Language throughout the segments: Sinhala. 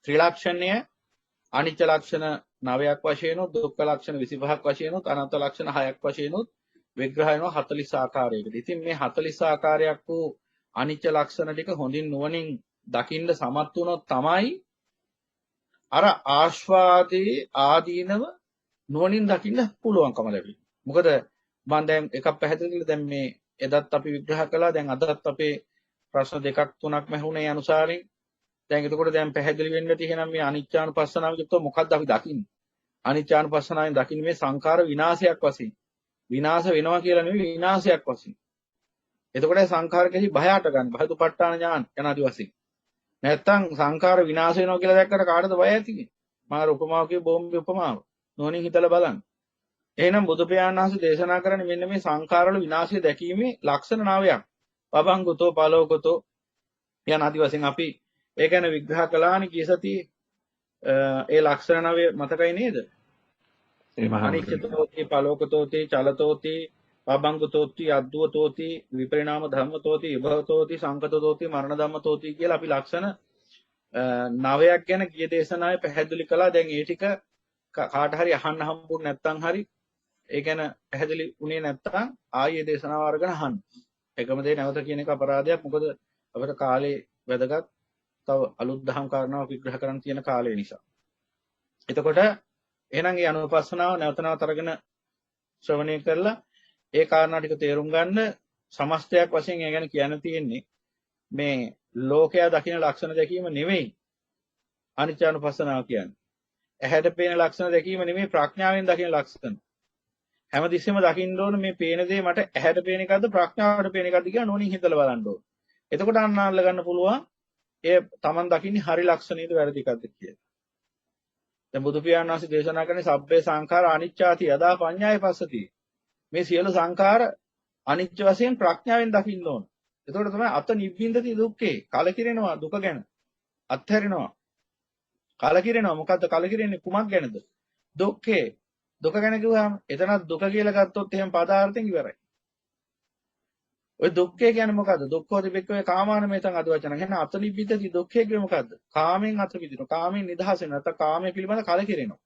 ත්‍රිලක්ෂණය අනිත්‍ය ලක්ෂණ 9ක් වශයෙන් උත් දුක්ඛ ලක්ෂණ 25ක් වශයෙන් උත් අනාත්ම ලක්ෂණ 6ක් වශයෙන් උත් විග්‍රහ වෙනවා 40 ආකාරයකට. ඉතින් මේ 40 ආකාරයක් වූ අනිත්‍ය ලක්ෂණ ටික හොඳින් නුවණින් දකින්න සමත් වුණොත් තමයි අර ආස්වාදයේ ආදීනව නුවණින් දකින්න පුළුවන්කම ලැබෙන්නේ. මොකද මම දැන් එකක් පැහැදිලි දැන් මේ එදත් අපි විග්‍රහ කළා දැන් අදත් අපේ ප්‍රශ්න දෙකක් තුනක් මැහුනේ අනුසාරයෙන් දැන් එතකොට දැන් පැහැදිලි වෙන්න තියෙනවා මේ අනිච්චානුපස්සනාව කියතොත් මොකක්ද අපි දකින්නේ? අනිච්චානුපස්සනාවෙන් දකින්නේ මේ සංඛාර විනාශයක් වශයෙන්. විනාශ වෙනවා කියලා නෙවෙයි විනාශයක් වශයෙන්. එතකොට සංඛාර කෙරෙහි බය අට ගන්න. බයදුපට්ඨාන ඥාන යනාදි වශයෙන්. නැත්තම් සංඛාර විනාශ වෙනවා කියලා දැක්කට කාටද බය ඇතිනේ? මාර උපමාව කිය බෝම්බේ උපමාව. නොනින් හිතලා බලන්න. එහෙනම් බුදු පියාණන් වහන්සේ දේශනා කරන්නේ මෙන්න මේ සංඛාරවල විනාශය දැකීමේ ලක්ෂණ 9ක්. පබංගුතෝ පලෝකතෝ යන ආදි වශයෙන් අපි ඒ ගැන විග්‍රහ කළානේ කී සතියේ ඒ ලක්ෂණ 9 මතකයි නේද? අනිච්චතෝති පලෝකතෝති චලතෝති පබංගුතෝති අද්දුවතෝති විපරිණාම ධම්මතෝති විභවතෝති සංකතතෝති මරණ ධම්මතෝති කියලා අපි ලක්ෂණ 9ක් ගැන ගිය දේශනාවේ පැහැදිලි කළා. දැන් ඒ ටික කාට හරි අහන්න හම්බුනේ නැත්නම් හරි ඒ ගැන පැහැදිලි වුණේ නැත්නම් ආයේ දේශනාව අරගෙන අහන්න. එකම දේ නැවත කියන එක අපරාධයක්. මොකද අපිට කාලේ වැදගත්. තව අලුත් දහම් කාරණාවක් විග්‍රහ කරන්න තියෙන කාලය නිසා. එතකොට එහෙනම් මේ අනුපස්සනාව නැවත නැවත අරගෙන ශ්‍රවණය කරලා ඒ කාරණා ටික තේරුම් ගන්න සමස්තයක් වශයෙන් ඒ ගැන කියන්න තියෙන්නේ මේ ලෝකයා දකින්න ලක්ෂණ දැකීම නෙවෙයි අනිත්‍යානුපස්සනාව කියන්නේ. ඇහැට පේන ලක්ෂණ දැකීම නෙමෙයි ප්‍රඥාවෙන් දකින්න ලක්ෂණ. හැමතිස්සෙම දකින්න ඕන මේ පේන දේ මට ඇහැට පේන එකක්ද ප්‍රඥාවට පේන එකක්ද කියලා නෝනින් හිතලා බලන්න ඕන. එතකොට අන්නල්ල ගන්න පුළුවන් ඒ Taman දකින්නේ හරි ලක්ෂණේද වැරදි එකක්ද කියලා. දැන් බුදු පියාණන් වහන්සේ දේශනා කරන්නේ සබ්බේ සංඛාර අනිච්චාති යදා පඤ්ඤාය පස්සති. මේ සියලු සංඛාර අනිච්ච වශයෙන් ප්‍රඥාවෙන් දකින්න ඕන. එතකොට තමයි අත නිබ්බින්දති දුක්ඛේ කලකිරෙනවා දුක ගැන. අත්හැරෙනවා. කලකිරෙනවා. මොකද්ද කලකිරෙන්නේ කුමක් ගැනද? දුක්ඛේ. දුක ගැන කිව්වහම එතනත් දුක කියලා ගත්තොත් එහෙම පදාර්ථයෙන් ඉවරයි. ඔය දුක්ඛය කියන්නේ මොකද්ද? දුක්ඛෝ තිබෙක්කේ කාමානමෙතං අද වචන. එහෙනම් අත නිබ්බින්දති දුක්ඛේ කියන්නේ මොකද්ද? කාමෙන් අත මිදිනවා. කාමෙන් නිදහස වෙනවා. නැත්නම් කාමයේ පිළිබඳ කලකිරෙනවා.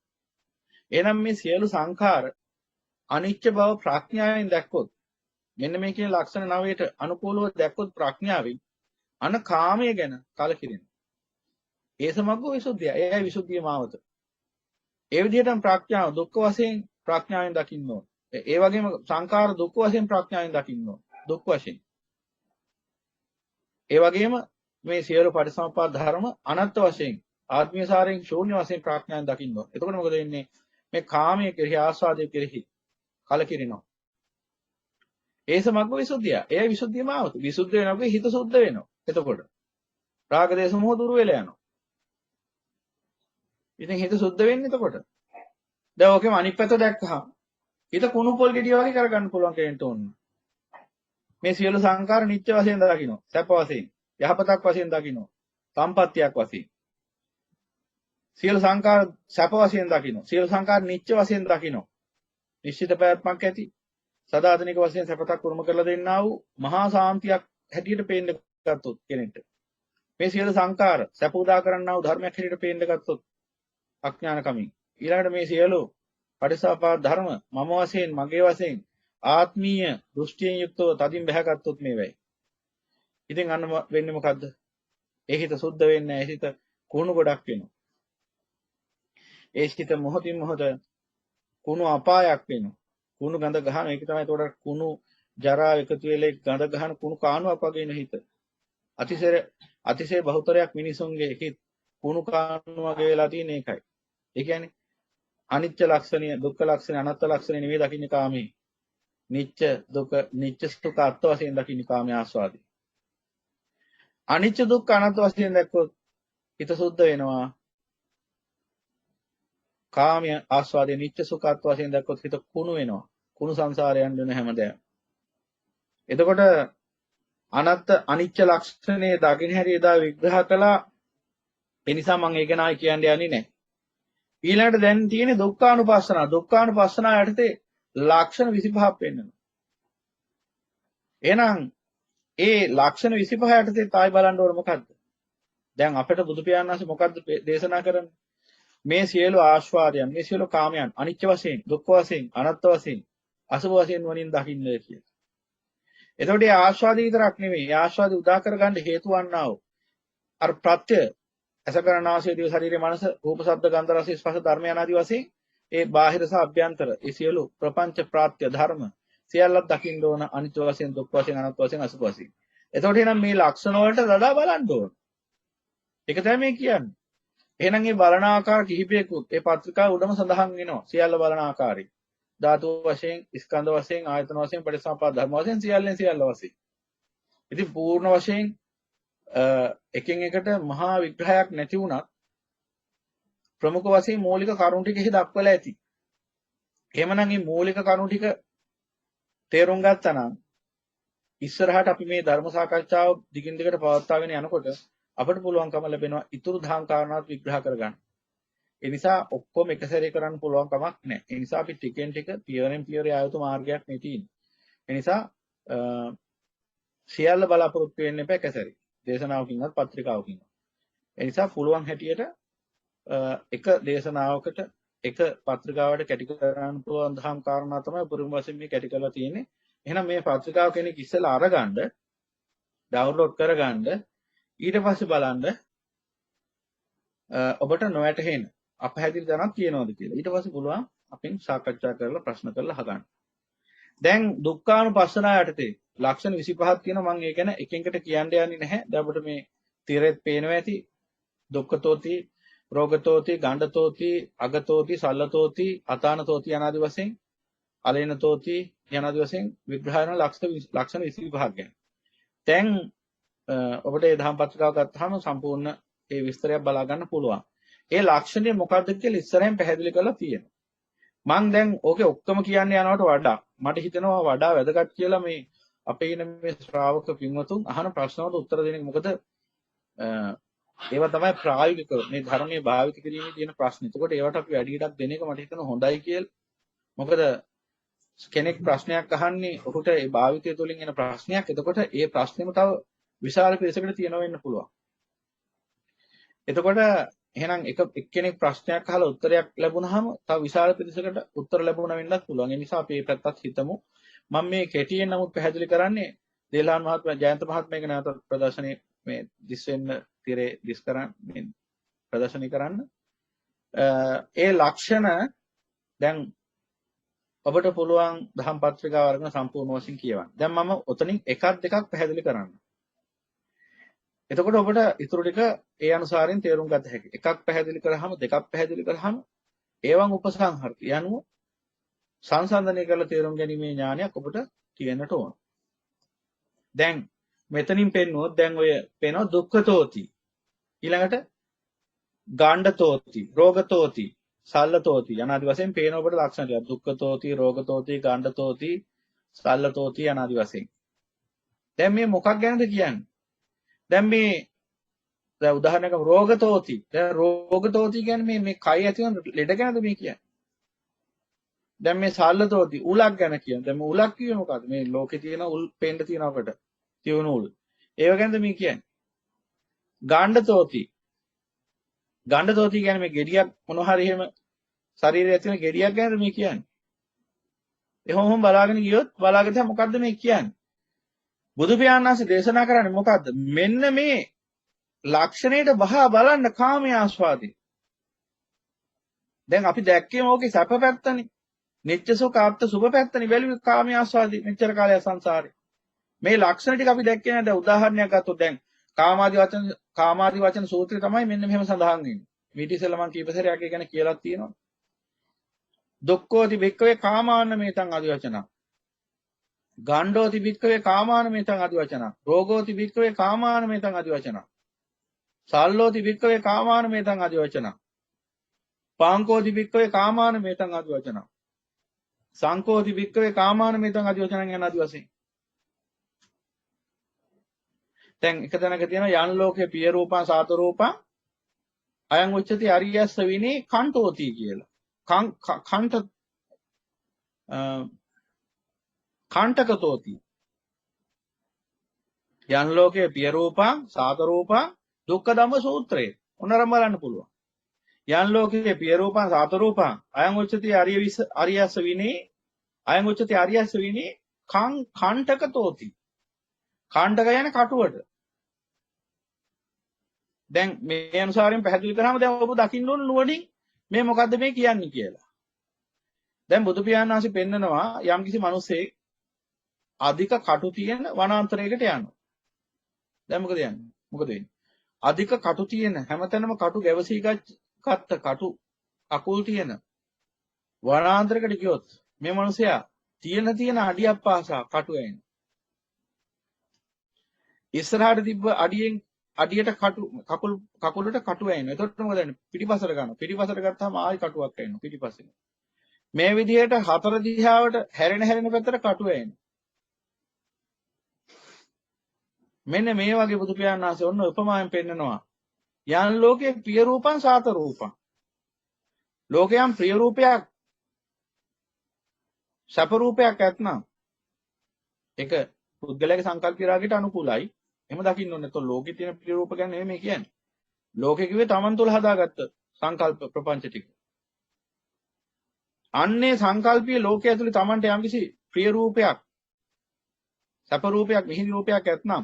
එහෙනම් මේ සියලු සංඛාර අනිච්ච බව ප්‍රඥාවෙන් දැක්කොත් මෙන්න මේ කියන ලක්ෂණ 9ට අනුකූලව දැක්කොත් ප්‍රඥාවෙන් අන කාමයේ ගැන කලකිරෙනවා. ඒ සමග්ගෝ විසුද්ධිය. ඒයි විසුද්ධිය මාවත. ඒ විදිහටම ප්‍රඥාව දුක්ඛ වශයෙන් ප්‍රඥාවෙන් දකින්න ඕන. ඒ වගේම සංඛාර දුක්ඛ වශයෙන් ප්‍රඥාවෙන් දකින්න ඕන. දුක් වශයෙන්. ඒ වගේම මේ සියලු පටිසම්පාද ධර්ම අනත්ත් වශයෙන් ආත්මීය සාරයෙන් ශූන්‍ය වශයෙන් ප්‍රඥාවෙන් දකින්න ඕන. එතකොට මොකද වෙන්නේ? මේ කාමයේ කෙරෙහි ආස්වාදයේ කෙරෙහි කලකිරිනවා. ඒ සමග්ග විසුද්ධිය. ඒ විසුද්ධියම આવතු. විසුද්ධ වෙනකොට හිත සුද්ධ වෙනවා. එතකොට රාග දේශ මොහ දුර වෙලා යනවා. ඉතින් හිත සුද්ධ වෙන්නේ එතකොට. දැන් ඔකේම අනිත් පැත්ත දැක්කහම හිත කුණු පොල් ගෙඩිය වගේ කරගන්න පුළුවන් කෙනෙක්ට ඕන. මේ සියලු සංකාර නිත්‍ය වශයෙන් දකින්න. සැප වශයෙන්, යහපතක් වශයෙන් දකින්න. සම්පත්තියක් වශයෙන්. සියලු සංකාර සැප වශයෙන් දකින්න. සියලු සංකාර නිත්‍ය වශයෙන් දකින්න. නිශ්චිත පැවැත්මක් ඇති සදාතනික වශයෙන් සැපතක් උරුම කරලා දෙන්නා වූ මහා සාන්තියක් හැටියට පේන්න ගත්තොත් කෙනෙක්ට මේ සියලු සංකාර සැප උදා කරන්නා වූ ධර්මයක් හැටියට පේන්න ගත්තොත් අඥානකමින් ඊළඟට මේ සියලු පටිසාපාද ධර්ම මම වශයෙන් මගේ වශයෙන් ආත්මීය දෘෂ්ටියෙන් යුක්තව තදින් බැහැගත්තොත් මේ වෙයි. ඉතින් අන්න වෙන්නේ මොකද්ද? ඒ හිත සුද්ධ වෙන්නේ නැහැ. ඒ හිත කුණු ගොඩක් වෙනවා. ඒ හිත මොහොතින් මොහොත කුණු අපායක් වෙනවා. කුණු ගඳ ගහන ඒක තමයි ඒකට කුණු ජරා එකතු වෙලා ගඳ ගහන කුණු කාණුවක් වගේ නේ හිත. අතිශය බහුතරයක් මිනිසුන්ගේ හිත කුණු කාණු වගේ වෙලා තියෙන එකයි. ඒ කියන්නේ අනිත්‍ය ලක්ෂණය, දුක්ඛ ලක්ෂණය, අනාත්ම ලක්ෂණය නෙවෙයි දකින්නේ කාමේ. නිච්ච දුක, නිච්ච සුඛ අත්ව වශයෙන් දකින්නේ කාමයේ ආස්වාදේ. අනිච්ච දුක්ඛ අනාත්ම වශයෙන් දැක්කොත් හිත සුද්ධ වෙනවා. කාමයේ ආස්වාදේ නිච්ච සුඛ අත්ව වශයෙන් දැක්කොත් හිත කුණු වෙනවා. කුණු සංසාරයන් වෙන හැමදේම. එතකොට අනිච්ච ලක්ෂණේ දකින්න හැටි එදා විග්‍රහ කළා. ඒ නිසා මම ඒක නායි කියන්න යන්නේ නැහැ. ඊළඟට දැන් තියෙන්නේ දුක්ඛානුපස්සනාව. දුක්ඛානුපස්සනාව යටතේ ලක්ෂණ 25ක් වෙන්නවා. එහෙනම් ඒ ලක්ෂණ 25 යටතේ තායි බලන්න ඕන මොකද්ද? දැන් අපිට බුදු පියාණන් වහන්සේ මොකද්ද දේශනා කරන්නේ? මේ සියලු ආස්වාදයන්, මේ සියලු කාමයන් අනිත්‍ය වශයෙන්, දුක්ඛ වශයෙන්, අනාත්ම වශයෙන්, අසුභ වශයෙන් වනින් දකින්න කියලා. එතකොට මේ ආස්වාදී විතරක් නෙමෙයි. මේ ආස්වාදී උදා කරගන්න හේතු වන්නා වූ අර ප්‍රත්‍ය අසකරණාසය දිව ශරීරයේ මනස රූප ශබ්ද ගන්ධ රස ස්පර්ශ ධර්ම යනාදී වශයෙන් ඒ බාහිර සහ අභ්‍යන්තර ඒ සියලු ප්‍රපංච ප්‍රාත්‍ය ධර්ම සියල්ලක් දකින්න ඕන අනිත්‍ය වශයෙන් දුක් වශයෙන් අනාත්ම වශයෙන් අසුභ වශයෙන්. එතකොට එහෙනම් මේ ලක්ෂණ වලට වඩා බලන්න ඕන. ඒක තමයි මේ කියන්නේ. එහෙනම් මේ බලන ආකාර කිහිපයකුත් ඒ පත්‍රිකාව උඩම සඳහන් වෙනවා. සියල්ල බලන ආකාරය. ධාතු වශයෙන්, ස්කන්ධ වශයෙන්, ආයතන වශයෙන්, පටිසම්පාද ධර්ම වශයෙන් සියල්ලෙන් සියල්ල වශයෙන්. ඉතින් පූර්ණ වශයෙන් එකින් එකට මහා විග්‍රහයක් නැති වුණත් ප්‍රමුඛ වශයෙන් මූලික කරුණු ටික එහි දක්වලා ඇති. එහෙමනම් මේ මූලික කරුණු ටික තේරුම් ගත්තා නම් ඉස්සරහට අපි මේ ධර්ම සාකච්ඡාව දිගින් දිගට පවත්වාගෙන යනකොට අපිට පුළුවන්කම ලැබෙනවා ඊතුරු දහම් කාරණාත් විග්‍රහ කරගන්න. ඒ නිසා ඔක්කොම එක සැරේ කරන්න පුළුවන් කමක් නැහැ. ඒ නිසා අපි ටිකෙන් ටික පියවරෙන් පියවර ආයුතු මාර්ගයක් නේ තියෙන්නේ. ඒ නිසා සියල්ල බලාපොරොත්තු වෙන්න එපා එක සැරේ. දේශනාවකින්වත් පත්‍රිකාවකින්වත්. ඒ නිසා පුළුවන් හැටියට එක දේශනාවකට එක පත්‍රිකාවකට කැටි කරන්න පුළුවන් දහම් කාරණා තමයි උපරිම වශයෙන් මේ කැටි කරලා තියෙන්නේ. එහෙනම් මේ පත්‍රිකාව කෙනෙක් ඉස්සෙල්ලා අරගන්න, ඩවුන්ලෝඩ් කරගන්න, ඊට පස්සේ බලන්න ඔබට නොවැටහෙන අපහැදිලි දැනක් තියෙනවද කියලා. ඊට පස්සේ පුළුවන් අපෙන් සාකච්ඡා කරලා ප්‍රශ්න කරලා අහගන්න. දැන් දුක්ඛානුපස්සනා යටතේ ලක්ෂණ 25ක් තියෙනවා. මම ඒ ගැන එකින් එකට කියන්න යන්නේ නැහැ. දැන් අපිට මේ තිරෙත් පේනවා ඇති. දුක්ඛතෝති, රෝගතෝති, ගණ්ඩතෝති, අගතෝති, සල්ලතෝති, අතානතෝති යනාදී වශයෙන්, අලේනතෝති යනාදී වශයෙන් විග්‍රහ කරන ලක්ෂණ 25ක් ගැන. දැන් ඔබට මේ දහම් පත්‍රිකාව ගත්තාම සම්පූර්ණ ඒ විස්තරයක් බලා ගන්න පුළුවන්. ඒ ලක්ෂණය මොකක්ද කියලා ඉස්සරහින් පැහැදිලි කරලා තියෙනවා. මම දැන් ඕකේ ඔක්කොම කියන්න යනවට වඩා මට හිතෙනවා වඩා වැදගත් කියලා මේ අපේ ඉන්න මේ ශ්‍රාවක පින්වතුන් අහන ප්‍රශ්න වලට උත්තර දෙන එක. මොකද ඒවා තමයි ප්‍රායෝගිකව මේ ධර්මයේ භාවිත කිරීමේ තියෙන ප්‍රශ්න. එතකොට ඒවට අපි වැඩි ඉඩක් දෙන එක මට හිතෙනවා හොඳයි කියලා. මොකද කෙනෙක් ප්‍රශ්නයක් අහන්නේ ඔහුට ඒ භාවිතය තුළින් එන ප්‍රශ්නයක්. එතකොට ඒ ප්‍රශ්නෙම තව විශාල පිරිසකට තියෙනවා වෙන්න පුළුවන්. එතකොට එහෙනම් එක්කෙනෙක් ප්‍රශ්නයක් අහලා උත්තරයක් ලැබුණාම තව විශාල පිරිසකට උත්තර ලැබුණා වෙන්නත් පුළුවන්. ඒ නිසා අපි මේ පැත්තත් හිතමු. මම මේ කෙටියෙන් නමුත් පැහැදිලි කරන්නේ දේලාන් මහත්මයා ජයන්ත මහත්මයාගේ නැවත ප්‍රදර්ශනයේ මේ දිස් වෙන්න තිරේ දිස් කරන් මේ ප්‍රදර්ශනය කරන්න. ඒ ලක්ෂණ දැන් ඔබට පුළුවන් දහම් පත්‍රිකාව අරගෙන සම්පූර්ණ වශයෙන් කියවන්න. දැන් මම ඔතනින් එකක් දෙකක් පැහැදිලි කරන්න. එතකොට ඔබට ඊටු ටික ඒ අනුසාරයෙන් තේරුම් ගත හැකියි. එකක් පැහැදිලි කරාම දෙකක් පැහැදිලි කරාම ඒවන් උපසංහාර යනුව සංසන්දනය කරලා තේරුම් ගැනීමේ ඥානයක් ඔබට තියෙන්නට ඕන. දැන් මෙතනින් පෙන්වුවොත් දැන් ඔය පේනවා දුක්ඛතෝති. ඊළඟට ගණ්ඩතෝති, රෝගතෝති, සල්ලතෝති යනාදි වශයෙන් පේන ඔබට ලක්ෂණ ටික. දුක්ඛතෝති, රෝගතෝති, ගණ්ඩතෝති, සල්ලතෝති යනාදි වශයෙන්. දැන් මේ මොකක් ගැනද කියන්නේ? දැන් මේ දැන් උදාහරණයක් රෝගතෝති. දැන් රෝගතෝති කියන්නේ මේ කය ඇති වෙන ලෙඩ ගැනද මේ කියන්නේ? දැන් මේ සල්ලතෝති උලක් ගැන කියන්නේ. දැන් මේ උලක් කියේ මොකද්ද? මේ ලෝකේ තියෙන උල් පෙන්න තියෙන අපට. තියෙන උල්. ඒව ගැනද මේ කියන්නේ? ගණ්ඩතෝති. ගණ්ඩතෝති කියන්නේ මේ ගෙඩියක් මොනවා හරි එහෙම ශරීරයේ ඇති වෙන ගෙඩියක් ගැනද මේ කියන්නේ? එහෙම බලාගෙන ගියොත් බලාගෙන තමයි මොකද්ද මේ කියන්නේ? බුදු පියාණන් වහන්සේ දේශනා කරන්නේ මොකද්ද? මෙන්න මේ ලක්ෂණයට බහා බලන්න කාමයේ ආස්වාදේ. දැන් අපි දැක්කේ මොකේ සැප පැත්තනේ. නිත්‍ය සුඛ ආත්ත සුභ පැත්තනේ බැලුවේ කාමයේ ආස්වාදේ මෙච්චර කාලය සංසාරේ. මේ ලක්ෂණ ටික අපි දැක්කේ නැහැ. දැන් උදාහරණයක් ගත්තොත් දැන් කාමාදී වචන සූත්‍රය තමයි මෙන්න මෙහෙම සඳහන් වෙන්නේ. මීට ඉස්සෙල්ලා මම කීප සැරයක් ඒ ගැන කියලා තියෙනවා. දුක්ඛෝති භික්ඛවේ කාමාන මේතං ආදි වචන. ගණ්ඩෝති භික්ඛවේ කාමාන මේතං ආදි වචන. රෝගෝති භික්ඛවේ කාමාන මේතං ආදි වචන. සල්ලෝති භික්ඛවේ කාමාන මේතං ආදි වචන. පාංකෝති භික්ඛවේ කාමාන මේතං ආදි වචන. සංකෝති භික්ඛවේ කාමාන මේතං ආදි වචනං යන ආදි වශයෙන්. දැන් එක තැනක තියෙනවා යන් ලෝකේ පිය රූපං සාත රූපං අයං උච්චති අරියස්ස විනේ කණ්ඨෝති කියලා. කණ්ඨකතෝති. යන් ලෝකේ පිය රූපං සාත රූපං දුක්ඛ ධම්ම සූත්‍රය. ඔන්නරම් බලන්න පුළුවන්. යන් ලෝකේ පිය රූපං සාත රූපං අයං උච්චති අරියස්ස විනේ අයං උච්චති අරියස්ස විනේ කණ්ඨක තෝති. කාණ්ඩක යන කටුවට. දැන් මේ අනුසාරයෙන් පැහැදිලි කරාම දැන් ඔබ දකින්න ඕන නුවණින් මේ මොකද්ද මේ කියන්නේ කියලා. දැන් බුදු පියාණන් වහන්සේ පෙන්නනවා යම්කිසි මිනිසෙක් අධික කටු තියෙන වනාන්තරයකට යනවා. දැන් මොකද යන්නේ? මොකද වෙන්නේ? අධික කටු තියෙන හැමතැනම කටු ගැවසී ගත්ත කටු අකුල් තියෙන වනාන්තරයකට ගියොත් මේ මිනිසයා තියෙන අඩියක් පාසා කටු ඇයින. ඉස්සරහට තිබ්බ අඩියට කකුලට කටු ඇයින. එතකොට මොකද වෙන්නේ? පිටිපසට ගන්නවා. පිටිපසට ගත්තාම ආයි කටුවක් ඇයිනවා පිටිපස්සෙන්. මේ විදිහට හතර දිහාවට හැරෙන පැත්තට කටු ඇයිනවා. මෙන්න මේ වගේ බුදු පියාණන් වහන්සේ ඔන්න උපමාවෙන් පෙන්නනවා. යන් ලෝකේ ප්‍රිය රූපං සාත රූපං. ලෝකයන් ප්‍රිය රූපයක් සැප රූපයක් ඇත්නම් ඒක පුද්ගලයාගේ සංකල්ප විරාගයට අනුකූලයි. එහෙම දකින්න ඕනේ. එතකොට ලෝකේ තියෙන ප්‍රිය රූප ගැන නෙමෙයි කියන්නේ. ලෝකේ කිව්වේ Taman තුල හදාගත්ත සංකල්ප ප්‍රපංච ටික. අන්නේ සංකල්පීය ලෝකයේ ඇතුලේ Tamanට යම්කිසි ප්‍රිය රූපයක් සැප රූපයක් මිහිරි රූපයක් ඇත්නම්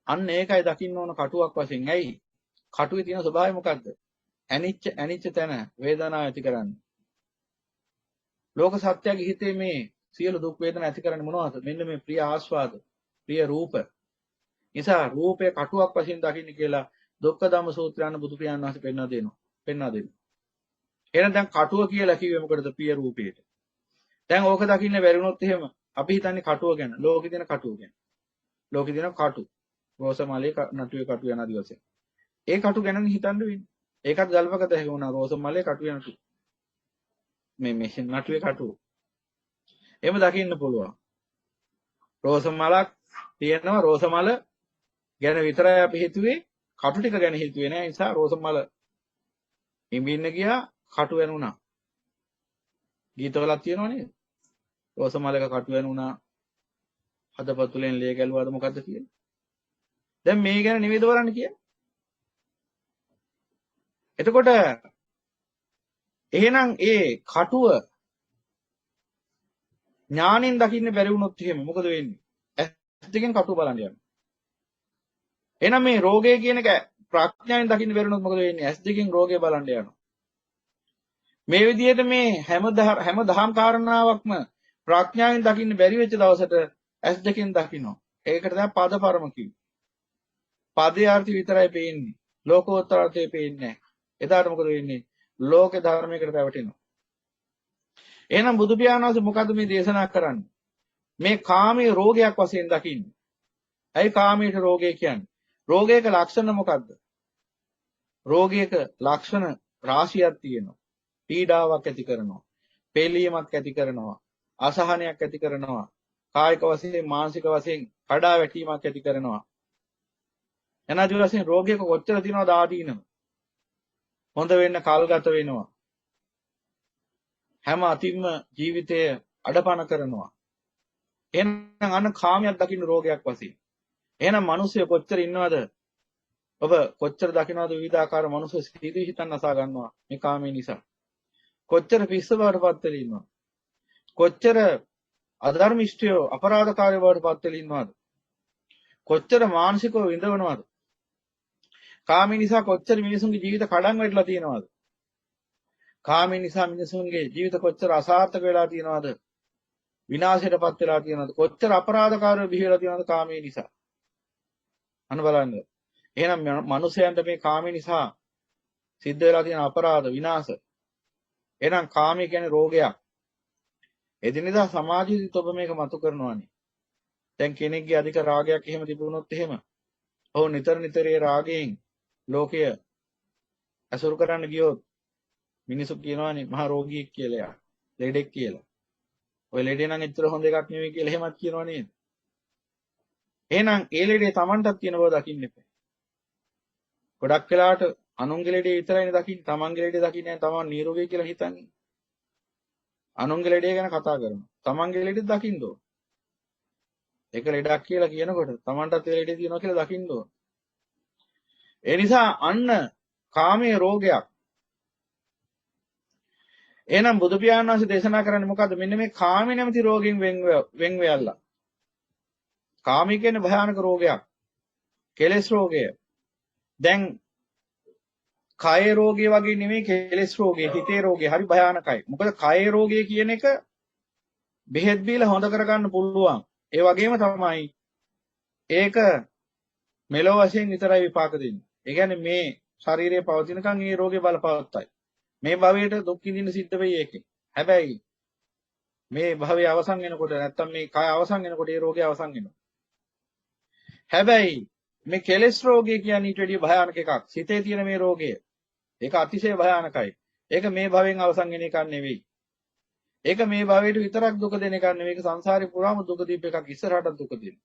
අන්න ඒකයි දකින්න ඕන කටුවක් වශයෙන්. ඇයි? කටුවේ තියෙන ස්වභාවය මොකද්ද? ඇනිච්ච තැන වේදනාව ඇති කරන්නේ. ලෝක සත්‍යයේ හිතේ මේ සියලු දුක් වේදනා ඇති කරන්නේ මොනවද? මෙන්න මේ ප්‍රිය ආස්වාද, ප්‍රිය රූප. නිසා රූපේ කටුවක් වශයෙන් දකින්න කියලා දුක්ඛ ධම්ම සූත්‍රයන් බුදු පියාණන් වහන්සේ පෙන්වා දෙනවා. එහෙනම් දැන් කටුව කියලා කිව්වේ මොකටද? ප්‍රිය රූපේට. දැන් ඕක දකින්න බැරි වුණොත් එහෙම අපි හිතන්නේ කටුව ගැන. ලෝකේ තියෙන කටුව ගැන. ලෝකේ තියෙන කටු. රෝසමලේ නටුවේ කටු යන ආදි වශයෙන්. ඒ කටු ගැන හිතන්න වෙන්නේ. ඒකත් ගල්පකට හැගුණා රෝසමලේ කටු යන නටු. මේ නටුවේ කටු. එහෙම දකින්න පුළුවන්. රෝසමලක් තියෙනවා. රෝසමල ගැන විතරයි අපි හිතුවේ. කටු ටික ගැන හිතුවේ නෑ. ඒ නිසා රෝසමල ඉඹින්න ගියා කටු වෙනුණා. ගීතවලක් තියෙනව නේද? රෝසමලක කටු වෙනුණා. හදපතුලෙන් ලේ ගැලුවාද මොකද්ද කියන්නේ? දැන් මේ ගැන නිවේද බලන්න කියන්නේ. එතකොට එහෙනම් ඒ කටුව ඥාණයෙන් දකින්න බැරි වුණොත් එහෙම මොකද වෙන්නේ? ඇස් දෙකෙන් කටුව බලන්න යනවා. එහෙනම් මේ රෝගය කියන එක ප්‍රඥාවෙන් දකින්න බැරි වුණොත් මොකද වෙන්නේ? ඇස් දෙකෙන් රෝගය බලන්න යනවා. මේ විදිහට මේ හැම දහම් කාරණාවක්ම ප්‍රඥාවෙන් දකින්න බැරි වෙච්ච දවසට ඇස් දෙකෙන් දකින්නවා. ඒකට තමයි පදපරම කිව්වේ. පදේ අර්ථය විතරයි පේන්නේ. ලෝකෝත්තර අර්ථය පේන්නේ නැහැ. එදාට මොකද වෙන්නේ? ලෝක ධර්මයකට පැවටෙනවා. එහෙනම් බුදු පියාණන් වහන්සේ මොකද්ද මේ දේශනා කරන්නේ? මේ කාමයේ රෝගයක් වශයෙන් දකින්න. ඇයි කාමයේ රෝගය කියන්නේ? රෝගයක ලක්ෂණ මොකද්ද? රෝගයක ලක්ෂණ රාශියක් තියෙනවා. පීඩාවක් ඇති කරනවා. පෙළීමක් ඇති කරනවා. අසහනයක් ඇති කරනවා. කායික වශයෙන් මානසික වශයෙන් කඩා වැටීමක් ඇති කරනවා. එනදී වශයෙන් රෝගයක කොච්චර තියෙනවද ආදීනව. හොඳ වෙන්න කල් ගත වෙනවා. හැම අතින්ම ජීවිතය අඩපණ කරනවා. එහෙනම් අන්න කාමයක් දකින්න රෝගයක් වශයෙන්. එහෙනම් මිනිස්සු කොච්චර ඉන්නවද? ඔබ කොච්චර දකින්නවද විවිධාකාර මිනිස්සු සිටී හිතන්න අසා ගන්නවා මේ කාමයේ නිසා. කොච්චර පිස්ස බවටපත් වෙලා ඉන්නවද? කොච්චර අධර්මිෂ්ඨයෝ අපරාධකාරයෝ බවටපත් වෙලා ඉන්නවද? කොච්චර මානසිකව විඳවනවද? කාමී නිසා කොච්චර මිනිසුන්ගේ ජීවිත කඩන් වැටලා තියෙනවද? කාමී නිසා මිනිසුන්ගේ ජීවිත කොච්චර අසාර්ථක වෙලා තියෙනවද? විනාශයටපත් වෙලා තියෙනවද? කොච්චර අපරාධකාරයෝ බිහි වෙලා තියෙනවද කාමී නිසා? අන්න බලන්න. එහෙනම් මිනිසයන්ට මේ කාමී නිසා සිද්ධ වෙලා තියෙන අපරාධ විනාශ. එහෙනම් කාමී කියන්නේ රෝගයක්. එදිනෙදා සමාජයේදීත් ඔබ මේක මතු කරනවානේ. දැන් කෙනෙක්ගේ අධික රාගයක් එහෙම තිබුණොත් එහෙම ඔහු නිතර ඒ රාගයෙන් ලෝකය අසුරු කරන්න ගියොත් මිනිස්සු කියනවානේ මහා රෝගියෙක් කියලා, ලෙඩෙක් කියලා. ඔය ලෙඩේ නම් ඇත්තට හොඳ එකක් නෙවෙයි කියලා එහෙමත් කියනවා නේද? එහෙනම් ඒ ලෙඩේ Tamanටත් තියෙන බව දකින්න එපා. ගොඩක් වෙලාවට අනුන්ගේ ලෙඩේ විතරයිනේ දකින්නේ. Tamanගේ ලෙඩේ දකින්නේ නැහැ. Taman නිරෝගී කියලා හිතන්නේ. අනුන්ගේ ලෙඩේ ගැන කතා කරනවා. Tamanගේ ලෙඩේ දකින්න ඕන. ඒක ලෙඩක් කියලා කියනකොට Tamanටත් ඒ ලෙඩේ තියෙනවා කියලා දකින්න ඕන. ඒ නිසා අන්න කාමයේ රෝගයක්. එහෙනම් බුදු පියාණන් වහන්සේ දේශනා කරන්නේ මොකද්ද? මෙන්න මේ කාමයේ නැමැති රෝගයෙන් වෙන් වෙයල්ලා. කාමී කියන්නේ භයානක රෝගයක්. කෙලෙස් රෝගය. දැන් කාය රෝගය වගේ නෙමෙයි කෙලෙස් රෝගය, හිතේ රෝගය හරි භයානකයි. මොකද කාය රෝගය කියන එක බෙහෙත් බීලා හොඳ කරගන්න පුළුවන්. ඒ වගේම තමයි ඒක මෙලොව වශයෙන් විතරයි විපාක දෙන්නේ. ඒ කියන්නේ මේ ශරීරයේ පවතිනකන් මේ රෝගේ බලපවත්තයි. මේ භවයට දුක් විඳින්න සිද්ධ වෙයි ඒකේ. හැබැයි මේ භවය අවසන් වෙනකොට නැත්තම් මේ කය අවසන් වෙනකොට ඒ රෝගය අවසන් වෙනවා. හැබැයි මේ කෙලෙස් රෝගය කියන්නේ ඊට වැඩිය භයානක එකක්. සිතේ තියෙන මේ රෝගය. ඒක අතිශය භයානකයි. ඒක මේ භවයෙන් අවසන් වෙන එකක් නෙවෙයි. ඒක මේ භවයට විතරක් දුක දෙන එකක් නෙවෙයි. ඒක සංසාරේ පුරාම දුක දීප එකක්. ඉස්සරහට දුක දෙන.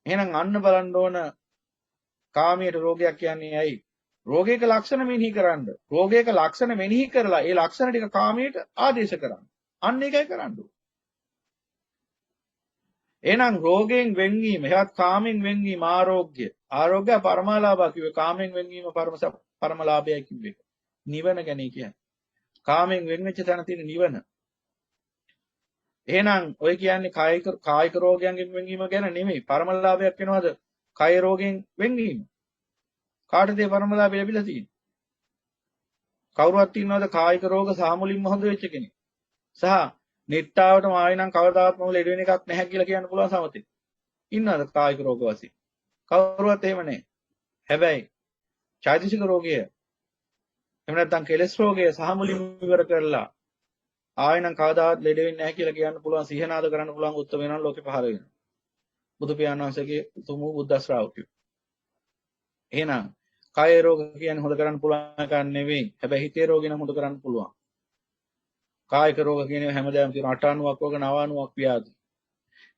එහෙනම් අන්න බලන්න ඕන කාමයට රෝගයක් කියන්නේ ඇයි? රෝගයක ලක්ෂණ මෙනෙහි කරන්න. රෝගයක ලක්ෂණ මෙනෙහි කරලා ඒ ලක්ෂණ ටික කාමයට ආදේශ කරන්න. අන්න ඒකයි කරන්න ඕනේ. එහෙනම් රෝගයෙන් වෙන්වීම, එහත් කාමෙන් වෙන්වීම ආරෝග්‍ය. ආරෝග්‍ය පරමාලාභය කිව්වේ කාමෙන් වෙන්වීම පරමලාභයයි කිව්වේ. නිවන ගැන කියන්නේ. කාමෙන් වෙන් වෙච්ච තැන තියෙන නිවන. එහෙනම් ඔය කියන්නේ කායික රෝගයන්ගෙන් වෙන්වීම ගැන නෙමෙයි. පරමලාභයක් වෙනවද? කාය රෝගයෙන් වෙන්වීම. කාටද මේ පරමලාභය ලැබිලා තියෙන්නේ? කවුරුවත් ඉන්නවද කායික රෝග සාමුලින්ම හොඳ වෙච්ච කෙනෙක්? සහ නිට්ටාවටම ආයෙ නම් කවදාවත් මොකද ලෙඩ වෙන එකක් නැහැ කියලා කියන්න පුළුවන් සමතේ. ඉන්නවද කායික රෝග වශයෙන්? කවුරුවත් එහෙම නැහැ. හැබැයි චෛතසික රෝගය එහෙම නැත්නම් කෙලස් රෝගය සාමුලින්ම ඉවර කරලා ආයෙ නම් කවදාවත් ලෙඩ වෙන්නේ නැහැ කියලා කියන්න පුළුවන් සිහනාද කරන්න පුළුවන් උත්තර වෙනවා ලෝකේ පහළ වෙනවා. බුදු පියාණන් වහන්සේගේ උතුම් බුද්ධ ශ්‍රාවකයෝ. එහෙනම් කාය රෝග කියන්නේ හොද කරන්න පුළුවන් එකක් නෙවෙයි. හැබැයි හිතේ රෝග නම් හොද කරන්න පුළුවන්. කායික රෝග කියන්නේ හැමදාම තියෙන 89ක් වගේ 90ක් ව්‍යාධි.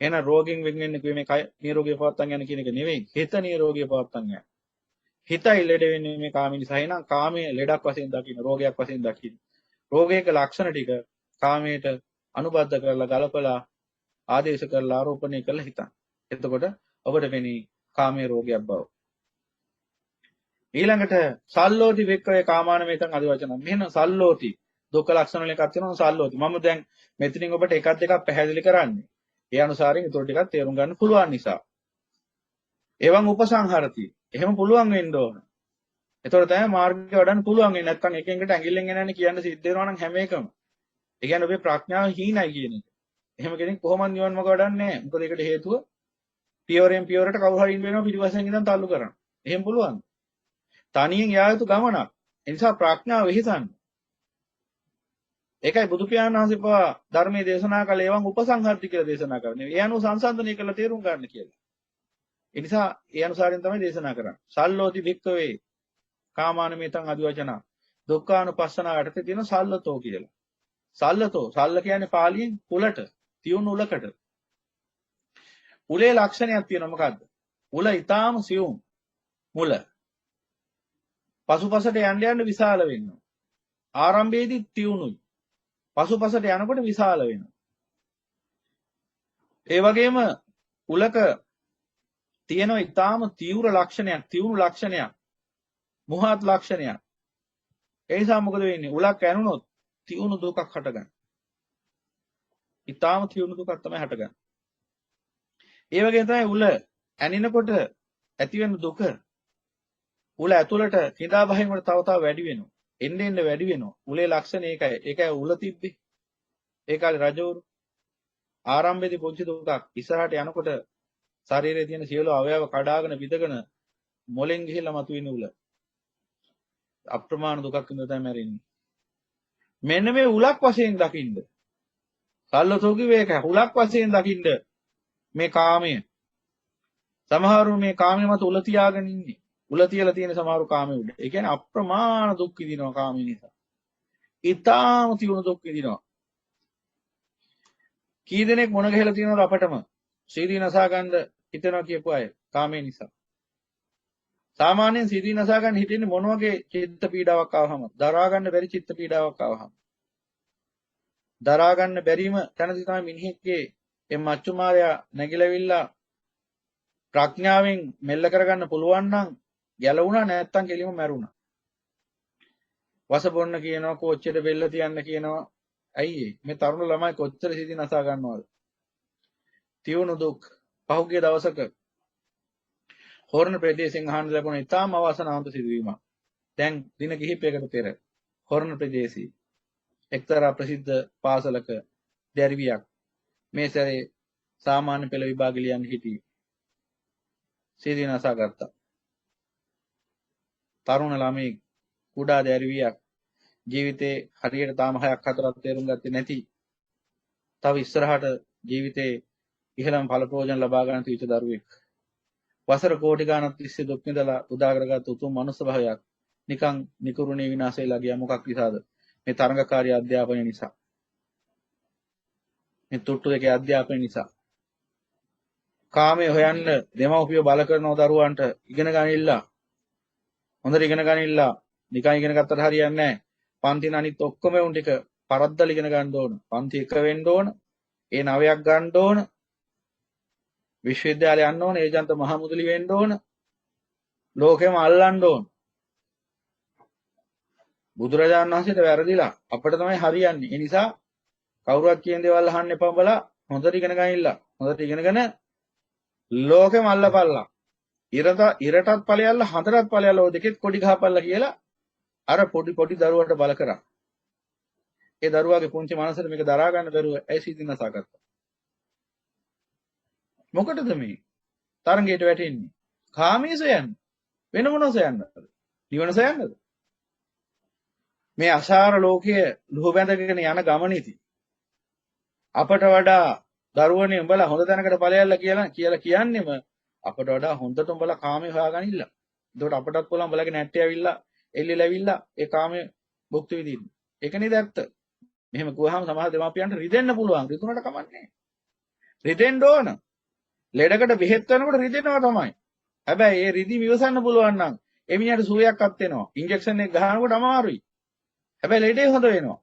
එහෙනම් රෝගෙන් වෙන් වෙන්නේ කිව්වේ මේ කය නිරෝගී පවත්තන් යන කියන එක නෙවෙයි. හිත නිරෝගී පවත්තන් යන. හිතයි ලෙඩ වෙන්නේ මේ කාමී නිසා. එහෙනම් කාමයේ ලෙඩක් වශයෙන් දකින්න, රෝගයක් වශයෙන් දකින්න. රෝගයක ලක්ෂණ ටික කාමයට අනුබද්ධ කරලා ගලපලා ආදේශ කරලා ආරෝපණය කරලා හිතන්න. එතකොට ඔබට වෙන්නේ කාමයේ රෝගයක් බව. ඊළඟට සල්ලෝති වෙක්කවේ කාමානමේතං අදිවචන. මෙන්න සල්ලෝති දුක්ඛ ලක්ෂණ වල එකක් තියෙනවා සල්ලෝති. මම දැන් මෙතනින් ඔබට එකක් දෙකක් පැහැදිලි කරන්නේ. ඒ අනුසාරයෙන් ඊටු ටිකක් තේරුම් ගන්න පුළුවන් නිසා. එවන් උපසංහරති. එහෙම පුළුවන් වෙන්න ඕන. එතකොට තමයි මාර්ගය වඩන්න පුළුවන් වෙන්නේ. නැත්නම් එක එකට ඇඟිල්ලෙන් එනන්නේ කියන්න සිද්ධ වෙනවා නම් හැම එකම. ඒ කියන්නේ ඔබේ ප්‍රඥාව හීනයි කියන එක. එහෙම කෙනෙක් කොහොමද නිවන් මාර්ග වඩන්නේ නැහැ. මොකද ඒකට හේතුව පියවරෙන් පියවරට කවුරු හරි ඉන්න වෙනවා පිටිපස්සෙන් ඉඳන් තල්ලු කරන්න. එහෙම පුළුවන්. තනියෙන් යා යුතු ගමනක්. ඒ නිසා ප්‍රඥාව වෙහිසන්න. ඒකයි බුදු පියාණන් වහන්සේ පවා ධර්මයේ දේශනා කළ ඒවන් උපසංහර්ති කියලා දේශනා කරන්නේ. ඒ අනුව සංසන්දනය කරලා තේරුම් ගන්න කියලා. ඒ නිසා ඒ අනුසාරයෙන් තමයි දේශනා කරන්නේ. සල්ලෝති භික්ඛවේ කාමානමේතං අදිවචන. දුක්ඛානුපස්සනාව යටතේ තියෙන සල්ලතෝ කියලා. සල්ලතෝ සල්ල කියන්නේ පාලියෙන් උලට, තියුණු උලකට. උලේ ලක්ෂණයක් තියෙනවා මොකද්ද? උල ඊටාම සියුම් මුල. පසුපසට යන්න යන්න විශාල වෙනවා. ආරම්භයේදී තියුණුයි. පසුපසට යනකොට විශාල වෙනවා. ඒ වගේම උලක තියෙන ඊටාම තීව්‍ර ලක්ෂණයක්, තියුණු ලක්ෂණයක්, මුහත් ලක්ෂණයක්. ඒ නිසා මොකද වෙන්නේ? උලක් ඇනුනොත් තියුණු දුකක් හටගන්නවා. ඊටාම තියුණු දුකක් තමයි හටගන්නේ. ඒ වගේම තමයි උල ඇනිනකොට ඇති වෙන දුක උල ඇතුළට කිඳා බහින් වල තව තව වැඩි වෙනවා. එන්න එන්න වැඩි වෙනවා. උලේ ලක්ෂණ ඒකයි. ඒකයි උල තිබ්බේ. ඒ කාලේ රජවරු ආරම්භයේදී පොච්චි දුකක් ඉස්සරහට යනකොට ශරීරයේ තියෙන සියලු අවයව කඩාගෙන විදගෙන මොලෙන් ගිහිල්ලා මතුවෙන උල. අප්‍රමාණ දුකක් විඳලා තමයි මැරෙන්නේ. මෙන්න මේ උලක් වශයෙන් දකින්න. සල්ලතෝ කිව්වේ ඒක. උලක් වශයෙන් දකින්න මේ කාමය. සමහරු මේ කාමය මත උල තියාගෙන ඉන්නේ. උල තියලා තියෙන සමහරු කාමයේ උඩ. ඒ කියන්නේ අප්‍රමාණ දුක් විඳිනවා කාමී නිසා. ඊටාම තියුණු දුක් විඳිනවා. කී දෙනෙක් මොන ගහලා තියෙනවද අපටම? සීදී නසා ගන්න හිතනවා කියපු අය කාමයේ නිසා. සාමාන්‍යයෙන් සීදී නසා ගන්න හිතෙන්නේ මොන වගේ චිත්ත පීඩාවක් ආවහම? දරා ගන්න බැරි චිත්ත පීඩාවක් ආවහම. දරා ගන්න බැරිම තැනදී තමයි මිනිහෙක්ගේ මේ මච්චු මාරයා නැగిලවිල්ලා ප්‍රඥාවෙන් මෙල්ල කරගන්න පුළුවන් නම් ගැලවුණා නැත්තම් කෙලිම මැරුණා. වස බොන්න කියනවා, කෝච්චියට බෙල්ල තියන්න කියනවා. ඇයි මේ තරුණ ළමයි කොච්චර සිදි නසා ගන්නවද? තියුණු දුක්. පහුගිය දවසක හොරණ ප්‍රදේශයෙන් අහන්න ලැබුණ ඉතාම අවාසනාවන්ත සිදුවීමක්. දැන් දින කිහිපයකට පෙර හොරණ ප්‍රදේශයේ එක්තරා ප්‍රසිද්ධ පාසලක දැරිවියක් මේ සැරේ සාමාන්‍ය පෙළ විභාග ලියන්න හිටියේ. සිදි නසා ගත්තා. තරුණ ළමයි කුඩා දැරිවියක් ජීවිතේ හරියට තාම 6ක් 4ක් තේරුම් ගත්තේ නැති. තව ඉස්සරහට ජීවිතේ ඉහළම ඵල ප්‍රයෝජන ලබා ගන්න තියච්ච දරුවෙක්. වසර කෝටි ගණන් තිස්සේ දුක් විඳලා උදා කරගත් උතුම් මනුස්ස භාවයක් නිකන් නිකුරුණේ විනාශ වෙලා ගියා. මොකක් නිසාද? මේ තරඟකාරී අධ්‍යාපනය නිසා. මේ තුට්ටු එකේ අධ්‍යාපනය නිසා. කාමයේ හොයන්න දෙමව්පියෝ බල කරනව දරුවන්ට ඉගෙන ගන්නilla. හොඳට ඉගෙන ගන්නilla. නිකන් ඉගෙන ගත්තට හරියන්නේ නැහැ. පන්තින අනිත් ඔක්කොම උන් ටික පරද්දලා ඉගෙන ගන්න ඕන. පන්ති එක වෙන්න ඕන. ඒ 9ක් ගන්න ඕන. විශ්වවිද්‍යාලය යන්න ඕන. ඒජන්ත මහමුදලි වෙන්න ඕන. ලෝකෙම අල්ලන්න ඕන. බුදුරජාණන් වහන්සේට වැරදිලා අපිට තමයි හරියන්නේ. ඒ නිසා කවුරුත් කියන දේවල් අහන්න එපා බලා හොඳට ඉගෙන ගන්නilla. හොඳට ඉගෙනගෙන ලෝකෙම අල්ලපල්ලා. ඉරටත් ඵලයල්ලා හතරත් ඵලයල්ලා ඔය දෙකෙත් කොඩි ගහපල්ලා කියලා අර පොඩි දරුවට බල කරා. ඒ දරුවාගේ පුංචි මනසට මේක දරා ගන්න බැරුව ඇයි සිද්ධ නසාගත්තා. මොකටද මේ තරංගයට වැටෙන්නේ? කාමයේ සොයන්න. වෙන මොනව සොයන්නද? නිවන සොයන්නද? මේ අසාර ලෝකයේ ලුහු බැඳගෙන යන ගමනේදී අපට වඩා දරුවනේ උඹලා හොඳ තැනකට ඵලයල්ලා කියලා කියන්නෙම අපට වඩා හොඳට උඹලා කාමේ හොයාගනින්න. එතකොට අපටත් පුළුවන් උඹලගේ නැට්ටය ඇවිල්ලා එල්ලෙලා ඇවිල්ලා ඒ කාමයේ භුක්ති විඳින්න. ඒක නේද ඇත්ත. මෙහෙම කිව්වහම සමහර දෙමාපියන්ට රිදෙන්න පුළුවන්. රිදුනට කමන්නේ. රිදෙන්න ඕන. ලෙඩකට බෙහෙත් කරනකොට රිදෙනවා තමයි. හැබැයි ඒ රිදි විවසන්න පුළුවන් නම් එමිණියට සුවයක් අත් වෙනවා. ඉන්ජෙක්ෂන් එක ගහනකොට අමාරුයි. හැබැයි ලෙඩේ හොඳ වෙනවා.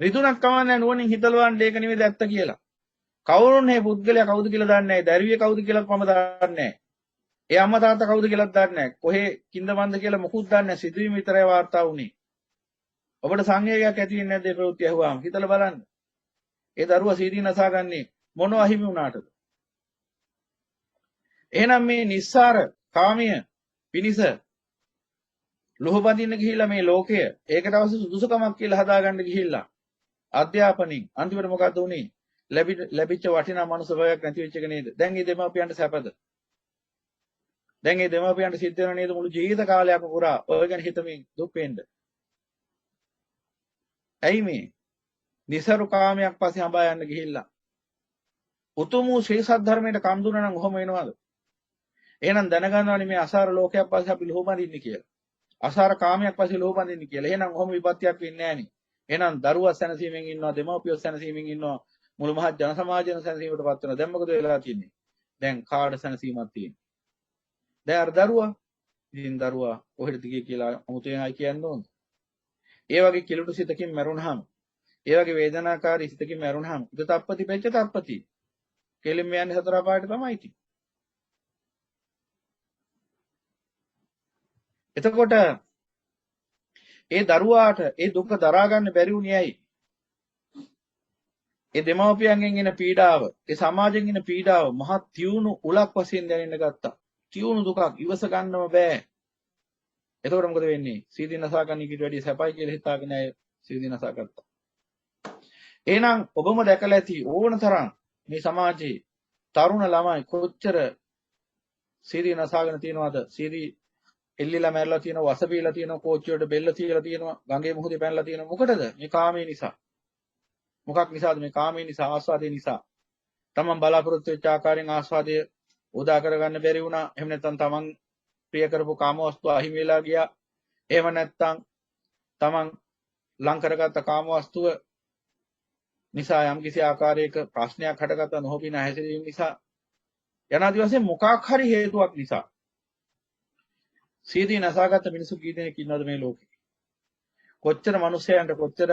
රිදුනක් කමන්නේ නුවණින් හිතලවන්න ඒක නෙවෙයි ඇත්ත කියලා. කවුරුන් මේ පුද්ගලයා කවුද කියලා දන්නේ නැහැ. දරුවේ කවුද කියලා මම දන්නේ නැහැ. ඒ අම්මා තාත්තා කවුද කියලාත් දන්නේ නැහැ. කොහේ කිඳ මන්ද කියලා මොකුත් දන්නේ නැහැ. සිදුවීම විතරයි වාර්තා වුනේ. ඔබට සංවේගයක් ඇති වෙන්නේ නැද්ද මේ ප්‍රවෘත්ති අහුවාම? හිතලා බලන්න. ඒ දරුවා සීදී නසාගන්නේ මොනව අහිමි වුණාටද? එහෙනම් මේ නිස්සාර කාමීය පිනිස ලෝහ බඳින්න ගිහිල්ලා මේ ලෝකය ඒකට අවශ්‍ය සුදුසුකමක් කියලා හදාගන්න ගිහිල්ලා අධ්‍යාපනයෙන් අන්තිමට මොකද උනේ? ලැබිච්ච වටිනා මනුස්ස භාවයක් නැති වෙච්ච එක නේද? දැන් මේ දෙමාපියන්ට සැපද? දැන් මේ දෙමාපියන්ට සිද්ධ වෙනව නේද මුළු ජීවිත කාලයක්ම පුරා ඔය ගැන හිතමින් දුක් වෙන්න? ඇයි මේ? නිසරු කාමයක් පස්සේ හඹා යන්න ගිහිල්ලා උතුම් වූ ශ්‍රී සද්ධර්මයට කම් දුන්නා නම් ඔහොම වෙනවද? එහෙනම් දැනගන්න ඕනේ මේ අසාර ලෝකයක් පස්සේ අපි ලෝභ බඳින්නේ කියලා. අසාර කාමයක් පස්සේ ලෝභ බඳින්නේ කියලා. එහෙනම් ඔහොම විපත්තියක් වෙන්නේ නැහනේ. එහෙනම් දරුවා සැනසීමෙන් ඉන්නවා, දෙමව්පියෝ සැනසීමෙන් ඉන්නවා, මුළු මහත් ජන සමාජයම සැනසීමට පත් වෙනවා. දැන් මොකද වෙලා තියෙන්නේ? දැන් කාට සැනසීමක් තියෙන්නේ? දැන් අර දරුවා ඉතින් දරුවා කොහෙද ගියේ කියලා අමුතුවෙන් අය කියන්න ඕනද? ඒ වගේ කිලුට සිතකින් මැරුණාම, ඒ වගේ වේදනාකාරී සිතකින් මැරුණාම, ඉත තප්පති පෙච්ච තප්පති. කෙලින්ම යන්නේ සතර අපායට තමයි ඉති. එතකොට ඒ දරුවාට ඒ දුක දරා ගන්න බැරි වුණේ ඇයි? ඒ දෙමව්පියන්ගෙන් එන පීඩාව, ඒ සමාජයෙන් එන පීඩාව මහත් තියුණු උලක් වශයෙන් දැනෙන්න ගත්තා. තියුණු දුකක් ඉවස ගන්නම බෑ. එතකොට මොකද වෙන්නේ? සීදී නසා ගන්න ඊට වැඩිය සැපයි කියලා හිතාගෙන අය සීදී නසා ගත්තා. එහෙනම් ඔබම දැකලා ඇති ඕන තරම් මේ සමාජයේ තරුණ ළමයි කොච්චර සීදී නසාගෙන තියනවද? සීදී එල්ලිලා මැරලා තියෙනවා, වස බීලා තියෙනවා, කෝච්චියට බෙල්ල තියලා තියෙනවා, ගඟේ මුහුදේ පැනලා තියෙනවා. මොකටද? මේ කාමයේ නිසා. මොකක් නිසාද? මේ කාමයේ නිසා, ආස්වාදයේ නිසා. තමන් බලාපොරොත්තු වෙච්ච ආකාරයෙන් ආස්වාදය උදා කරගන්න බැරි වුණා. එහෙම නැත්නම් තමන් ප්‍රිය කරපු කාමවස්තු අහිමි වෙලා ගියා. එහෙම නැත්නම් තමන් ලං කරගත්ත කාමවස්තුව නිසා යම්කිසි ආකාරයක ප්‍රශ්නයක් හටගත්ත නොහොබින හැසිරීම නිසා යනාදී වශයෙන් මොකක් හරි හේතුවක් නිසා සීදී නසාගත්ත මිනිස්සු කී දෙනෙක් ඉන්නවද මේ ලෝකේ? කොච්චර මිනිසයන්ට කොච්චර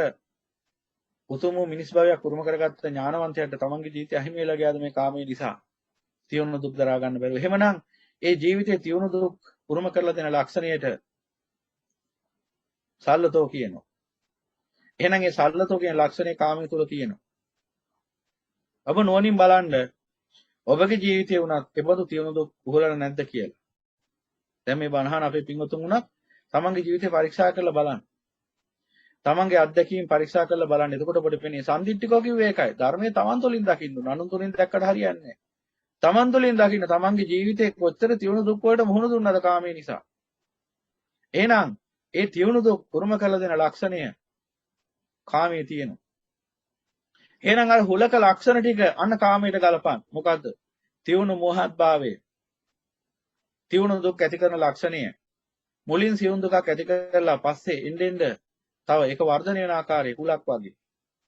උතුම් මිනිස් භාවයක් උරුම කරගත්ත ඥානවන්තයන්ට තමන්ගේ ජීවිතය අහිමි වෙලා ගියාද මේ කාමයේ නිසා? තියොන්න දුක් දරා ගන්න බැරුව. එහෙමනම් ඒ ජීවිතයේ තියුණු දුක් උරුම කරලා දෙන ලක්ෂණයට සල්ලතෝ කියනවා. එහෙනම් ඒ සල්ලතෝ කියන ලක්ෂණේ කාමයේ තුල තියෙනවා. ඔබ නුවණින් බලන්න ඔබගේ ජීවිතේ වුණත් එබඳු තියුණු දුක් උහුලලා නැද්ද කියලා. දැන් මේ බණහන අපේ පින්වතුන් වුණත් තමන්ගේ ජීවිතේ පරීක්ෂා කරලා බලන්න. තමන්ගේ අත්දැකීම් පරීක්ෂා කරලා බලන්න. එතකොට ඔබට පේන්නේ සම්දිට්ඨිකෝ කිව්වේ ඒකයි. ධර්මයේ තමන් තුළින් දකින්න ඕන. අනුන් තුළින් දැක්කට හරියන්නේ නැහැ. තමන් තුළින් දකින්න තමන්ගේ ජීවිතේ කොච්චර තියුණු දුක් වලට මුහුණ දුන්නද කාමයේ නිසා. එහෙනම් ඒ තියුණු දුක් උරුම කරලා දෙන ලක්ෂණය කාමයේ තියෙනවා. එහෙනම් අර හුලක ලක්ෂණ ටික අන්න කාමයට ගලපන්න. මොකද්ද? තියුණු මෝහත්භාවය. තියුණු දුක් ඇති කරන ලක්ෂණය. මුලින් සියුම් දුකක් ඇති කරලා පස්සේ එන්න තව ඒක වර්ධනය වෙන ආකාරයේ හුලක් වගේ.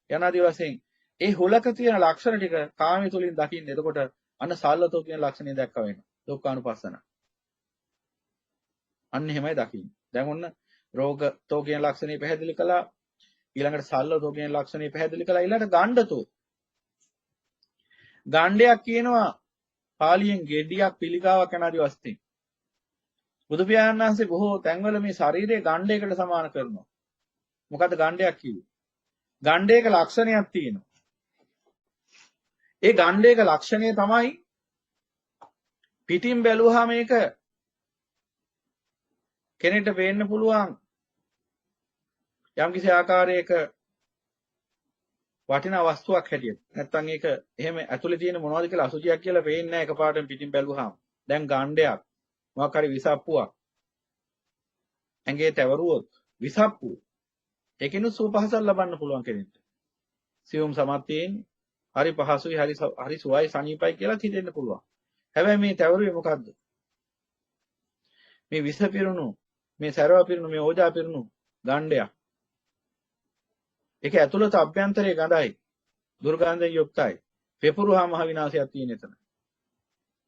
යනාදී වශයෙන් ඒ හුලක තියෙන ලක්ෂණ ටික කාමයේ තුලින් දකින්න. එතකොට අන්න සල්ලතෝ කියන ලක්ෂණය දැක්ක වෙනවා. දුක්ඛානුපස්සන. අන්න එහෙමයි දකින්නේ. දැන් ඔන්න රෝගතෝ කියන ලක්ෂණය පැහැදිලි කළා. ඊළඟට සල්ලතෝ කියන ලක්ෂණය පැහැදිලි කළා. ඊළඟට ගණ්ඩතෝ. ගණ්ඩයක් කියනවා පාලියෙන් ගෙඩියක් පිළිකාවක් යනාදී වස්තෙන්. බුදු පියාණන් වහන්සේ බොහෝ තැන්වල මේ ශරීරයේ ගණ්ඩයකට සමාන කරනවා. මොකද්ද ගණ්ඩයක් කිව්වේ? ගණ්ඩයක ලක්ෂණයක් තියෙනවා. ඒ ගණ්ඩයක ලක්ෂණය තමයි පිටින් බැලුවාම මේක කෙනෙක්ට පේන්න පුළුවන් යම්කිසි ආකාරයක වටිනා වස්තුවක් හැටියට. නැත්තම් ඒක එහෙම ඇතුලේ තියෙන මොනවද කියලා අසුචියක් කියලා පේන්නේ නැහැ එකපාරටම පිටින් බැලුවාම. දැන් ගණ්ඩයක් මොකක් හරි විසප්පුවක් ඇඟේ තැවරුවොත් විසප්පුව ඒකිනු සුවපහසක් ලබන්න පුළුවන් කෙනෙක්ට. සියුම් සමත්යෙන් හරි පහසුයි හරි සුවයි සනීපයි කියලා හිතෙන්න පුළුවන්. හැබැයි මේ තැවරුවේ මොකද්ද? මේ විස පිරුණු, මේ සැරව පිරුණු, මේ ඕජා පිරුණු ගණ්ඩයක්. ඒක ඇතුළත අභ්‍යන්තරයේ ගඳයි. දුර්ගන්ධයෙන් යුක්තයි. පෙපුරුහා මහ විනාශයක් තියෙන එතන.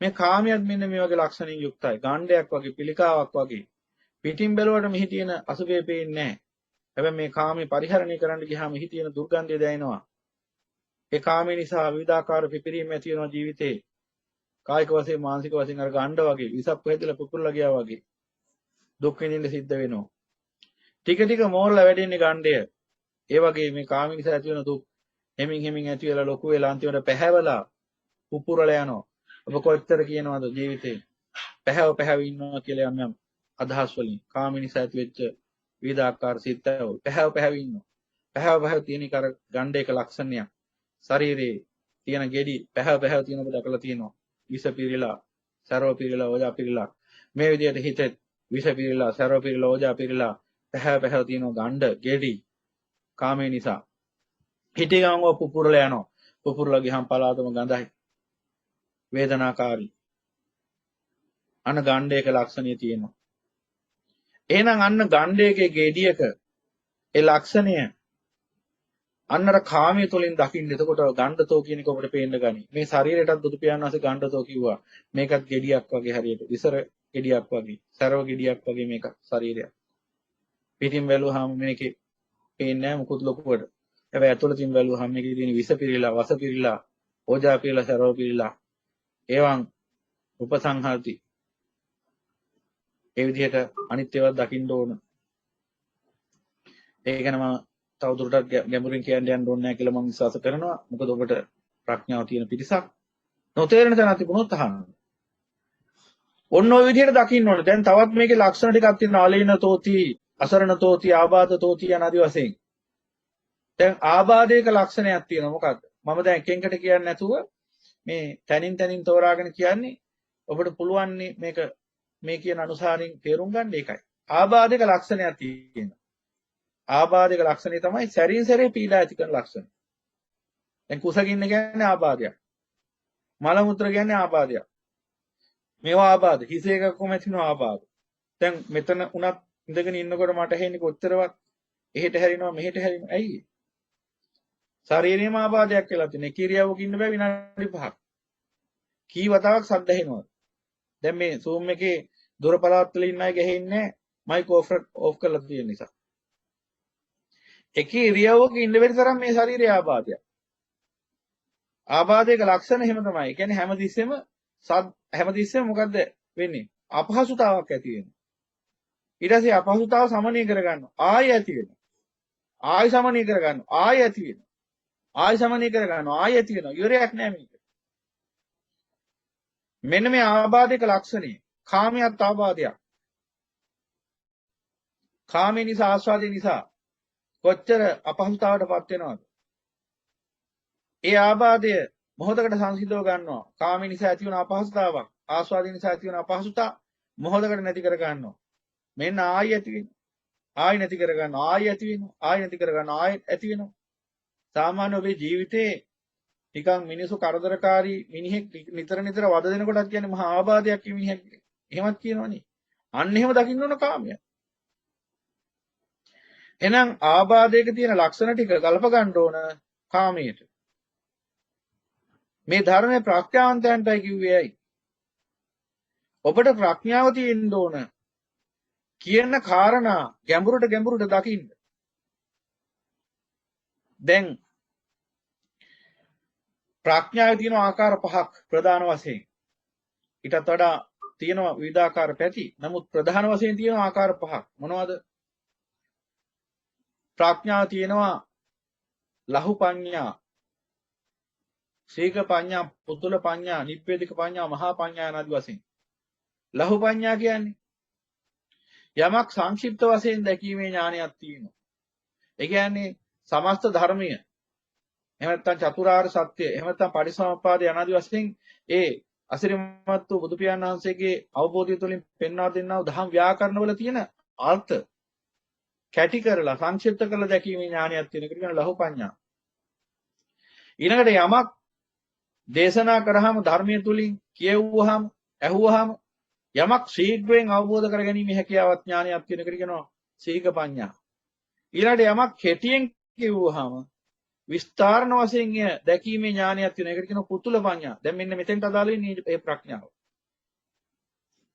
මේ කාමයක් මෙන්න මේ වගේ ලක්ෂණින් යුක්තයි. ගණ්ඩයක් වගේ, පිළිකාවක් වගේ. පිටින් බැලුවට මෙහි තියෙන අසුබේ පේන්නේ නැහැ. හැබැයි මේ කාමේ පරිහරණය කරන්න ගියාම මෙහි තියෙන දුර්ගන්ධය දැනෙනවා. ඒ කාමේ නිසා විවිධාකාර පිපිරීම් ඇති වෙනවා ජීවිතේ. කායික වශයෙන්, මානසික වශයෙන් අර ගණ්ඩ වගේ, විසක් හැදලා පුපුරලා ගියා වගේ. දුක් විඳින්න සිද්ධ වෙනවා. ටික ටික මෝරලා වැඩෙන්නේ ගණ්ඩය. ඒ වගේ මේ කාම නිසා ඇති වෙන දුක් හැමින් හැමින් ඇති වෙලා ලොකු වෙලා අන්තිමට පැහැවලා පුපුරලා යනවා. ඔබ කොච්චර කියනවද ජීවිතේ පැහැව ඉන්නවා කියලා යම් අදහස් වලින් කාම නිසා ඇති වෙච්ච විවිධාකාර සිත්වල පැහැව ඉන්නවා. පැහැව තියෙන කර ගණ්ඩේක ලක්ෂණයක්. ශරීරයේ තියෙන ගෙඩි පැහැව තියෙන ඔබ දැකලා තියෙනවා. විස පිරීලා, සරව පිරීලා, ඕජා පිරීලා මේ විදිහට හිතෙත් විස පිරීලා, සරව පිරීලා, ඕජා පිරීලා පැහැව තියෙන ගණ්ඩ ගෙඩි කාමේ නිසා හිතේ ගමව පුපුරලා යනවා. පුපුරලා ගියහම පලාතම ගඳයි. වේදනාකාරී. අන්න ගණ්ඩයක ලක්ෂණය තියෙනවා. එහෙනම් අන්න ගණ්ඩයකේ ගෙඩියක ඒ ලක්ෂණය අන්නර කාමයේ තුලින් දකින්න. එතකොට ගණ්ඩතෝ කියන එක ඔබට පේන්න ගනි. මේ ශරීරයටත් බුදු පියාණන් වහන්සේ ගණ්ඩතෝ කිව්වා. මේකත් ගෙඩියක් වගේ හරියට. විසර ගෙඩියක් වගේ, සරව ගෙඩියක් වගේ මේක ශරීරයක්. පිටින් බැලුවාම මේකේ පේන්නේ නැහැ මුකුත් ලොකුවට. හැබැයි ඇතුළතින් බැලුවාම මේකේ තියෙන විස පිරීලා, වස පිරීලා, ඕජා පිරීලා, සරව පිරීලා ඒවන් උපසංහාති. ඒ විදිහට අනිත් ඒවා දකින්න ඕන. ඒ ගැන මම තවදුරටත් ගැඹුරින් කියන්න යන්න ඕනේ නැහැ කියලා මම විශ්වාස කරනවා. මොකද ඔබට ප්‍රඥාව තියෙන පිරිසක්. නොතේරෙන තැනක් තිබුණොත් අහන්න. ඔන්න ඔය විදිහට දකින්න ඕනේ. දැන් තවත් මේකේ ලක්ෂණ ටිකක් තියෙනවා. ආලීනතෝති, අසරණතෝති, ආබාධතෝති යන ආදි වශයෙන්. දැන් ආබාධයක ලක්ෂණයක් තියෙනවා. මොකද්ද? මම දැන් එකෙන්කට කියන්නේ නැතුව මේ තනින් තෝරාගෙන කියන්නේ ඔබට පුළුවන් මේක මේ කියන අනුසාරින් තේරුම් ගන්න එකයි. ආබාධයක ලක්ෂණයක් තියෙනවා. ආබාධයක ලක්ෂණය තමයි සැරින් සැරේ පීඩා ඇති කරන ලක්ෂණ. දැන් කුසගින්න කියන්නේ ආබාධයක්. මල මුත්‍ර කියන්නේ ආබාධයක්. මේවා ආබාධ. හිස එකකම ඇතිවෙන ආබාධ. දැන් මෙතන උනත් ඉඳගෙන ඉන්නකොට මට හෙන්නේ කොච්චරවත් එහෙට හැරිනවා මෙහෙට හැරිනවා. ඇයි? ශරීරයේම ආබාධයක් කියලා තියෙන. කිරියවක ඉන්න බෑ විනාඩි 5ක්. කී වතාවක් සද්ද ඇහෙනවද? දැන් මේ Zoom එකේ දොර පළාත්වල ඉන්න අය ගහන්නේ මයික් ඔෆ් කරලා තියෙන නිසා. එකී ඉරියව්වක ඉන්න බැරි තරම් මේ ශරීරයේ ආබාධයක්. ආබාධයක ලක්ෂණ එහෙම තමයි. ඒ කියන්නේ හැමතිස්සෙම මොකද්ද? වෙන්නේ? අපහසුතාවක් ඇති වෙනවා. ඊට පස්සේ අපහසුතාව සමනය කරගන්නවා. ආයෙ ඇති වෙනවා. ආයෙ සමනය කරගන්නවා. ආයෙ ඇති වෙනවා. ආයෙ සමනය කරගන්නවා. ආයෙ ඇති වෙනවා. ඉවරයක් නෑ මේක. මෙන්න මේ ආබාධයක ලක්ෂණය. කාමයට ආබාධයක්. කාමේ නිසා ආස්වාදේ නිසා කොච්චර අපහසුතාවටපත් වෙනවද? ඒ ආබාධය මොහොතකට සංසිඳව ගන්නවා. කාමේ නිසා ඇති වුණ අපහසුතාවක්, ආස්වාදේ නිසා ඇති වුණ අපහසුතාව මොහොතකට නැති කර ගන්නවා. මෙන්න ආයෙ ඇති වෙනවා. ආයෙ නැති කර ගන්නවා. ආයෙ ඇති වෙනවා. ආයෙ නැති කර ගන්නවා. ආයෙ ඇති වෙනවා. සාමාන්‍ය ඔබේ ජීවිතේ නිකන් මිනිස්සු කරදරකාරී මිනිහෙක් නිතර නිතර වද දෙනකොටත් කියන්නේ මහා ආබාධයක් කියන මිනිහෙක්. එහෙමත් කියනවනේ. අන්න එහෙම දකින්න ඕන කාමය. එහෙනම් ආබාධයක තියෙන ලක්ෂණ ටික ගලප ගන්න ඕන කාමයට. මේ ධර්මයේ ප්‍රඥාවන්තයන්ටයි කිව්වේ ඇයි? ඔබට ප්‍රඥාව තියෙන්න ඕන. කියන කාරණා ගැඹුරට දකින්න. දැන් ප්‍රඥාවේ තියෙන ආකාර පහක් ප්‍රධාන වශයෙන්. ඊටත් වඩා තියෙනවා විවිධාකාර පැති. නමුත් ප්‍රධාන වශයෙන් තියෙන ආකාර පහක්. මොනවද? ප්‍රඥාව තියෙනවා ලහු පඤ්ඤා, සීඝ පඤ්ඤා, පුතුල පඤ්ඤා, නිබ්බේධික පඤ්ඤා, මහා පඤ්ඤා ආදී වශයෙන්. ලහු පඤ්ඤා කියන්නේ යමක් සංක්ෂිප්ත වශයෙන් දැකීමේ ඥානයක් තියෙනවා. ඒ කියන්නේ සමස්ත ධර්මය, එහෙම නැත්නම් චතුරාර්ය සත්‍ය, එහෙම නැත්නම් පටිච්චසමුප්පාද යනාදී වශයෙන් ඒ අසිරිමත් වූ බුදු පියාණන් වහන්සේගේ අවබෝධය තුළින් පෙන්වා දෙන්නා වූ දහම් ව්‍යාකරණවල තියෙන අර්ථ කැටි කරලා සංක්ෂිප්ත කරලා දැකීමේ ඥානයක් තියෙන එකට කියන ලහු පඤ්ඤා. ඊළඟට යමක් දේශනා කරාම ධර්මයේ තුලින් කියවුවාම ඇහුවාම යමක් ශීඝ්‍රයෙන් අවබෝධ කර ගැනීම හැකියාවක් ඥානයක් තියෙන එකට කියනවා සීඝ පඤ්ඤා. ඊළඟට යමක් කෙටියෙන් කියවුවාම විස්තරණ වශයෙන් දැකීමේ ඥානයක් තියෙන එකට කියනවා පුතුල පඤ්ඤා. දැන් මෙන්න මෙතෙන්ට අදාළ වෙන්නේ මේ ප්‍රඥාව.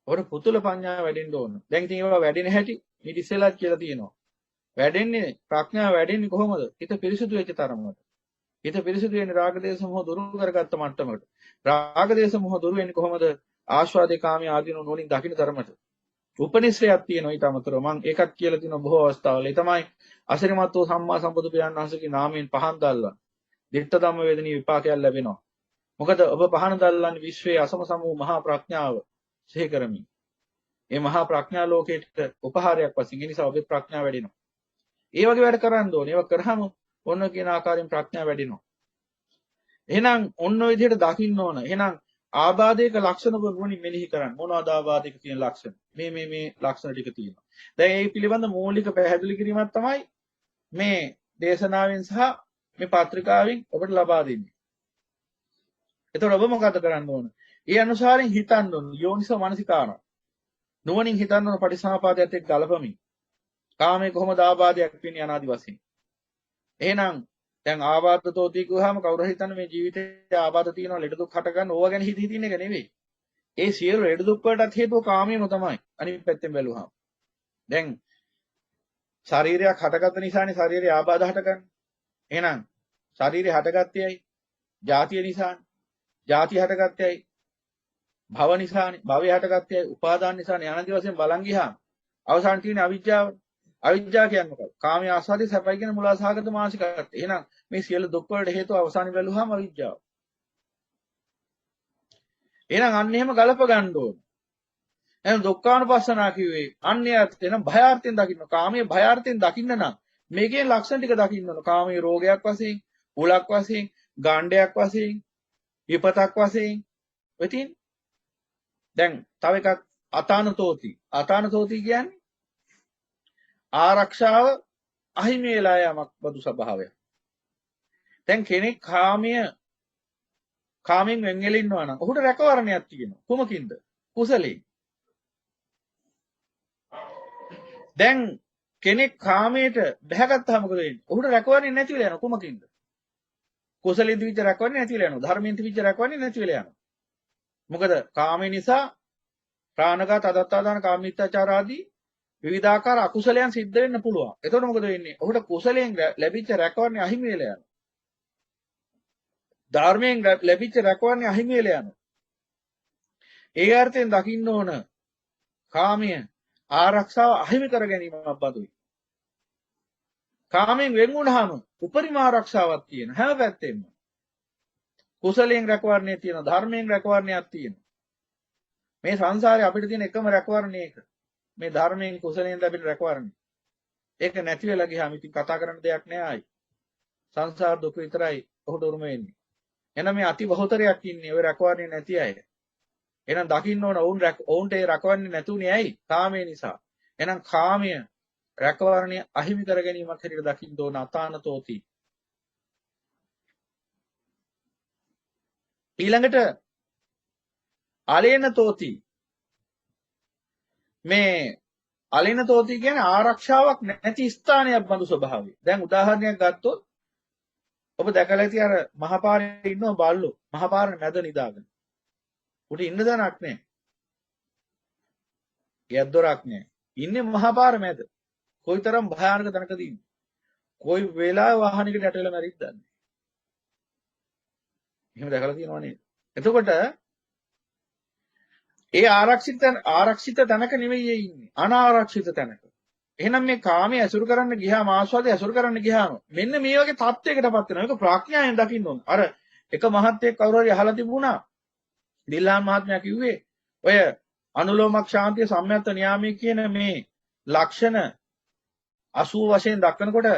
ඔබට පුතුල පඤ්ඤාව වැඩෙන්න ඕන. දැන් ඉතින් ඒවා වැඩෙන හැටි ඊට ඉස්සෙල්ලාත් කියලා තියෙනවා. වැඩෙන්නේ ප්‍රඥාව වැඩෙන්නේ කොහොමද? හිත පිරිසුදු වෙච්ච තරමකට. හිත පිරිසුදු වෙන්නේ රාග දේශ මොහ දුරු කරගත්ත මට්ටමකට. රාග දේශ මොහ දුරු වෙන්නේ කොහොමද? ආස්වාදේ කාමයේ ආදීන නෝනින් දකින්න තරමට. උපනිශ්‍රයක් තියෙනවා ඊට අමතරව. මම ඒකක් කියලා තියෙනවා බොහෝ අවස්ථාවල. ඒ තමයි අසිරිමත් වූ සම්මා සම්බුදු පියාණන් වහන්සේගේ නාමයෙන් පහන් දැල්ලා. දිට්ඨ ධම්ම වේදනී විපාකයක් ලැබෙනවා. මොකද ඔබ පහන දැල්ලන්නේ විශ්වයේ අසම සම වූ මහා ප්‍රඥාව සිහි කරමින්. මේ මහා ප්‍රඥා ලෝකයට උපහාරයක් වශයෙන් ඒ නිසා ඔබේ ප්‍රඥාව වැඩෙනවා. ඒ වගේ වැඩ කරන්න ඕනේ. ඒවා කරාම ඔන්න කියන ආකාරයෙන් ප්‍රඥාව වැඩෙනවා. එහෙනම් ඔන්න ඔය විදිහට දකින්න ඕන. එහෙනම් ආබාධයක ලක්ෂණ ඔබ මොනින් මෙනෙහි කරන්න. මොනවාද ආබාධයක තියෙන ලක්ෂණ? මේ ලක්ෂණ ටික තියෙනවා. දැන් මේ පිළිබඳ මූලික පැහැදිලි කිරීමක් තමයි මේ දේශනාවෙන් සහ මේ පත්‍රිකාවෙන් ඔබට ලබා දෙන්නේ. එතකොට ඔබ මොකද කරන්න ඕන? ඒ අනුසාරයෙන් හිතන්න ඕන. යෝනිසෝ මනසිකාරය. නුවණින් හිතන්න ඕන පටිසමුපාදයට එක්ක ගලපමින්. කාමයේ කොහොමද ආබාධයක් වෙන්නේ අනාදි වශයෙන්. එහෙනම් දැන් ආබාධතෝති කියුවාම කවුරු හිතන්නේ මේ ජීවිතේ ආබාධ තියෙනවා ලෙඩ දුක් හට ගන්න ඕවා ගැන හිතින් එක නෙවෙයි. ඒ සියලු ලෙඩ දුක් වලටත් හේතුව කාමයම තමයි. අනිත් පැත්තෙන් බැලුවාම. දැන් ශරීරයක් හටගත්ත නිසානේ ශරීරයේ ආබාධ හටගන්නේ. එහෙනම් ශරීරය හටගත්තේ ඇයි? ජාතිය නිසානේ. ජාතිය හටගත්තේ ඇයි? භව නිසානේ. භවය හටගත්තේ ඇයි? උපාදාන නිසානේ. අනන්ත වශයෙන් බලන් ගියාම අවසාන තියෙන අවිජ්ජාව. අවිජ්ජා කියන්නේ මොකක්ද? කාමයේ ආස්වාදයේ සැපයි කියන මුලාසහගත මානසිකත්වය. එහෙනම් මේ සියලු දුක් වලට හේතුව අවසානයේ බැලුවාම අවිජ්ජාව. එහෙනම් අන්න එහෙම ගලප ගන්න ඕන. එහෙනම් දුක්ඛානුපස්සනා කිව්වේ අන්‍යයත් එනම් භයාර්ථයෙන් දකින්න. කාමයේ භයාර්ථයෙන් දකින්න නම් මේකේ ලක්ෂණ ටික දකින්න ඕන. කාමයේ රෝගයක් වශයෙන්, උලක් වශයෙන්, ගාණ්ඩයක් වශයෙන්, විපතක් වශයෙන්. වෙතින් දැන් තව එකක් අතානතෝති. අතානතෝති කියන්නේ ආරක්ෂාව අහිමි වෙලා යමක් බඳු ස්වභාවයක්. දැන් කෙනෙක් කාමයෙන් වෙන්ගෙල ඉන්නවා නම් ඔහුට රැකවරණයක් තියෙනවා. කුමකින්ද? කුසලයෙන්. දැන් කෙනෙක් කාමයට බැහැගත්තාම මොකද වෙන්නේ? ඔහුට රැකවරණේ නැති වෙලා යනවා. කුමකින්ද? කුසලයෙන් තිබිච්ච රැකවරණේ නැති වෙලා යනවා. ධර්මයෙන් තිබිච්ච රැකවරණේ නැති වෙලා යනවා. මොකද කාමය නිසා ප්‍රාණඝාත, අදත්තාදාන, කාමීත්‍යාචාර ආදී විවිධාකාර අකුසලයන් සිද්ධ වෙන්න පුළුවන්. එතකොට මොකද වෙන්නේ? ඔහුට කුසලයෙන් ලැබිච්ච රැකවරණේ අහිමි වෙලා යනවා. ධර්මයෙන් ලැබිච්ච රැකවරණේ අහිමි වෙලා යනවා. ඒ අර්ථයෙන් දකින්න ඕන කාමය ආරක්ෂාව අහිමි කර ගැනීමක් බඳුයි. කාමයෙන් වෙන් වුණාම උපරිම ආරක්ෂාවක් තියෙන හැම පැත්තෙම. කුසලයෙන් රැකවරණේ තියෙන ධර්මයෙන් රැකවරණයක් තියෙන. මේ සංසාරේ අපිට තියෙන එකම රැකවරණය ඒක. මේ ධර්මයෙන් කුසලයෙන් ලැබෙන රැකවරණය. ඒක නැති වෙලා ගියාම ඉතින් කතා කරන්න දෙයක් නෑ ආයි. සංසාර දුක විතරයි ඔහුට උරුම වෙන්නේ. එහෙනම් මේ අති බහුතරයක් ඉන්නේ ඔය රැකවරණේ නැති අය. එහෙනම් දකින්න ඕන ඔවුන්ට ඒ රැකවරණේ නැතුනේ ඇයි? කාමය නිසා. එහෙනම් කාමය රැකවරණය අහිමි කර ගැනීමක් හැටියට දකින්න ඕන අතානතෝති. ඊළඟට අලේනතෝති. මේ අලේනතෝති කියන්නේ ආරක්ෂාවක් නැති ස්ථානයක් බඳු ස්වභාවය. දැන් උදාහරණයක් ගත්තොත් ඔබ දැකලා ඇති අර මහපාරේ ඉන්නව බල්ලෝ. මහපාරේ මැද නිදාගෙන. උට ඉන්න දණක් නැහැ. ගෙයක් දොරක් නැහැ. ඉන්නේ මහපාර මැද. කොයිතරම් භයානක තැනකද ඉන්නේ. කොයි වෙලාවෙ වාහනයකට යට වෙලා මැරිද්ද දන්නේ. එහෙම දැකලා තියෙනව නේද? එතකොට ඒ ආරක්ෂිත තැනක නෙවෙයි ඉන්නේ. අනාරක්ෂිත තැනක. එහෙනම් මේ කාමයේ ඇසුරු කරන්න ගියාම ආස්වාදයේ ඇසුරු කරන්න ගියාම මෙන්න මේ වගේ තත්යකටපත් වෙනවා. ඒක ප්‍රඥාවෙන් දකින්න ඕන. අර එක මහත්යෙක් කවුරු හරි අහලා තිබුණා. දිල්ලාන් මහත්මයා කිව්වේ ඔය අනුලෝමක් ශාන්තිය සම්යත්ත න්යාමයේ කියන මේ ලක්ෂණ 80 වශයෙන් දක්වනකොට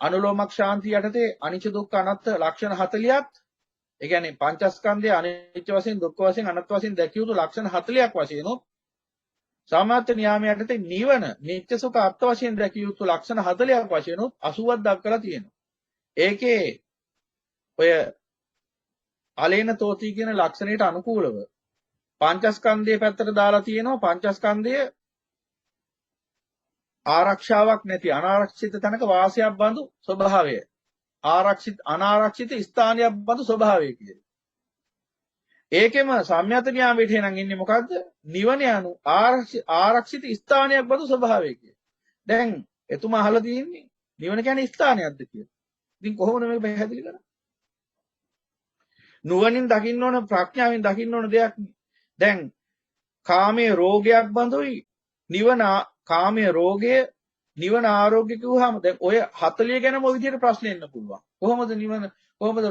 අනුලෝමක් ශාන්තිය යටතේ අනිච්ච දුක්ඛ අනාත්ම ලක්ෂණ 40ක් ඒ කියන්නේ පංචස්කන්ධය අනිච්ච වශයෙන් දුක්ඛ වශයෙන් අනාත්ම වශයෙන් දැකිය යුතු ලක්ෂණ 40ක් වශයෙන් සම්යත්ත න්යාමයේ යටතේ නිවන නිත්‍ය සුඛ අර්ථ වශයෙන් දැකිය යුතු ලක්ෂණ 40ක් වශයෙන් 80ක් දක්වලා තියෙනවා. ඒකේ ඔය අලේන තෝති කියන ලක්ෂණයට අනුකූලව පංචස්කන්ධයේ පැත්තට දාලා තියෙනවා පංචස්කන්ධය ආරක්ෂාවක් නැති අනාරක්ෂිත තැනක වාසයක් බඳු ස්වභාවය අනාරක්ෂිත ස්ථානයක් බඳු ස්වභාවය කියලා. ඒකෙම සම්යත න්යාමයට එනං ඉන්නේ මොකද්ද? නිවන යනු ආරක්ෂිත ස්ථානයක් බඳු ස්වභාවය කියලා. දැන් එතුමා අහලා තියෙන්නේ නිවන කියන්නේ ස්ථානයක්ද කියලා. ඉතින් කොහොමද මේක පැහැදිලි කරන්නේ? නුවණින් දකින්න ඕන ප්‍රඥාවෙන් දකින්න ඕන දෙයක්. දැන් කාමයේ රෝගයක් බඳුයි නිවන කාමයේ රෝගය නිවන ආරෝග්‍ය කිව්වහම දැන් ඔය 40 ගැනම ඔය විදිහට ප්‍රශ්න එන්න පුළුවන්. කොහොමද නිවන කොහොමද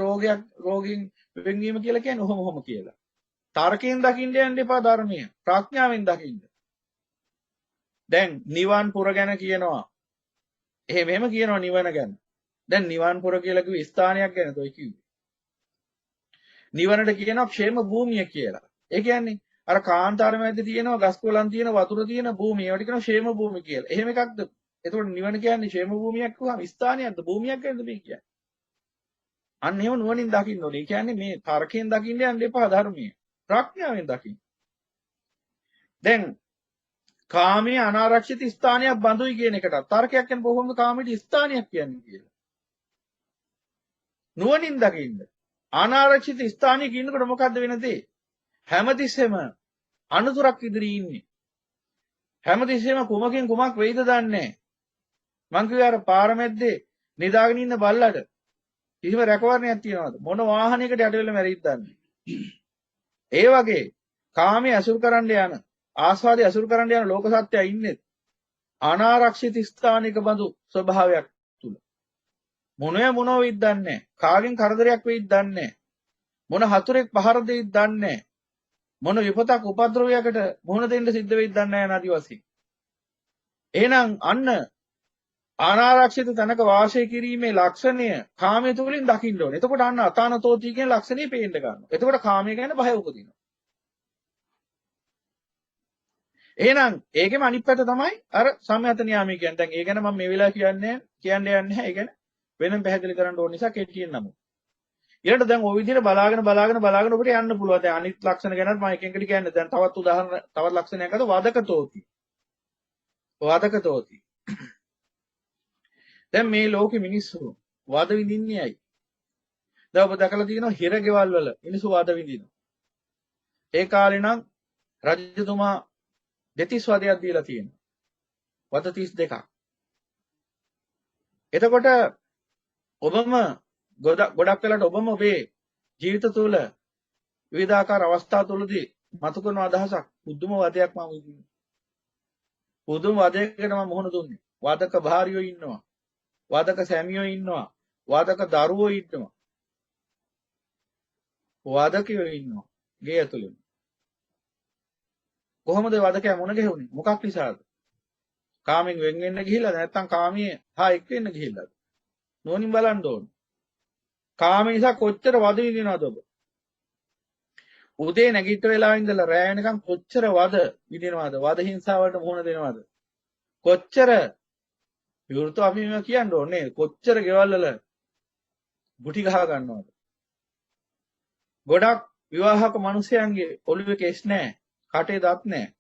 රෝගයෙන් වෙන්වීම කියලා කියන්නේ ඔහොම කියලා. තර්කයෙන් දකින්න යන්න එපා ධර්මය. ප්‍රඥාවෙන් දකින්න. දැන් නිවන් පුර ගැන කියනවා. එහෙම කියනවා නිවන ගැන. දැන් නිවන් පුර කියලා කිව්ව ස්ථානයක් ගැනද ඔය කිව්වේ. නිවනට කියනවා ക്ഷേම භූමිය කියලා. ඒ කියන්නේ අර කාන්තාර මැද්දේ තියෙනවා ගස් කොළන් තියෙන වතුර තියෙන භූමිය. ඒවට කියනවා ക്ഷേම භූමිය කියලා. එහෙම එකක්ද? එතකොට නිවන කියන්නේ ക്ഷേම භූමියක් කිව්වම ස්ථානයක්ද භූමියක් ගැනද මේ කියන්නේ? අන්න ඒව නුවණින් දකින්න ඕනේ. ඒ කියන්නේ මේ තර්කයෙන් දකින්න යන්න එපා ධර්මයේ. ප්‍රඥාවෙන් දකින්න. දැන් කාමයේ අනාරක්ෂිත ස්ථානයක් බඳුයි කියන එකට තර්කයක් කියන්නේ කොහොමද කාමයේ ස්ථානයක් කියන්නේ කියලා. නුවණින් දකින්න. අනාරක්ෂිත ස්ථානයක ඉන්නකොට මොකද්ද වෙන දේ? හැමතිස්සෙම අනුතරක් ඉදිරියේ ඉන්නේ. හැමතිස්සෙම කුමකින් කුමක් වෙයිද දන්නේ නැහැ. මං කිව්වේ අර පාරමැද්දේ නිදාගෙන ඉන්න බල්ලට කිසිම රැකවරණයක් තියනවද? මොන වාහනයකට යට වෙලා මැරිද්ද දන්නේ. ඒ වගේ කාමයේ අසුර කරන්න යන ආස්වාදයේ අසුර කරන්න යන ලෝක සත්‍යය ඉන්නේ අනාරක්ෂිත ස්ථානික බඳු ස්වභාවයක් තුල. මොනව වෙයිද දන්නේ නැහැ. කාගෙන් කරදරයක් වෙයිද දන්නේ නැහැ. මොන හතුරෙක් පහර දෙයිද දන්නේ නැහැ. මොන විපතක් උපද්‍රවයකට මුහුණ දෙන්න සිද්ධ වෙයිද දන්නේ නැහැ නාදි වශයෙන්. එහෙනම් අන්න අනාරක්ෂිත තැනක වාසය කිරීමේ ලක්ෂණය කාමයේ තුලින් දකින්න ඕනේ. එතකොට අන්න අතානතෝති කියන ලක්ෂණය පේන්න ගන්නවා. එතකොට කාමයේ ගැන භය උපදිනවා. එහෙනම් ඒකෙම අනිත් පැත්ත තමයි අර සම්යත න්යාමී කියන්නේ. දැන් ඒ ගැන මම මේ වෙලාව කියන්නේ යන්නේ නැහැ. ඒ ගැන වෙනම පැහැදිලි කරන්න ඕන නිසා කෙටියෙන් නමුත්. ඊළඟට දැන් ওই විදිහට බලාගෙන ඔබට යන්න පුළුවන්. දැන් අනිත් ලක්ෂණ ගැනත් මම එක එකට කියන්නේ. දැන් තවත් උදාහරණ තවත් ලක්ෂණයක් අද වදකතෝති. වදකතෝති. දැන් මේ ලෝකෙ මිනිස්සු වද විඳින්නේ ඇයි? දැන් ඔබ දැකලා තියෙනවා හිරගෙවල් වල මිනිස්සු වද විඳිනවා. ඒ කාලේ නම් රජතුමා දෙතිස් වදයක් දීලා තියෙනවා. වද 32ක්. එතකොට ඔබම ගොඩක් වෙලාවට ඔබම ඔබේ ජීවිත තුළ විවිධාකාර අවස්ථා තුළදී මතු කරන අදහසක් පුදුම වදයක් මම විඳිනවා. පුදුම වදයකට මම මුහුණ දුන්නේ. වාදක භාර්යෝ ඉන්නවා. වාදක සැමියෝ ඉන්නවා. වාදක දරුවෝ ඉන්නවා. වාදකයෝ ඉන්නවා. ගේ ඇතුළේ. කොහොමද වදකයා මුණ ගැහුනේ? මොකක් නිසාද? කාමෙන් වෙන් වෙන්න ගිහිල්ලා නැත්නම් කාමයේ හා එක් වෙන්න ගිහිල්ලාද? නෝනින් බලන්න ඕන. කාම නිසා කොච්චර වද විඳිනවද ඔබ? උදේ නැගිට වෙලා ඉඳලා රෑ වෙනකම් කොච්චර වද විඳිනවද? වද හිංසාවලට මුහුණ දෙනවද? කොච්චර විවෘත අපි මේවා කියන්න ඕනේ. කොච්චර ගෙවල් වල ගුටි ගහ ගන්නවද? ගොඩක් විවාහක මිනිසයන්ගේ ඔළුවේ කෙස් නැහැ. කටේ දත් නැහැ.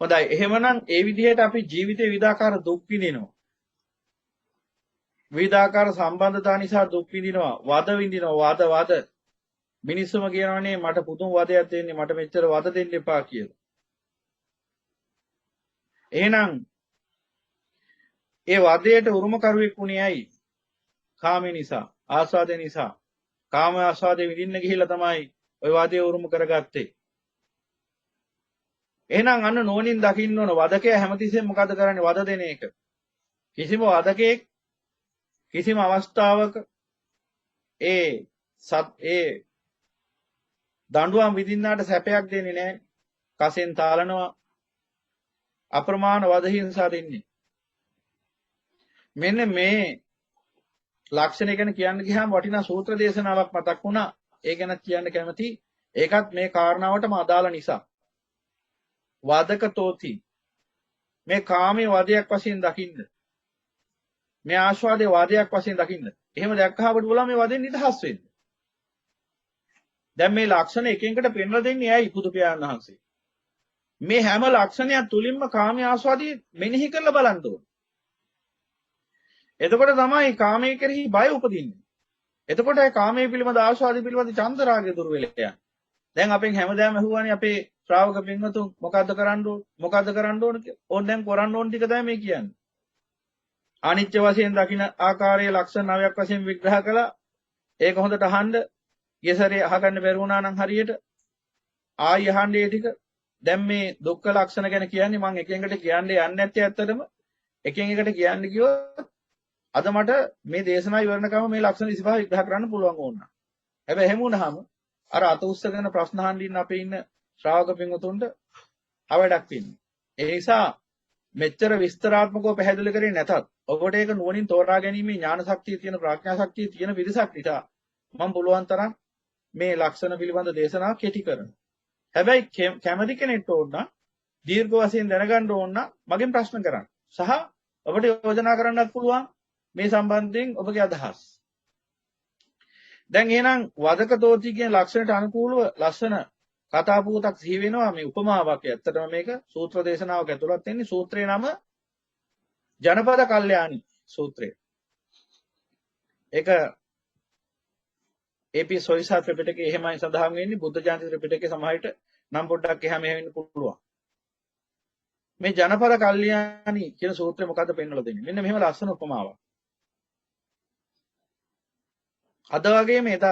හොඳයි. එහෙමනම් ඒ විදිහට අපි ජීවිතේ විවිධාකාර දුක් විඳිනවා. විවිධාකාර සම්බන්ධතා නිසා දුක් විඳිනවා. වද විඳිනවා. වද. මිනිස්සුම කියනවනේ මට පුදුම වදයක් දෙන්නේ. මට මෙච්චර වද දෙන්න එපා කියලා. එහෙනම් ඒ වදයට උරුමකරුවෙක් වුණේ ඇයි? කාමේ නිසා, ආස්වාදේ නිසා. කාම ආස්වාදේ විඳින්න ගිහිල්ලා තමයි ওই වදේ උරුම කරගත්තේ. එහෙනම් අන්න නෝනින් දකින්න ඕන වදකයා හැමතිස්සෙම මොකද කරන්නේ? වද දෙන එක. කිසිම වදකෙක් කිසිම අවස්ථාවක ඒ දඬුවම් විඳින්නාට සැපයක් දෙන්නේ නැහැ. කසෙන් තාලනවා අප්‍රමාණ වද හිංසා දෙන්නේ. මෙන්න මේ ලක්ෂණ ගැන කියන්න ගියාම වටිනා සූත්‍ර දේශනාවක් මතක් වුණා. ඒ ගැන කියන්න කැමති. ඒකත් මේ කාරණාවටම අදාළ නිසා. වාදකතෝති. මේ කාමයේ වාදයක් වශයෙන් දකින්න. මේ ආස්වාදයේ වාදයක් වශයෙන් දකින්න. එහෙම දැක්කහම ඔබට බලන්න මේ වදෙන් නිදහස් වෙන්න. දැන් මේ ලක්ෂණ එකෙන්කට පෙන්වලා දෙන්නේ ඇයි බුදු පියාණන් වහන්සේ? මේ හැම ලක්ෂණයක් තුලින්ම කාමයේ ආස්වාදයේ මෙනෙහි කරලා බලන්න ඕන. එතකොට තමයි කාමයේ කෙරෙහි බය උපදින්නේ. එතකොට කාමයේ පිළිබඳ ආස්වාදයේ පිළිබඳ චන්දරාගය දුර වෙලා යනවා. දැන් අපෙන් හැමදාම අහුවානේ අපේ ශ්‍රාවක පින්වතුන් මොකද්ද කරන්න ඕන? මොකද්ද කරන්න ඕන කියලා. ඕන් දැන් කරන්න ඕන ටික තමයි මේ කියන්නේ. අනිත්‍ය වශයෙන් දකින ආකාරයේ ලක්ෂණ 9ක් වශයෙන් විග්‍රහ කළා. ඒක හොඳට අහන්න. ඊසරේ අහගන්න බැරි වුණා නම් හරියට ආයි අහන්න ඒ ටික. දැන් මේ දුක්ඛ ලක්ෂණ ගැන කියන්නේ මම එකෙන්කට කියන්නේ යන්නේ නැත්තේ ඇත්තටම එකෙන් එකට කියන්නේ කිව්වොත් අද මට මේ දේශනාව ඉවරනකම මේ ලක්ෂණ 25 විග්‍රහ කරන්න පුළුවන් ඕන. හැබැයි එහෙම වුණාම අර අත උස්සගෙන ප්‍රශ්න අහන්න ඉන්න අපේ ඉන්න ශ්‍රාවක පින්වතුන්ට අවඩක් වෙන්නේ. ඒ නිසා මෙච්චර විස්තරාත්මකව පැහැදිලි කරේ නැතත් ඔබට ඒක නුවණින් තෝරා ගැනීමේ ඥාන ශක්තිය තියෙන ප්‍රඥා ශක්තිය තියෙන විදිසක් නිසා මම පුළුවන් තරම් මේ ලක්ෂණ පිළිබඳ දේශනාව කෙටි කරනවා. හැබැයි කැමති කෙනෙක්ට ඕන නම් දීර්ඝ වශයෙන් දැනගන්න ඕන නම් මගෙන් ප්‍රශ්න කරන්න. සහ ඔබට යෝජනා කරන්නත් පුළුවන් මේ සම්බන්ධයෙන් ඔබගේ අදහස්. දැන් එහෙනම් වදකතෝති කියන ලක්ෂණයට අනුකූලව ලස්සන කතා පුවතක් සිහි වෙනවා මේ උපමාවක්. ඇත්තටම මේක සූත්‍ර දේශනාවක ඇතුළත් වෙන්නේ. සූත්‍රයේ නම ජනපද කල්යාණි සූත්‍රය. ඒක AP සොයිසා ත්‍රිපිටකයේ එහෙමයි සඳහන් වෙන්නේ. බුද්ධ ජාති ත්‍රිපිටකයේ සමහරට නම් පොඩ්ඩක් එහා මෙහා වෙන්න පුළුවන්. මේ ජනපද කල්යාණි කියන සූත්‍රය මොකද්ද පෙන්වලා දෙන්නේ? මෙන්න මෙහෙම ලස්සන උපමාවක්. අද වගේ මේතත්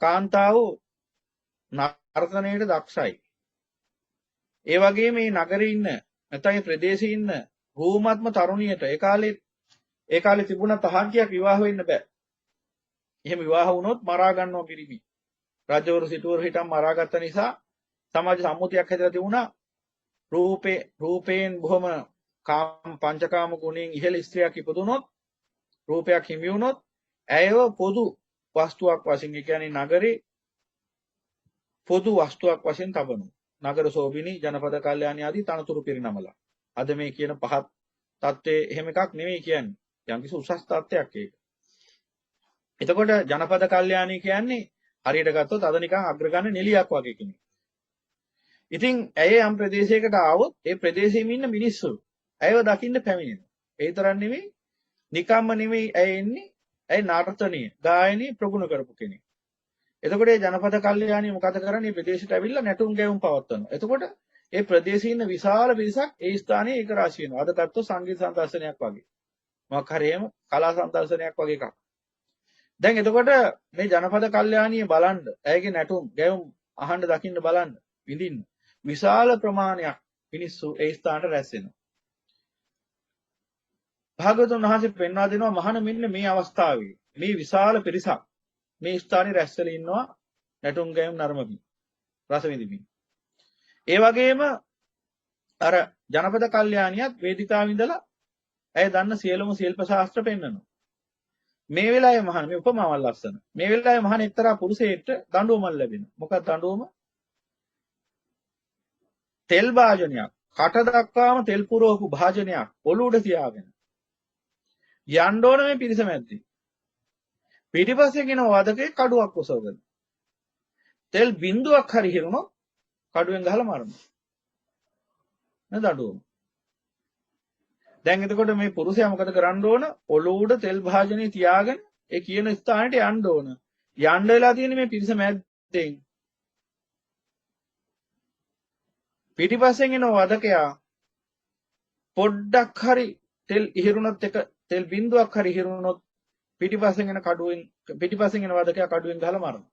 කාන්තාව නර්තනයේ දක්ෂයි. ඒ වගේ මේ නගරේ ඉන්න නැත්නම් ප්‍රදේශයේ ඉන්න රූමත්ම තරුණියට ඒ කාලේ තිබුණ තහංකියක් විවාහ වෙන්න බෑ. එහෙම විවාහ වුණොත් මරා ගන්නවා පිරිමි. රජවරු සිටුවරු හිටන් මරාගත්ත නිසා සමාජ සම්මුතියක් හැදලා තිබුණා. රූපයෙන් බොහොම පංචකාම ගුණයෙන් ඉහළ ස්ත්‍රියක් ඉපදුනොත් රූපයක් හිමි වුණොත් ඇයව පොදු වස්තුවක් වශයෙන් ඒ කියන්නේ නගරේ පොදු වස්තුවක් වශයෙන් තබනවා. නගර සෝබිනී ජනපද කල්යාණි ආදී තනතුරු පිරිනමලා. අද මේ කියන පහත් තත්ත්වයේ එහෙම එකක් නෙවෙයි කියන්නේ. යම්කිසි උසස් තත්ත්වයක් ඒක. එතකොට ජනපද කල්යාණි කියන්නේ හරියට ගත්තොත් අද නිකන් අග්‍රගණ්‍ය නිලියක් වගේ කෙනෙක්. ඉතින් ඇය යම් ප්‍රදේශයකට ආවොත් ඒ ප්‍රදේශයේ ඉන්න මිනිස්සු ඇයව දකින්න පැමිණෙනවා. ඒ තරම් නෙවෙයි නිකම්ම නෙවෙයි ඇය එන්නේ. ඇයි නාට්‍යණිය ගායනී ප්‍රගුණ කරපු කෙනෙක්. එතකොට මේ ජනපද කල්යාණි මොකද කරන්නේ? මේ ප්‍රදේශයට ඇවිල්ලා නැටුම් ගැයුම් පවත්වනවා. එතකොට ඒ ප්‍රදේශයේ ඉන්න විශාල පිරිසක් ඒ ස්ථානයේ ඒක රාශි වෙනවා. අද ගත්තොත් සංගීත සම්දර්ශනයක් වගේ. මොකක් හරි එහෙම කලා සම්දර්ශනයක් වගේ එකක්. දැන් එතකොට මේ ජනපද කල්යාණිය බලන්න, ඇයගේ නැටුම් ගැයුම් අහන්න දකින්න බලන්න විඳින්න විශාල ප්‍රමාණයක් මිනිස්සු ඒ ස්ථානට රැස් වෙනවා. භාගතුන් වහන්සේ පෙන්වා දෙනවා මහණ මෙන්න මේ අවස්ථාවේ මේ විශාල පිරිසක් මේ ස්ථානයේ රැස් වෙලා ඉන්නවා නැටුම් ගැයුම් නර්මමින් රස විඳිමින්. ඒ වගේම අර ජනපද කල්යාණියත් වේදිකාවේ ඉඳලා ඇය දන්න සියලුම ශිල්ප ශාස්ත්‍ර පෙන්වනවා. මේ වෙලාවේ මහණ මේ උපමාවල් ලස්සන. මේ වෙලාවේ මහණ එක්තරා පුරුෂයෙක්ට දඬුවමක් ලැබෙනවා. මොකක්ද දඬුවම? තෙල් භාජනයක් කට දක්වාම තෙල් පුරවපු භාජනයක් ඔලුවට තියාගෙන යන්න ඕන මේ පිරිස මැද්දේ. පිටිපස්සේ කෙන වදකේ කඩුවක් ඔසවගෙන. තෙල් බින්දුවක් හරි හිරුණොත් කඩුවෙන් ගහලා මරනවා. නේද දඬුවම. දැන් එතකොට මේ පුරුෂයා මොකද කරන්න ඕන? ඔලුවට තෙල් භාජනේ තියාගෙන ඒ කියන ස්ථානෙට යන්න ඕන. යන්න වෙලා තියෙන මේ පිරිස මැද්දෙන් පිටිපස්සෙන් එන වදකයා පොඩ්ඩක් හරි තෙල් ඉහිරුණොත් එක තෙල් බින්දුවක් හරි ඉහිරුණොත් පිටිපස්සෙන් එන වදකයා කඩුවෙන් ගහලා මරනවා.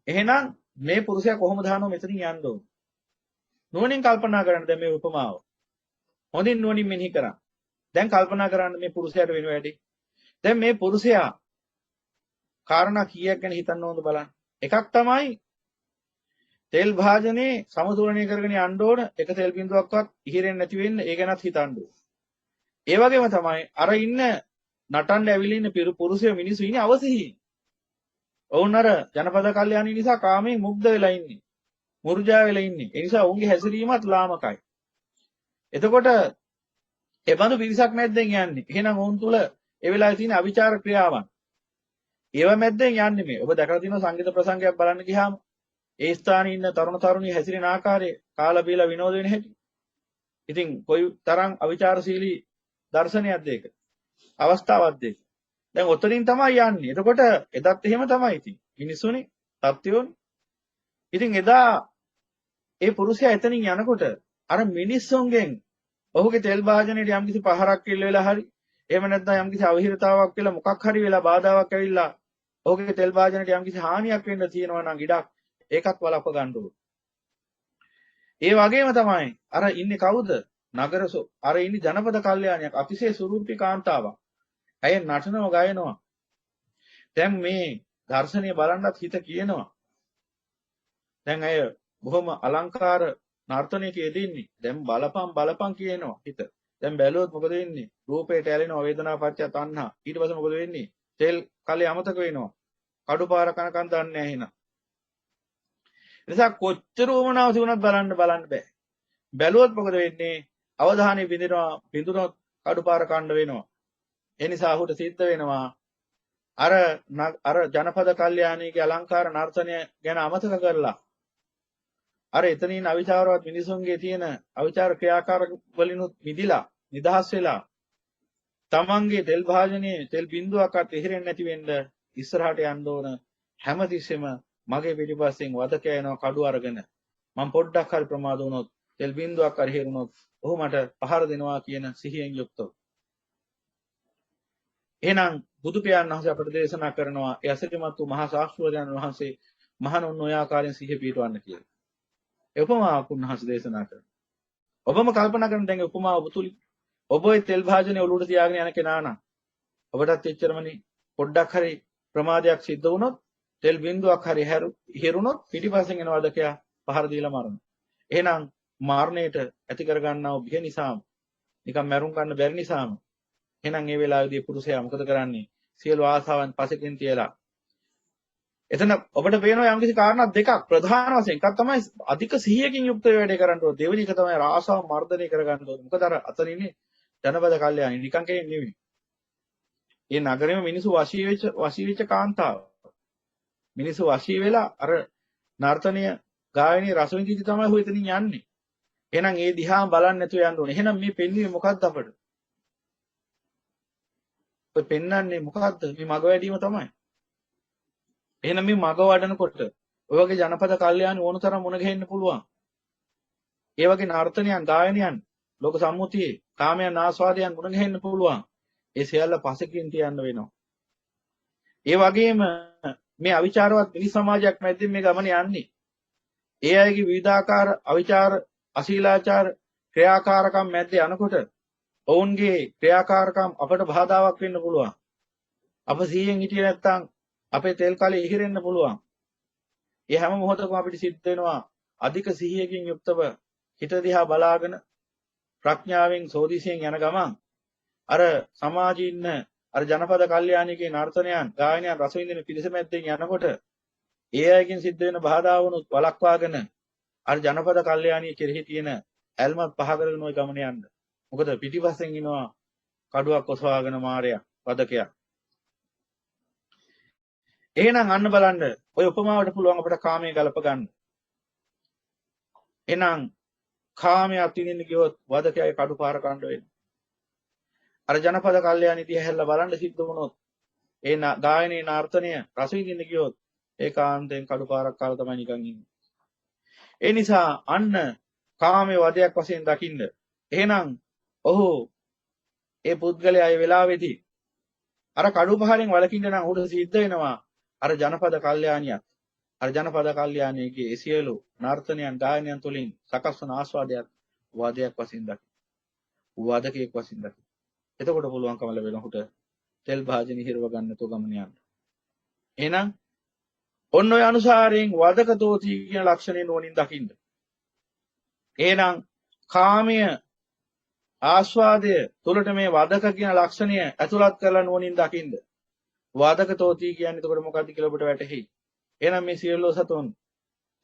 එහෙනම් මේ පුරුෂයා කොහොමද දානව මෙතනින් යන්න ඕන? නුවණින් කල්පනා කරන්න දැන් මේ උපමාව. හොඳින් නුවණින් මෙනෙහි කරා. දැන් කල්පනා කරන්න මේ පුරුෂයාට වෙන වැඩි. දැන් මේ පුරුෂයා කාරණා කීයක් ගැන හිතන්න ඕනද බලන්න. එකක් තමයි තෙල් භාජනේ සමතුලනය කරගෙන යන්න ඕන. එක තෙල් බින්දුවක්වත් ඉහිරෙන්නේ නැති වෙන්න ඒ ගැනත් හිතන්න ඕන. ඒ වගේම තමයි අර ඉන්න නටන්න ඇවිල්ලා ඉන්න පුරුෂය මිනිස්සු ඉන්නේ අවසිහින්. ඔවුන් අර ජනපද කල්යාණී නිසා කාමයෙන් මුග්ධ වෙලා ඉන්නේ. මුර්ජා වෙලා ඉන්නේ. ඒ නිසා ඔවුන්ගේ හැසිරීමත් ලාමකයි. එතකොට ඒ බඳු පිරිසක් මැද්දෙන් යන්නේ. එහෙනම් ඔවුන් තුල ඒ වෙලාවේ තියෙන අවිචාර ක්‍රියාවන්. ඒව මැද්දෙන් යන්නේ මේ. ඔබ දැකලා තියෙනවා සංගීත ප්‍රසංගයක් බලන්න ගියාම ඒ ස්ථානයේ ඉන්න තරුණ තරුණිය හැසිරෙන ආකාරය, කාලා බීලා විනෝද වෙන හැටි. ඉතින් කොයි තරම් අවිචාරශීලී දර්ශනයක්ද ඒක? අවස්ථාවක්ද ඒක? දැන් ඔතනින් තමයි යන්නේ. එතකොට එදත් එහෙම තමයි ඉතින්. මිනිස්සුනේ, සත්‍යෝනේ. ඉතින් එදා ඒ පුරුෂයා එතනින් යනකොට අර මිනිස්සුන්ගෙන් ඔහුගේ තෙල් භාජනයට යම්කිසි පහරක් කිල්ල වෙලා හරි එහෙම නැත්නම් යම්කිසි අවහිරතාවක් කියලා මොකක් හරි වෙලා බාධාවක් ඇවිල්ලා ඔහුගේ තෙල් භාජනයට යම්කිසි හානියක් වෙන්න තියෙනවා නම් ඉඩක් ඒකත් වළක්ව ගන්න ඕනේ. ඒ වගේම තමයි අර ඉන්නේ කවුද? නගරසෝ. අර ඉන්නේ ජනපද කල්යාණියක් අතිශය සුරුප්පි කාන්තාවක්. ඇය නටනවා ගයනවා. දැන් මේ දර්ශනීය බලන්නත් හිත කියනවා. දැන් අය බොහොම අලංකාර නර්තනයක යෙදෙන්නේ. දැන් බලපන් කියනවා හිත. දැන් බැලුවොත් මොකද වෙන්නේ? රූපයට ඇලෙනවා වේදනාව පත්‍ය තණ්හා. ඊට පස්සේ මොකද වෙන්නේ? තෙල් කලේ අමතක වෙනවා. කඩුපාර කනකන් දන්නේ නැහැ එහෙනම්. නිසා කොච්චර වමනාව තිබුණත් බලන්න බෑ. බැලුවොත් මොකද වෙන්නේ? අවධානය බිඳුනොත් කඩුපාර කණ්ඩ වෙනවා. ඒ නිසා ඔහුට සිද්ධ වෙනවා අර ජනපද කල්යාණීගේ අලංකාර නර්තනය ගැන අමතක කරලා අර එතනින් අවිචාරවත් මිනිසුන්ගේ තියෙන අවිචාර ක්‍රියාකාර වලිනුත් මිදිලා නිදහස් වෙලා තමන්ගේ තෙල් භාජනයේ තෙල් බින්දුවක්වත් ඉහිරෙන්නේ නැති වෙන්න ඉස්සරහට යන්න ඕන. හැමතිස්සෙම මගේ පිටිපස්සෙන් වදකයා එනවා කඩු අරගෙන. මම පොඩ්ඩක් හරි ප්‍රමාද වුණොත් තෙල් බින්දුවක් හරි හිරුණොත් ඔහු මට පහර දෙනවා කියන සිහියෙන් යුක්තව. එහෙනම් බුදු පියාණන් වහන්සේ අපට දේශනා කරනවා ඒ අසිරිමත් වූ මහා ශාස්ත්‍රඥයන් වහන්සේ මහණුන් ඔය ආකාරයෙන් සිහිය පිටවන්න කියලා. ඒ උපමාවක් උන්වහන්සේ දේශනා කරනවා. ඔබම කල්පනා කරන දැන් උපමාව ඔබ තුලින් ඔබ ওই තෙල් භාජනය ඔලුවට තියාගෙන යන කෙනා නම් ඔබටත් එච්චරමනේ පොඩ්ඩක් හරි ප්‍රමාදයක් සිද්ධ වුණොත් තෙල් බින්දුවක් හරි හිරුණොත් පිටිපස්සෙන් එන වදකයා පහර දීලා මරනවා. එහෙනම් මරණයට ඇති කර ගන්නව බිය නිසාම නිකන් මැරුම් ගන්න බැරි නිසාම එහෙනම් මේ වෙලාවේදී පුරුෂයා මොකද කරන්නේ? සියලු ආසාවන් පසකින් තියලා එතන ඔබට පේනවා යම්කිසි කාරණා දෙකක් ප්‍රධාන වශයෙන් එකක් තමයි අධික සිහියකින් යුක්ත වැඩේ කරන්න ඕනේ. දෙවෙනි එක තමයි ආසාව මර්ධනය කර ගන්න ඕනේ. මොකද අර අතන ඉන්නේ ජනපද කල්යාණි නිකන් කෙනෙක් නෙවෙයි. මේ නගරෙම මිනිස්සු වශී වෙච්ච කාන්තාව. මිනිස්සු වශී වෙලා අර නර්තනය ගායනයේ රස විඳින්න තමයි ඔය එතනින් යන්නේ. එහෙනම් ඒ දිහාම බලන්න නැතුව යන්න ඕනේ. එහෙනම් මේ පෙන්වීම මොකක්ද අපට? ඔය පෙන්වන්නේ මොකක්ද? මේ මග වැඩිම තමයි. එහෙනම් මේ මග වඩනකොට ඔය වගේ ජනපද කල්යාණි ඕන තරම් මුණ ගැහෙන්න පුළුවන්. ඒ වගේ නර්තනයන්, ගායනයන්, ලෝක සම්මුතියේ කාමයන් ආස්වාදයන් මුණ ගැහෙන්න පුළුවන්. ඒ සියල්ල පසකින් තියන්න වෙනවා. ඒ වගේම මේ අවිචාරවත් මිනිස් සමාජයක් මැදින් මේ ගමන යන්නේ. ඒ අයගේ විවිධාකාර අවිචාර අශීලාචාර ක්‍රියාකාරකම් මැද්දේ යනකොට ඔවුන්ගේ ක්‍රියාකාරකම් අපට බාධාවක් වෙන්න පුළුවන්. අප සිහියෙන් හිටියේ නැත්නම් අපේ තෙල් කලේ ඉහිරෙන්න පුළුවන්. ඒ හැම මොහොතකම අපිට සිද්ධ වෙනවා අධික සිහියකින් යුක්තව හිත දිහා බලාගෙන ප්‍රඥාවෙන් සෝදිසියෙන් යන ගමන් අර සමාජයේ ඉන්න අර ජනපද කල්යාණිකේ නර්තනයන් ගායනයන් රස විඳින පිරිස මැද්දෙන් යනකොට ඒ අයකින් සිද්ධ වෙන බාධාවනුත් වළක්වාගෙන අර ජනපද කල්යාණිය කෙරෙහි තියෙන ඇල්මත් පහ කරගෙන ওই ගමන යන්න. මොකද පිටිපස්සෙන් ඉනවා කඩුවක් ඔසවාගෙන මාරයා වදකයක්. එහෙනම් අන්න බලන්න ඔය උපමාවට පුළුවන් අපිට කාමයේ ගලප ගන්න. එහෙනම් කාමයේ අත්විඳින්න ගියොත් වදකයාගේ කඩු පාර කණ්ඩ වෙනවා. අර ජනපද කල්යාණි දිහා හැල්ලා බලන්න සිද්ධ වුණොත් ඒ ගායනයේ නර්තනය රස විඳින්න ගියොත් ඒකාන්තයෙන් කඩු පාරක් කාලා තමයි නිකන් ඉන්නේ. ඒ නිසා අන්න කාමයේ වදයක් වශයෙන් දකින්න. එහෙනම් ඔහු ඒ පුද්ගලයා ඒ වෙලාවේදී අර කඩු පහරෙන් වළකින්න නම් උඩ සිද්ධ වෙනවා අර ජනපද කල්යාණියක්. අර ජනපද කල්යාණියගේ සියලු නර්තනයන් ගායනයන් තුලින් සකස් වන ආස්වාදයක් වාදයක් වශයෙන් දකින්න. වාදකයක් වශයෙන් දකින්න. එතකොට පුළුවන්කම ලැබෙනකොට තෙල් භාජන හිරව ගන්න තෝ ගමන යන්න. එහෙනම් ඔන්න ඔය අනුසාරයෙන් වදකතෝති කියන ලක්ෂණය නුවණින් දකින්න. එහෙනම් කාමය ආස්වාදය තුළට මේ වදක කියන ලක්ෂණය ඇතුළත් කරලා නුවණින් දකින්න. වදකතෝති කියන්නේ එතකොට මොකක්ද කියලා ඔබට වැටහෙයි. එහෙනම් මේ සියලු සතුන්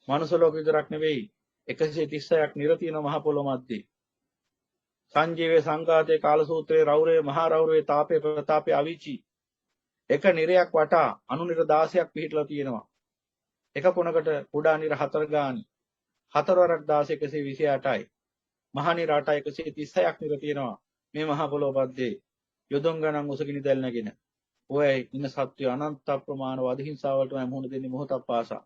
මනුස්ස ලෝක විතරක් නෙවෙයි 136ක් නිරතින මහ පොළොව මැද්දේ සංජීවයේ සංඝාතයේ කාලසූත්‍රයේ රෞරයේ මහා රෞරයේ තාපේ ප්‍රතාපේ අවීචි එක නිරයක් වටා අනුනිර 16ක් පිහිටලා තියෙනවා. එක කොනකට කුඩා නිර 4 ගානි 4 වරක් 16 128යි. මහා නිර 8 136ක් නිර තියෙනවා. මේ මහා පොළොව මැද්දේ යොදුන් ගණන් උසගිනි දැල් නැගෙන ඔය ඉන්න සත්‍ය අනන්ත අප්‍රමාණ වද හිංසාවලට මුහුණ දෙන්නේ මොහොතක් පාසා.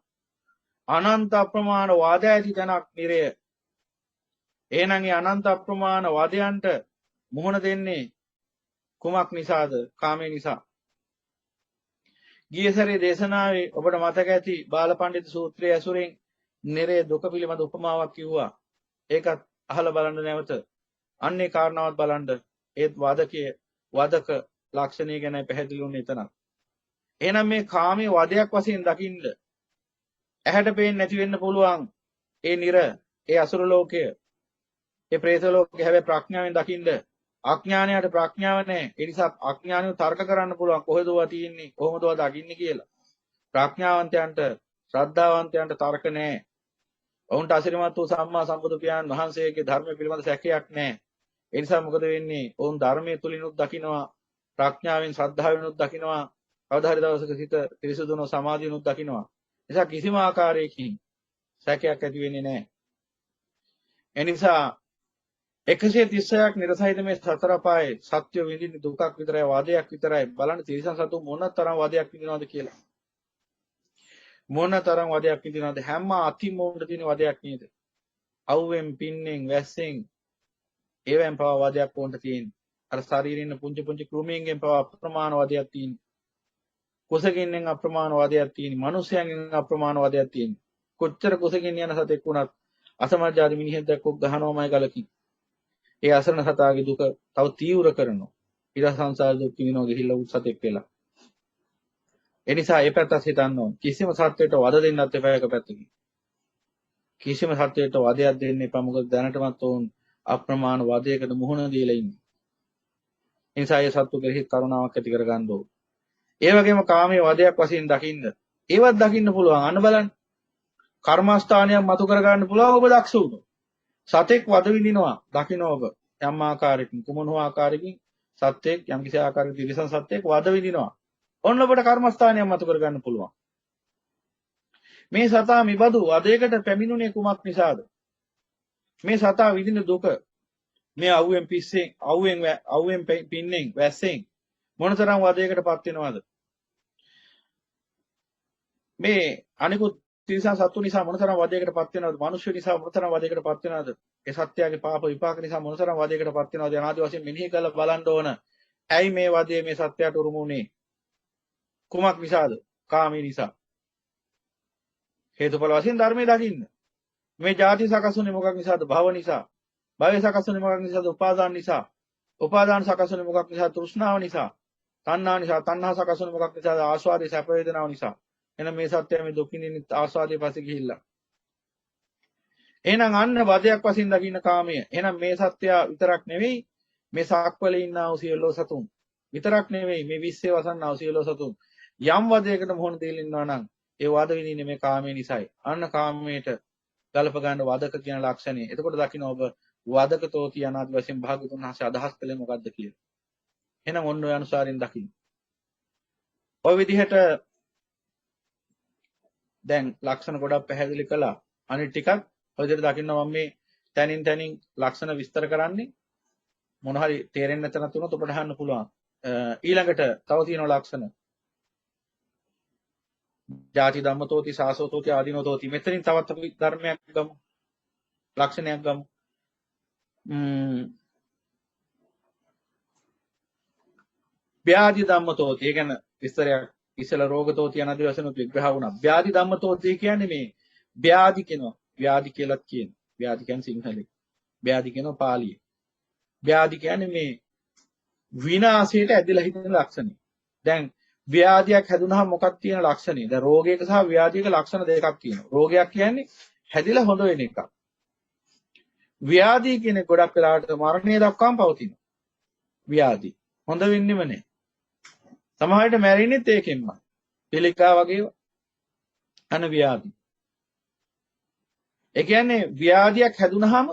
අනන්ත අප්‍රමාණ වාද ඇති තැනක් නිරය. එහෙනම් ඒ අනන්ත අප්‍රමාණ වාදයන්ට මුහුණ දෙන්නේ කුමක් නිසාද? කාමයේ නිසා. ගියසරේ දේශනාවේ ඔබට මතක ඇති බාලපඬිතු සූත්‍රයේ ඇසුරෙන් නිරේ දුක පිළිබඳ උපමාවක් කිව්වා. ඒකත් අහලා බලන්න නැවත. අන්නේ කාරණාවත් බලන්න. ඒත් වාදකයේ වාදක ලක්ෂණය ගැන පැහැදිලි වුණේ එතන. එහෙනම් මේ කාමයේ වදයක් වශයෙන් දකින්න ඇහැට පේන්නේ නැති වෙන්න පුළුවන් ඒ නිර, ඒ අසුර ලෝකය, ඒ പ്രേත ලෝකය හැබැයි ප්‍රඥාවෙන් දකින්න අඥානයට ප්‍රඥාව නැහැ. ඒ නිසා අඥානිය තර්ක කරන්න පුළුවන් කොහෙදවා තියෙන්නේ, කොහොමදවා දකින්නේ කියලා. ප්‍රඥාවන්තයන්ට, ශ්‍රද්ධාවන්තයන්ට තර්ක නැහැ. ඔවුන්ට අසිරිමත් වූ සම්මා සම්බුදු පියාණන් වහන්සේගේ ධර්ම පිළිබඳ සැකයක් නැහැ. ඒ නිසා මොකද වෙන්නේ? ඔවුන් ධර්මයේ තුලිනුත් දකිනවා, ප්‍රඥාවෙන් ශ්‍රද්ධාවෙනුත් දකිනවා. කවදා හරි දවසක සිත පිරිසුදුන සමාධියනුත් දකිනවා. නිසා කිසිම ආකාරයකින් සැකයක් ඇති වෙන්නේ නැහැ. ඒ නිසා 136ක් නිරසහිත මේ සතර පායේ සත්‍ය විඳින්න දුකක් විතරයි, වාදයක් විතරයි. බලන්න තිරිසන් සතු මොන තරම් වාදයක් විඳිනවද කියලා. මොන තරම් වාදයක් විඳිනවද? හැම අතිම උඹට තියෙන වාදයක් නේද? අවුවෙන්, පින්නෙන්, වැස්සෙන් ඒවෙන් පවා වාදයක් වොන්ට තියෙන්නේ. අර ශරීරේ ඉන්න පුංචි පුංචි කෘමීන්ගෙන් පවා අප්‍රමාණ වාදයක් තියෙන්නේ. කුසගින්නෙන් අප්‍රමාණ වාදයක් තියෙන්නේ. මිනිස්යන්ගෙන් අප්‍රමාණ වාදයක් තියෙන්නේ. කොච්චර කුසගින්න යන සතෙක් වුණත් අසමජාති මිනිහෙක් දැක්කොත් ගහනවමයි ගලකින්. ඒ අසරණ සතාගේ දුක තව තීව්‍ර කරනවා. ඊට සංසාර දුක් විඳිනවා ගිහිල්ලා උත් සතෙක් වෙලා. ඒ නිසා ඒ පැත්තත් හිතන්න ඕන. කිසිම සත්‍යයට වද දෙන්නත් එපා එක පැත්තකින්. කිසිම සත්‍යයට වදයක් දෙන්න එපා. මොකද දැනටමත් ඕන් අප්‍රමාණ වදයකට මුහුණ දීලා ඉන්නේ. ඒ නිසා ඒ සත්තු කෙරෙහි කරුණාවක් ඇති කරගන්න ඕන. ඒ වගේම කාමයේ වදයක් වශයෙන් දකින්න. ඒවත් දකින්න පුළුවන්. අන්න බලන්න. කර්මස්ථානයක් මතු කරගන්න පුළුවන් ඔබ දක්ෂ වුණොත්. සතෙක් වද විඳිනවා දකින්න ඔබ යම් ආකාරයකින් කුමන හෝ ආකාරයකින් සත්‍යයක් යම් කිසි ආකාරයක තිරිසන් සත්‍යයක් වද විඳිනවා. ඔන්න ඔබට කර්මස්ථානයක් මතු කරගන්න පුළුවන්. මේ සතා මිබදු වදයකට පැමිණුනේ කුමක් නිසාද? මේ සතා විඳින දුක මේ අවුවෙන් පිස්සෙන් අවුවෙන් පින්නෙන් වැස්සෙන් මොනතරම් වදයකටපත් වෙනවද? මේ අනිකුත් තිරිසන් සත්තු නිසා මොනතරම් වදයකටපත් වෙනවද? මිනිස්සු නිසා මොනතරම් වදයකටපත් වෙනවද? ඒ සත්‍යයේ පාප විපාක නිසා මොනතරම් වදයකටපත් වෙනවද? අනාදි වශයෙන් මෙනෙහි කරලා බලන්න ඕන. ඇයි මේ වදේ මේ සත්‍යයට උරුම වුනේ? කුමක් නිසාද? කාමී නිසා. හේතුඵල වශයෙන් ධර්මයේ දකින්න. මේ ජාති සකසුනේ මොකක් නිසාද? භව නිසා. භවය සකසුනේ මොකක් නිසාද? උපාදාන නිසා. උපාදාන සකසුනේ මොකක් නිසාද? තෘෂ්ණාව නිසා. තණ්හා නිසා. තණ්හා සකසුනේ මොකක් නිසාද? ආස්වාදයේ සැප වේදනාව නිසා. එහෙනම් මේ සත්‍යය මේ දුකින් ආස්වාදයේ පස්සේ ගිහිල්ලා. එහෙනම් අන්න වදයක් වශයෙන් දකින්න කාමය. එහෙනම් මේ සත්‍ය විතරක් නෙවෙයි මේ සාක්වලේ ඉන්නා වූ සියලෝ සතුන් විතරක් නෙවෙයි මේ විශ්වයේ වසන්නා වූ සියලෝ සතුන් යම් වදයකට මොහොන දෙලා ඉන්නවා නම් ඒ වද විඳින්නේ මේ කාමයේ නිසායි. අන්න කාමයට ගලප ගන්න වදක කියන ලක්ෂණය. එතකොට දකින්න ඔබ වදකතෝති අනාදි වශයෙන් භාගතුන් හසේ අදහස් කළේ මොකද්ද කියලා. එහෙනම් ඔන්න ඔය අනුසාරයෙන් දකින්න. ඔය විදිහට දැන් ලක්ෂණ ගොඩක් පැහැදිලි කළා. අනිත් ටිකක් ඔය විදිහට දකින්න මම මේ තනින් ලක්ෂණ විස්තර කරන්නේ මොන හරි තේරෙන්නේ නැතනත් උනොත් ඔබට අහන්න පුළුවන්. ඊළඟට තව තියෙනවා ලක්ෂණ. ජාති ධම්මතෝති සාසෝතෝති ආදීනෝතෝති. මෙතනින් තවත් අපි ධර්මයක් ගමු. ලක්ෂණයක් ගමු. ව්‍යාධි ධම්මතෝති. ඒ කියන්නේ විස්තරයක් ඉස්සල රෝගතෝති අනාදී වශයෙන් විග්‍රහ වුණා. ව්‍යාධි ධම්මතෝති කියන්නේ මේ ව්‍යාධි කියනවා. ව්‍යාධි කියලාත් කියනවා. ව්‍යාධි කියන්නේ සිංහලෙන්. ව්‍යාධි කියනවා පාලියේ. ව්‍යාධි කියන්නේ මේ විනාශයට ඇදලා හිටින ලක්ෂණය. දැන් ව්‍යාධියක් හැදුනහම මොකක්ද තියෙන ලක්ෂණය? දැන් රෝගයක සහ ව්‍යාධියක ලක්ෂණ දෙකක් තියෙනවා. රෝගයක් කියන්නේ හැදිලා හොඳ වෙන එකක්. ව්‍යාධිය කියන්නේ ගොඩක් වෙලාවට මරණය දක්වාම පවතින. ව්‍යාධි හොඳ වෙන්නෙම නැහැ. සමහර විට මැරෙන්නෙත් ඒකෙන්ම. පිළිකා වගේ අන ව්‍යාධි. ඒ කියන්නේ ව්‍යාධියක් හැදුනහම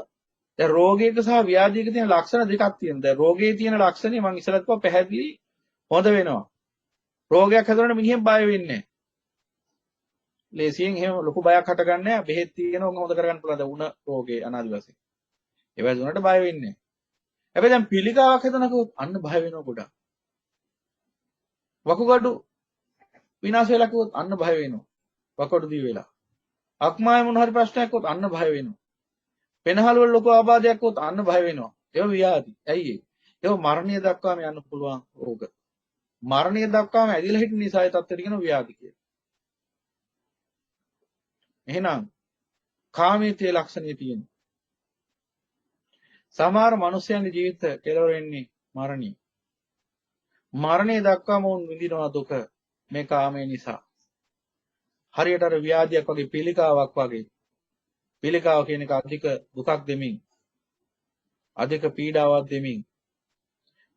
දැන් රෝගයක සහ ව්‍යාධියක තියෙන ලක්ෂණ දෙකක් තියෙනවා. දැන් රෝගයේ තියෙන ලක්ෂණේ මම ඉස්සරහට කිව්වා පැහැදිලි හොඳ වෙනවා. රෝගයක් හැදුනම මිනිහෙන් බය වෙන්නේ නැහැ. ලේසියෙන් එහෙම ලොකු බයක් හටගන්නේ නැහැ. බෙහෙත් තියෙනවා හොඳ කරගන්න පුළුවන්. දැන් උණ රෝගේ අනාදි වශයෙන්. ඒ වගේ බය වෙන්නේ නැහැ. හැබැයි දැන් පිළිකාවක් හැදෙනකොට අන්න බය වෙනවා ගොඩක්. වකුගඩු විනාශ වෙලා කිව්වොත් අන්න බය වෙනවා. වකුගඩු දී වෙලා. අක්මාවේ මොන හරි ප්‍රශ්නයක් වුත් අන්න බය වෙනවා. පෙනහළ වල ලොකු ආබාධයක් වුත් අන්න බය වෙනවා. ඒක ව්‍යාධි. ඇයි ඒ? ඒක මරණය දක්වාම යන්න පුළුවන් රෝග. මරණය දක්වාම ඇදිලා හිටින නිසා ඒ තත්ත්වයට කියන ව්‍යාධි කියලා. එහෙනම් කාමීත්‍ය ලක්ෂණය තියෙනවා. සමහර මිනිස්යන්ගේ ජීවිත කෙලවර වෙන්නේ මරණය. මරණය දක්වාම උන් විඳිනවා දුක මේ කාමයේ නිසා. හරියට අර ව්‍යාධියක් වගේ පිළිකාවක් වගේ. පිළිකාව කියන එක අධික දුකක් දෙමින් අධික පීඩාවක් දෙමින්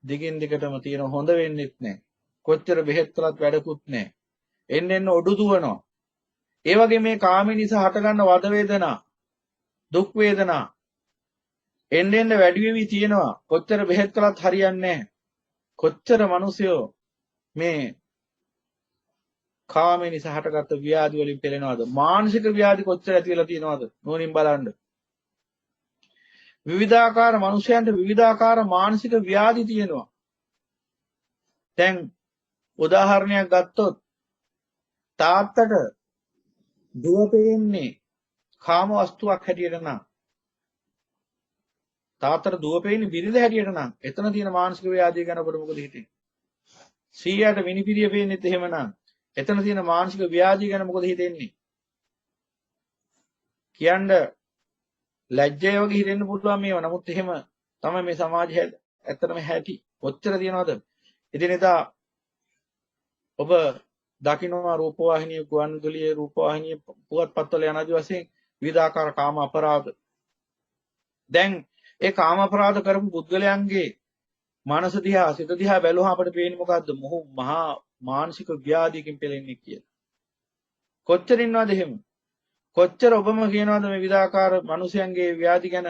දිගින් දිගටම තියෙන හොඳ වෙන්නෙත් නැහැ. කොච්චර බෙහෙත් කළත් වැඩකුත් නැහැ. එන්න ඔඩු දුවනවා. ඒ වගේ මේ කාමී නිසා හටගන්න වද වේදනා, දුක් වේදනා එන්න වැඩි වෙවි තියෙනවා. කොච්චර බෙහෙත් කළත් හරියන්නේ නැහැ. කොච්චර මිනිසයෝ මේ කාමී නිසා හටගත්ත ව්‍යාධි වලින් පෙළෙනවද? මානසික ව්‍යාධි කොච්චර ඇති වෙලා තියෙනවද? නෝනින් බලන්න. විවිධාකාර මිනිසයන්ට විවිධාකාර මානසික ව්‍යාධි තියෙනවා. දැන් උදාහරණයක් ගත්තොත් තාත්තට දුව පෙන්නේ කාම වස්තුවක් හැටියට නම් තාත්තට දුව පෙන්නේ බිරිඳ හැටියට නම් එතන තියෙන මානසික ව්‍යාධිය ගැන ඔබට මොකද හිතෙන්නේ? සීයාට විනිපිරිය පෙන්නේත් එහෙම නම් එතන තියෙන මානසික ව්‍යාධිය ගැන මොකද හිතෙන්නේ? කියන්න ලැජ්ජය වගේ හිතෙන්න පුළුවන් මේවා. නමුත් එහෙම තමයි මේ සමාජය ඇත්තටම හැටි. කොච්චර තියනවද? එදිනෙදා ඔබ දකින්නවා රූපවාහිනිය, ගුවන්විදුලියේ රූපවාහිනිය, පුවත්පත්වල යන ආදි වශයෙන් විවිධාකාර කාම අපරාධ. දැන් ඒ කාම අපරාධ කරපු පුද්ගලයන්ගේ මනස දිහා, සිත දිහා බැලුවම අපිට පේන්නේ මොකද්ද? මොහු මහා මානසික ව්‍යාධියකින් පෙළෙන්නේ කියලා. කොච්චර ඉන්නවද එහෙම? කොච්චර ඔබම කියනවාද මේ විවිධාකාර මිනිසයන්ගේ ව්‍යාධි ගැන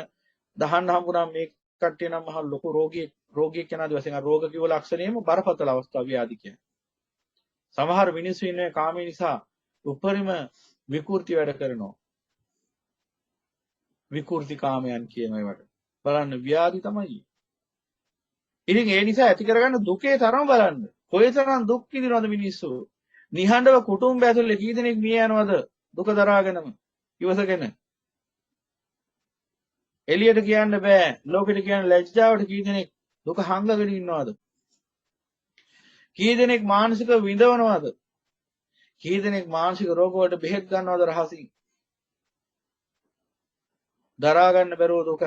දහන්න හම්බුනා මේ කට්ටිය නම් මහ ලොකු රෝගියෙක් කෙනාද වශයෙන් අර රෝග කිව්ව ලක්ෂණයම බරපතල අවස්ථාව ව්‍යාධි කියන්නේ. සමහර මිනිස්සු ඉන්නේ කාමයේ නිසා උපරිම විකෘති වැඩ කරනවා. විකෘති කාමයන් කියන ඒවට. බලන්න ව්‍යාධි තමයි. ඉතින් ඒ නිසා ඇති කරගන්න දුකේ තරම බලන්න. කොයිතරම් දුක් විඳිනවද මිනිස්සු? නිහඬව කුටුම්බය ඇතුලේ කී දෙනෙක් මිය යනවද? දුක දරාගෙනම ඉවසගෙන. එළියට කියන්න බෑ. ලෝකෙට කියන්න ලැජ්ජාවට කී දෙනෙක් දුක හංගගෙන ඉන්නවද? කී දෙනෙක් මානසික විඳවනවද? කී දෙනෙක් මානසික රෝග වලට බෙහෙත් ගන්නවද රහසින්? දරා ගන්න බැරුව දුක.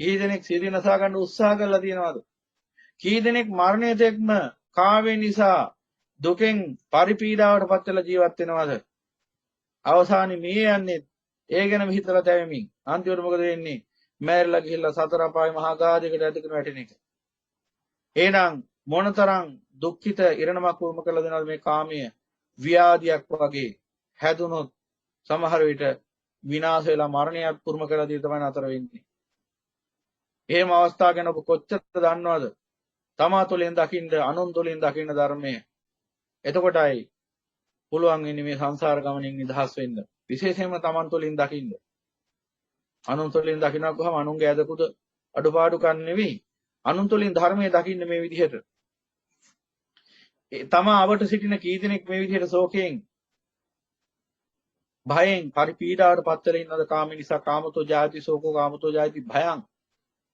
කී දෙනෙක් සිරිය නසා ගන්න උත්සාහ කරලා තියෙනවද? කී දෙනෙක් මරණයට එක්ම කාමයෙන් නිසා දුකෙන් පරිපීඩාවට පත් වෙලා ජීවත් වෙනවද? අවසානයේ මේ යන්නේ ඒ ගැන හිතලා තැවෙමින් අන්තිමට මොකද වෙන්නේ? මෑරිලා ගිහිල්ලා සතර අපායේ මහා ගාධයකට ඇදගෙන වැටෙන එක. එහෙනම් මොනතරම් දුක්ඛිත ඉරණමක් වුම කළ දෙනවද මේ කාමයේ ව්‍යාධියක් වගේ හැදුනොත් සමහර විට විනාශ වෙලා මරණයත් පුරුම කළ දී තමයි නතර වෙන්නේ. එහෙම අවස්ථා ගැන ඔබ කොච්චර දන්නවද? තමා තුළින් දකින්න අනුන් තුළින් දකින්න ධර්මය. එතකොටයි පුළුවන් වෙන්නේ මේ සංසාර ගමනින් නිදහස් වෙන්න. විශේෂයෙන්ම තමන් තුළින් දකින්න. අනුන් තුළින් දකින්නක් ගහම අනුන්ගේ ඇදකුද අඩුපාඩුකම් නෙවෙයි. අනුන් තුළින් ධර්මයේ දකින්න මේ විදිහට. තමා අවට සිටින කී දෙනෙක් මේ විදිහට ශෝකයෙන් භයෙන් පරිපීඩාවට පත් වෙලා ඉන්නවද කාම නිසා? කාමතෝ ජාති ශෝකෝ කාමතෝ ජාති භයං.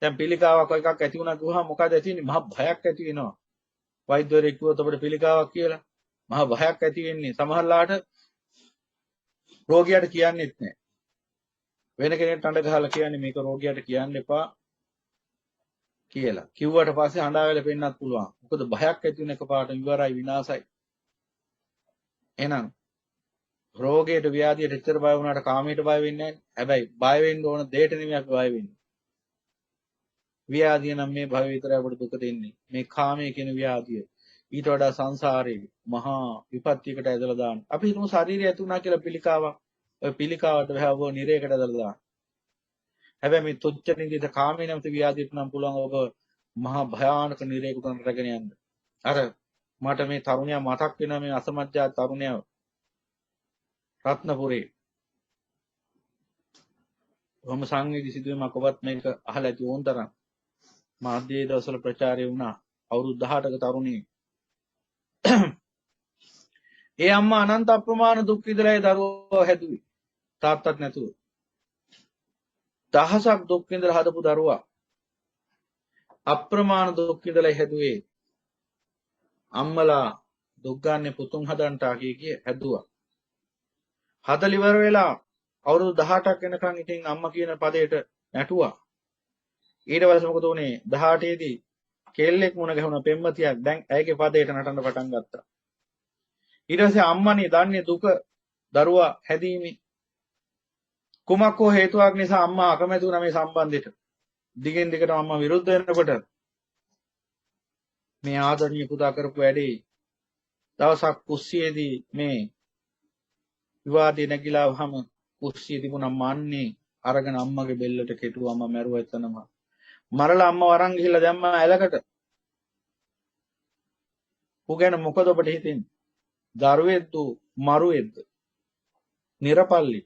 දැන් පිළිකාවක් එකක් ඇති වුණා කිව්වහම මොකද ඇති වෙන්නේ? මහා භයක් ඇති වෙනවා. වෛද්‍යවරයෙක් කිව්වොත් අපිට පිළිකාවක් කියලා මහා භයක් ඇති වෙන්නේ. සමහරලාට රෝගියාට කියන්නෙත් නැහැ. වෙන කෙනෙක්ට අඬ ගහලා කියන්නේ මේක රෝගියාට කියන්න එපා කියලා. කිව්වට පස්සේ හඬාවෙලා පෙන්නත් පුළුවන්. මොකද භයක් ඇති වෙන එකපාරට ඉවරයි විනාශයි. එහෙනම් රෝගයට ව්‍යාධියට එච්චර බය වුණාට කාමයට බය වෙන්නේ නැහැ. හැබැයි බය වෙන්න ඕන දෙයට නෙමෙයි අපි බය වෙන්නේ. ව්‍යාධිය නම් මේ භව විතරයි අපට දුක දෙන්නේ. මේ කාමයේ කියන ව්‍යාධිය ඊට වඩා සංසාරේ මහා විපත්තියකට ඇදලා දාන්න. අපි හිතමු ශරීරය ඇති වුණා කියලා පිළිකාවක්. ඔය පිළිකාවට වැහව නිරේකට ඇදලා දාන්න. හැබැයි මේ තුච්ච නිදිත කාමයේ නැමැති ව්‍යාධියට නම් පුළුවන් ඔබ මහා භයානක නිරේකට රැගෙන යන්න. අර මට මේ තරුණයා මතක් වෙනවා මේ අසමජ්ජා තරුණයා රත්නපුරේ. කොහොම සංවේදී සිදුවීමක් ඔබත් මේක අහලා ඇති ඕන්තරම්. මාධ්‍යයේ දවස්වල ප්‍රචාරය වුණා. අවුරුදු 18ක තරුණිය. ඒ අම්මා අනන්ත අප්‍රමාණ දුක් විඳලා ඒ දරුවෝ හැදුවේ. තාත්තත් නැතුව. දහසක් දුක් විඳලා හදපු දරුවා. අප්‍රමාණ දුක් විඳලා හැදුවේ. අම්මලා දුක් ගන්න පුතුන් හදන්ට කිය හැදුවා. හදල ඉවර වෙලා අවුරුදු 18ක් වෙනකන් ඉතින් අම්මා කියන පදයට නැටුවා. ඊට පස්සේ මොකද උනේ? 18 දී කෙල්ලෙක් මුණ ගැහුණා පෙම්මතියක්. දැන් ඇයගේ පදයට නටන්න පටන් ගත්තා. ඊට පස්සේ අම්මනේ දන්නේ දුක දරුවා හැදීමේ කුමක් හෝ හේතුවක් නිසා අම්මා අකමැති වුණා මේ සම්බන්ධෙට. දිගින් දිගට අම්මා විරුද්ධ වෙනකොට මේ ආදරණීය පුතා කරපු වැඩේ දවසක් කුස්සියේදී මේ විවාදේ නැගිලා වහම කුස්සියේ තිබුණා මන්නේ අරගෙන අම්මගේ බෙල්ලට කෙටුවා. අම්මා මැරුවා එතනම. මරලා අම්මා වරන් ගිහිල්ලා දැම්මා ඇලකට. ඌ ගැන මොකද ඔබට හිතෙන්නේ? දරුවෙක්ද මරුවෙක්ද? නිරපල්ලි.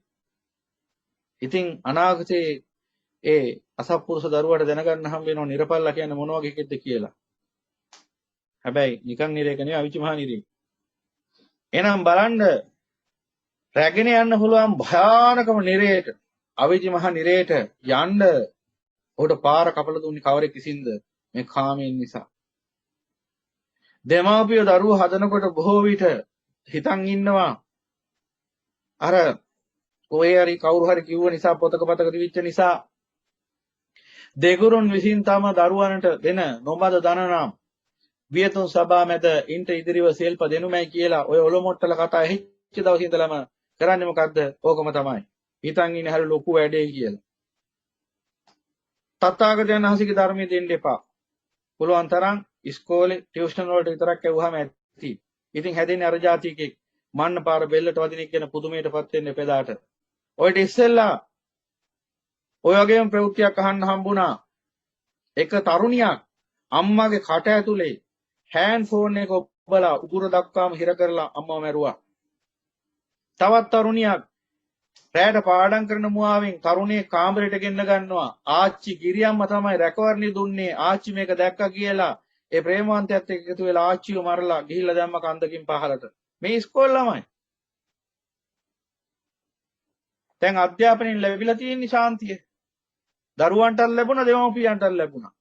ඉතින් අනාගතේ ඒ අසත්පුරුෂ දරුවාට දැනගන්න හම්බ වෙනවා නිරපල්ලා කියන්නේ මොන වගේ එකෙක්ද කියලා. හැබැයි නිකන් නිරේක නෙවෙයි අවිචි මහා නිරේක. එහෙනම් බලන්න රැගෙන යන්න පුළුවන් භයානකම නිරේට අවිචි මහා නිරේට යන්න උඩ පාර කපලා දුන්නේ කවරෙක් විසින්ද? මේ කාමයෙන් නිසා. දෙමාපියෝ දරුවෝ හදනකොට බොහෝ විට හිතන් ඉන්නවා අර ඔය හරි කවුරු හරි කිව්ව නිසා පොතක පතක තිබිච්ච නිසා දෙගුරුන් විසින් තම දරුවන්ට දෙන නොබද දන නම් වියතුන් සභා මැද ඉන්ට ඉදිරිව සෙල්ප දෙනුමයි කියලා ඔය ඔලොමොට්ටල කතා ඇහිච්ච දවසේ ඉඳලම කරන්නේ මොකද්ද? ඕකම තමයි. හිතන් ඉන්නේ හරි ලොකු වැඩේ කියලා. තථාගතයන් වහන්සේගේ ධර්මයේ දෙන්න එපා. පුළුවන් තරම් ඉස්කෝලේ ටියුෂන් වලට විතරක් ඇව්වහම ඇති. ඉතින් හැදෙන්නේ අර જાතිකෙක්. මන්න පාර බෙල්ලට වදින එක ගැන පුදුමයටපත් වෙන්න එපෙදාට. ඔයිට ඉස්සෙල්ලා ඔය වගේම ප්‍රවෘත්තියක් අහන්න හම්බුණා. එක තරුණියක් අම්මාගේ කට ඇතුලේ හෑන්ඩ් ෆෝන් එක ඔබලා උගුර දක්වාම හිර කරලා අම්මව මැරුවා. තවත් තරුණියක් රැයට පාඩම් කරන මුවාවෙන් තරුණිය කාමරයට ගෙන්න ගන්නවා. ආච්චි ගිරියම්ම තමයි රැකවරණි දුන්නේ. ආච්චි මේක දැක්කා කියලා ඒ ප්‍රේමවන්තයත් එක්ක එකතු වෙලා ආච්චිව මරලා ගිහිල්ලා දැම්ම කන්දකින් පහලට. මේ ඉස්කෝල ළමයි. දැන් අධ්‍යාපනයෙන් ලැබිලා තියෙන ශාන්තිය. දරුවන්ටත් ලැබුණා, දෙමව්පියන්ටත් ලැබුණා.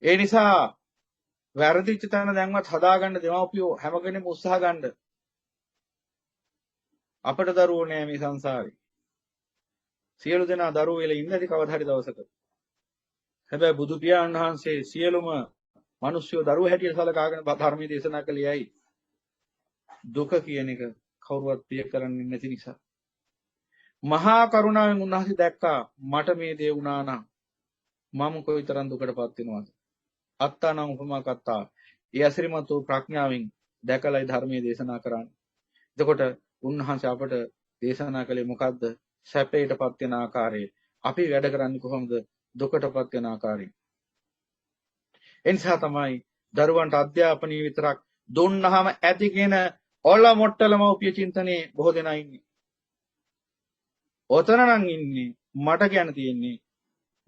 ඒ නිසා වැරදිච්ච තැන දැන්වත් හදාගන්න දෙමව්පියෝ හැම කෙනෙම උත්සාහ ගන්න. අපට දරුවෝ නෑ මේ සංසාරේ. සියලු දෙනා දරුවෝ වෙලා ඉන්නදී කවදා හරි දවසක. හැබැයි බුදු පියාණන් වහන්සේ සියලුම මිනිස්සුયો දරුවෝ හැටියට සලකාගෙන ධර්මයේ දේශනා කළේයි. දුක කියන එක කවුරුවත් ප්‍රිය කරන්නේ නැති නිසා. මහා කරුණාවෙන් උන්වහන්සේ දැක්කා මට මේ දේ වුණා නම් මම කොයිතරම් දුකටපත් වෙනවද? අත්තානම් උපමා කත්තා. ඒ අසිරිමත් වූ ප්‍රඥාවෙන් දැකලායි ධර්මයේ දේශනා කරන්නේ. එතකොට උන්වහන්සේ අපට දේශනා කළේ මොකද්ද? සැපයටපත් වෙන ආකාරය. අපි වැඩ කරන්නේ කොහොමද? දුකටපත් වෙන ආකාරය. එනිසා තමයි දරුවන්ට අධ්‍යාපනය විතරක් දුන්නාම ඇතිගෙන ඔල මොට්ටලම උපිය චින්තනයේ බොහෝ දෙනා ඉන්නේ. ඔතන නම් ඉන්නේ මට කියන්න තියෙන්නේ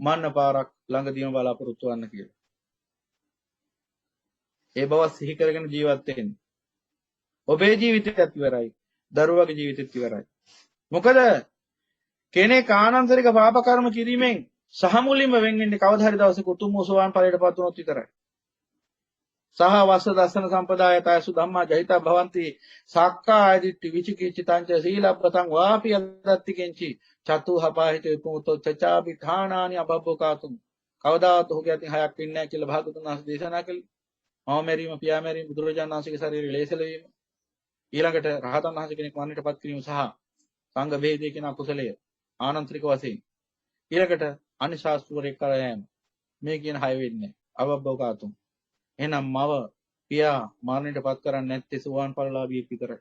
මන්න පාරක් ළඟදීම බලාපොරොත්තු වෙන්න කියලා. ඒ බව සිහි කරගෙන ජීවත් වෙන්න. ඔබේ ජීවිතයත් ඉවරයි. දරුවගේ ජීවිතෙත් ඉවරයි. මොකද කෙනෙක් ආනන්තරික පාප කර්ම කිරීමෙන් සහ මුලින්ම වෙන් වෙන්නේ කවදා හරි දවසක උතුම් සෝවාන් ඵලයටපත් වුණොත් විතරයි. සහ වස්ස දස්සන සම්පදායතයසු ධම්මා ජහිතා භවಂತಿ සක්කාය දිට්ඨි විචිකිච්ඡිතං ච සීලබ්බතං වාපි යද්දත්ති කෙංචි චතුහපාහිත විමුක්තෝ චචාපි ථානානි අබබ්බකාතුම්. කවදාත් ඔහුගේ අතින් හයක් වෙන්නේ නැහැ කියලා භාගතුන් වහන්සේ දේශනා කළේ. මම මැරීම පියා මැරීම බුදුරජාණන් වහන්සේගේ ශරීරය ලේසල වීම. ඊළඟට රහතන් වහන්සේ කෙනෙක් වන්නටපත් කිරීම සහ සංඝ වේදේ කියන අකුසලය ආනන්තරික වශයෙන්. ඊළඟට අනිශාස්ත්‍රවරයෙක් කරා යෑම. මේ කියන 6 වෙන්නේ අවබ්බකාතුම්. එහෙනම් මව පියා මරණයටපත් කරන්නේ නැත්තේ සෝවාන් ඵලලාභියෙක් විතරයි.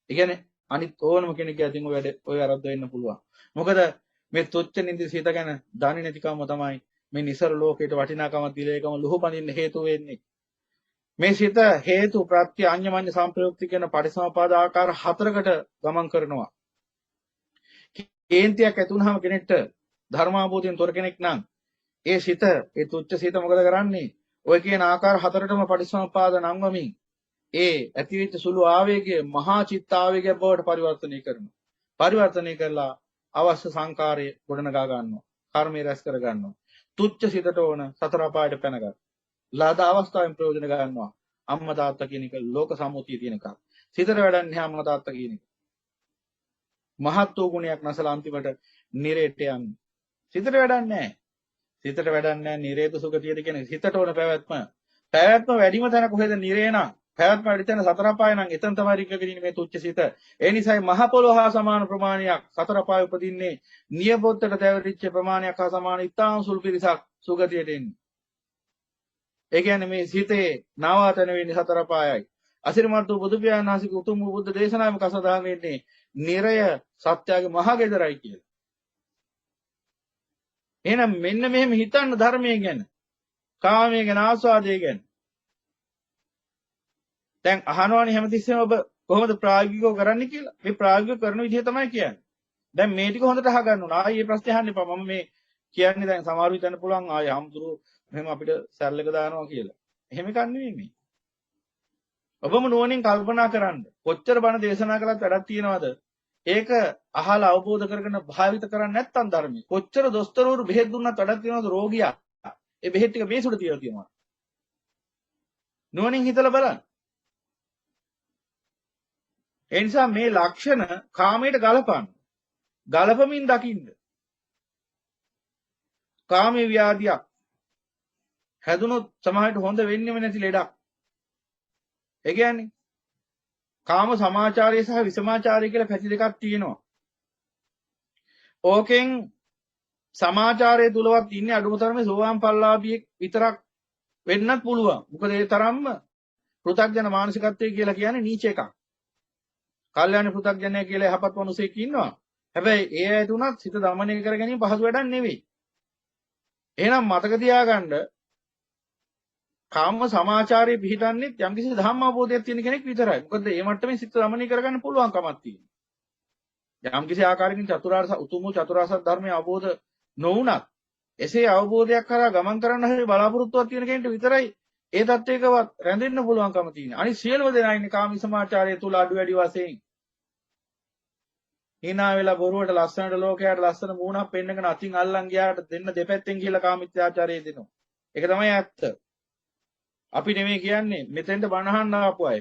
ඒ කියන්නේ අනිත් ඕනම කෙනෙක්ගේ අතින් ඔය වැරද්ද වෙන්න පුළුවන්. මොකද මේ තුච්ච නින්ද සිත ගැන දන්නේ නැතිකම තමයි මේ නිසර ලෝකයට වටිනාකමක් දීලා ඒකම ලුහු බඳින්න හේතු වෙන්නේ. මේ සිත හේතු ප්‍රත්‍ය අඤ්ඤමඤ්ඤ සම්ප්‍රයුක්ති කියන පටිසමපාද ආකාර 4කට ගමන් කරනවා. කේන්තියක් ඇති වුනහම කෙනෙක්ට ධර්මාභෝධයෙන් තොර කෙනෙක් නම් ඒ සිත ඒ තුච්ච සිත මොකද කරන්නේ? ඔය කියන ආකාර 4ටම පටිසමපාද නම්වමින් ඒ ඇතිවෙච්ච සුළු ආවේගය මහා චිත්ත ආවේගයක් බවට පරිවර්තනය කරනවා. පරිවර්තනය කරලා අවශ්‍ය සංකාරය ගොඩනගා ගන්නවා. කර්මය රැස් කර ගන්නවා. තුච්ච සිතට ඕන සතර අපායට පැනගන්න. ලාද අවස්ථාවෙන් ප්‍රයෝජන ගන්නවා. අම්මා තාත්තා කියන එක ලෝක සම්මුතිය තියෙන එකක්. සිතට වැඩන්නේ අම්මා තාත්තා කියන එක. මහත් වූ ගුණයක් නැසලා අන්තිමට නිරේට යන්නේ. සිතට වැඩන්නේ නැහැ. සිතට වැඩන්නේ නැහැ නිරේත සුගතියද කියන්නේ සිතට ඕන පැවැත්ම. පැවැත්ම වැඩිම තැන කොහෙද නිරේ නම්? පැවැත්ම වැඩි තැන සතර අපාය නම් එතන තමයි රිකගෙන මේ තුච්ච සිත. ඒ නිසායි මහ පොළොව හා සමාන ප්‍රමාණයක් සතර අපාය උපදින්නේ නියපොත්තට දැවරිච්ච ප්‍රමාණයක් හා සමාන ඉතාම සුළු පිරිසක් සුගතියට එන්නේ. ඒ කියන්නේ මේ සිතේ නාවාතන වෙන්නේ සතර අපායයි. අසිරිමත් වූ බුදු පියාණන් වහන්සේගේ උතුම් වූ බුද්ධ දේශනාවෙම කසදාම වෙන්නේ නිරය සත්‍යයේ මහා ගෙදරයි කියලා. එහෙනම් මෙන්න මෙහෙම හිතන්න ධර්මයේ ගැන. කාමයේ ගැන ආස්වාදයේ ගැන. දැන් අහනවනේ හැමතිස්සෙම ඔබ කොහොමද ප්‍රායෝගිකව කරන්නේ කියලා. මේ ප්‍රායෝගිකව කරන විදිහ තමයි කියන්නේ. දැන් මේ ටික හොඳට අහගන්න ඕන. ආයේ මේ ප්‍රශ්නේ අහන්න එපා. මම මේ කියන්නේ දැන් සමහරව හිතන්න පුළුවන් ආයේ හම්තුරු මෙහෙම අපිට සැල් එක දානවා කියලා. එහෙම එකක් නෙමෙයි මේ. ඔබම නුවණින් කල්පනා කරන්න. කොච්චර බණ දේශනා කළත් වැඩක් තියනවද? ඒක අහලා අවබෝධ කරගෙන භාවිත කරන්නේ නැත්නම් ධර්මයේ. කොච්චර දොස්තරවරු බෙහෙත් දුන්නත් වැඩක් තියනවද රෝගියා? ඒ බෙහෙත් ටික මේසුඩ තියලා තියෙනවා. නුවණින් හිතලා බලන්න. ඒ නිසා මේ ලක්ෂණ කාමයට ගලපන්න. ගලපමින් දකින්න. කාමයේ ව්‍යාධියක් හැදුනොත් සමාජයට හොඳ වෙන්නේම නැති ලෙඩක්. ඒ කියන්නේ කාම සමාචාරය සහ විසමාචාරය කියලා පැති දෙකක් තියෙනවා. ඕකෙන් සමාචාරයේ තුලවත් ඉන්නේ අඩුම තරමේ සෝවාන් පල්ලාභියෙක් විතරක් වෙන්නත් පුළුවන්. මොකද ඒ තරම්ම පෘථග්ජන මානසිකත්වයේ කියලා කියන්නේ නීච එකක්. කල්යාණ පෘථග්ජනය කියලා යහපත් මිනිසෙක් ඉන්නවා. හැබැයි ඒ අය තුනත් සිත දමනය කර ගැනීම පහසු වැඩක් නෙවෙයි. එහෙනම් මතක තියාගන්න කාම සමාචාරයේ පිහිටන්නේ යම්කිසි ධම්ම අවබෝධයක් තියෙන කෙනෙක් විතරයි. මොකද මේ මට්ටමේ සිත දමනය කරගන්න පුළුවන් කමක් තියෙනවා. යම්කිසි ආකාරයකින් චතුරාර්ය උතුම් චතුරාර්ය සත්‍ය ධර්මයේ අවබෝධ නොවුනත් එසේ අවබෝධයක් කරා ගමන් කරන්න හැරි බලාපොරොත්තුවක් තියෙන කෙනෙක්ට විතරයි ඒ தත්වයකවත් රැඳෙන්න පුළුවන්කම තියෙන්නේ. අනිත් සියලුම දෙනා ඉන්නේ කාම සමාචාරය තුල අඩු වැඩි වශයෙන්. hina වෙලා බොරුවට ලස්සනට ලෝකයට ලස්සන මූණක් පෙන්නගෙන අතින් අල්ලන් ගියාට දෙන්න දෙපැත්තෙන් කියලා කාමිත්‍යාචාරය දෙනවා. ඒක තමයි ඇත්ත. අපි නෙමෙයි කියන්නේ මෙතෙන්ට බණහන්න ආපු අය.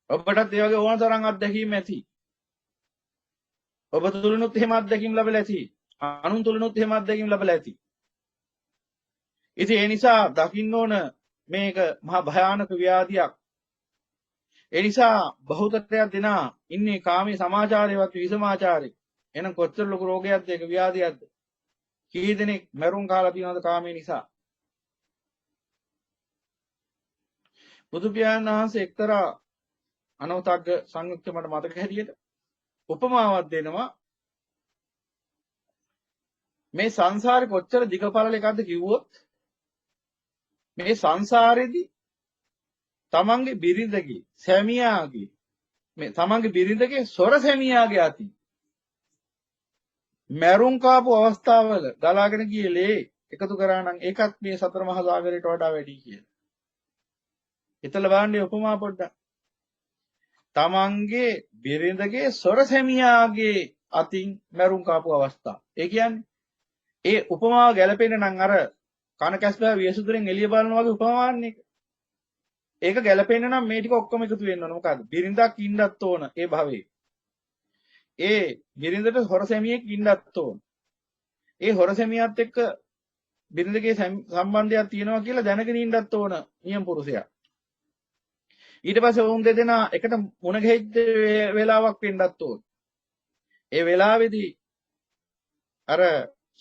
ඔබටත් ඒ වගේ ඕන තරම් අත්දැකීම් ඇති. ඔබ තුලිනුත් එහෙම අත්දැකීම් ලැබලා ඇති. අනුන් තුලිනුත් එහෙම අත්දැකීම් ලැබලා ඇති. ඉතින් ඒ නිසා දකින්න ඕන මේක මහා භයානක ව්‍යාධියක්. ඒ නිසා බහුතරයක් දෙනා ඉන්නේ කාමී සමාජාරයවත් විසමාචාරේ. එහෙනම් කොච්චර ලොකු රෝගයක්ද ඒක ව්‍යාධියක්ද? කී දෙනෙක් මරුන් කාලා තියෙනවද කාමී නිසා? බුදු පියාණන් වහන්සේ එක්තරා අනවතග්ග සංයුක්ත මට මතක හැටියට උපමාවක් දෙනවා. මේ සංසාරේ කොච්චර දිගපළල එකක්ද කිව්වොත් මේ සංසාරේදී තමන්ගේ බිරිඳගේ සැමියාගේ මේ තමන්ගේ බිරිඳගේ සොර සැමියාගේ අති මරුන් කාපු අවස්ථාවල ගලාගෙන ගියේ ලේ එකතු කරා නම් ඒකත් මේ සතර මහා සාගරයට වඩා වැඩි කියලා. හිතලා බලන්න උපමා පොඩ්ඩක්. තමන්ගේ බිරිඳගේ සොර සැමියාගේ අතින් මරුන් කාපු අවස්ථාව. ඒ කියන්නේ ඒ උපමාව ගැලපෙන්නේ නම් අර කන කැස්බෑ වියසුදුරෙන් එළිය බලනවා වගේ උපමාවන්නේ. ඒක ගැලපෙන්න නම් මේ ටික ඔක්කොම එකතු වෙන්න ඕන. මොකද්ද? බිරිඳක් ඉන්නත් ඕන ඒ භවයේ. ඒ බිරිඳට හොරසැමියෙක් ඉන්නත් ඕන. ඒ හොරසැමියාත් එක්ක බිරිඳගේ සම්බන්ධයක් තියෙනවා කියලා දැනගෙන ඉන්නත් ඕන නියම පුරුෂයා. ඊට පස්සේ වුන් දෙදෙනා එකට මුණ ගැහිච්ච වෙලාවක් වෙන්නත් ඕන. ඒ වෙලාවේදී අර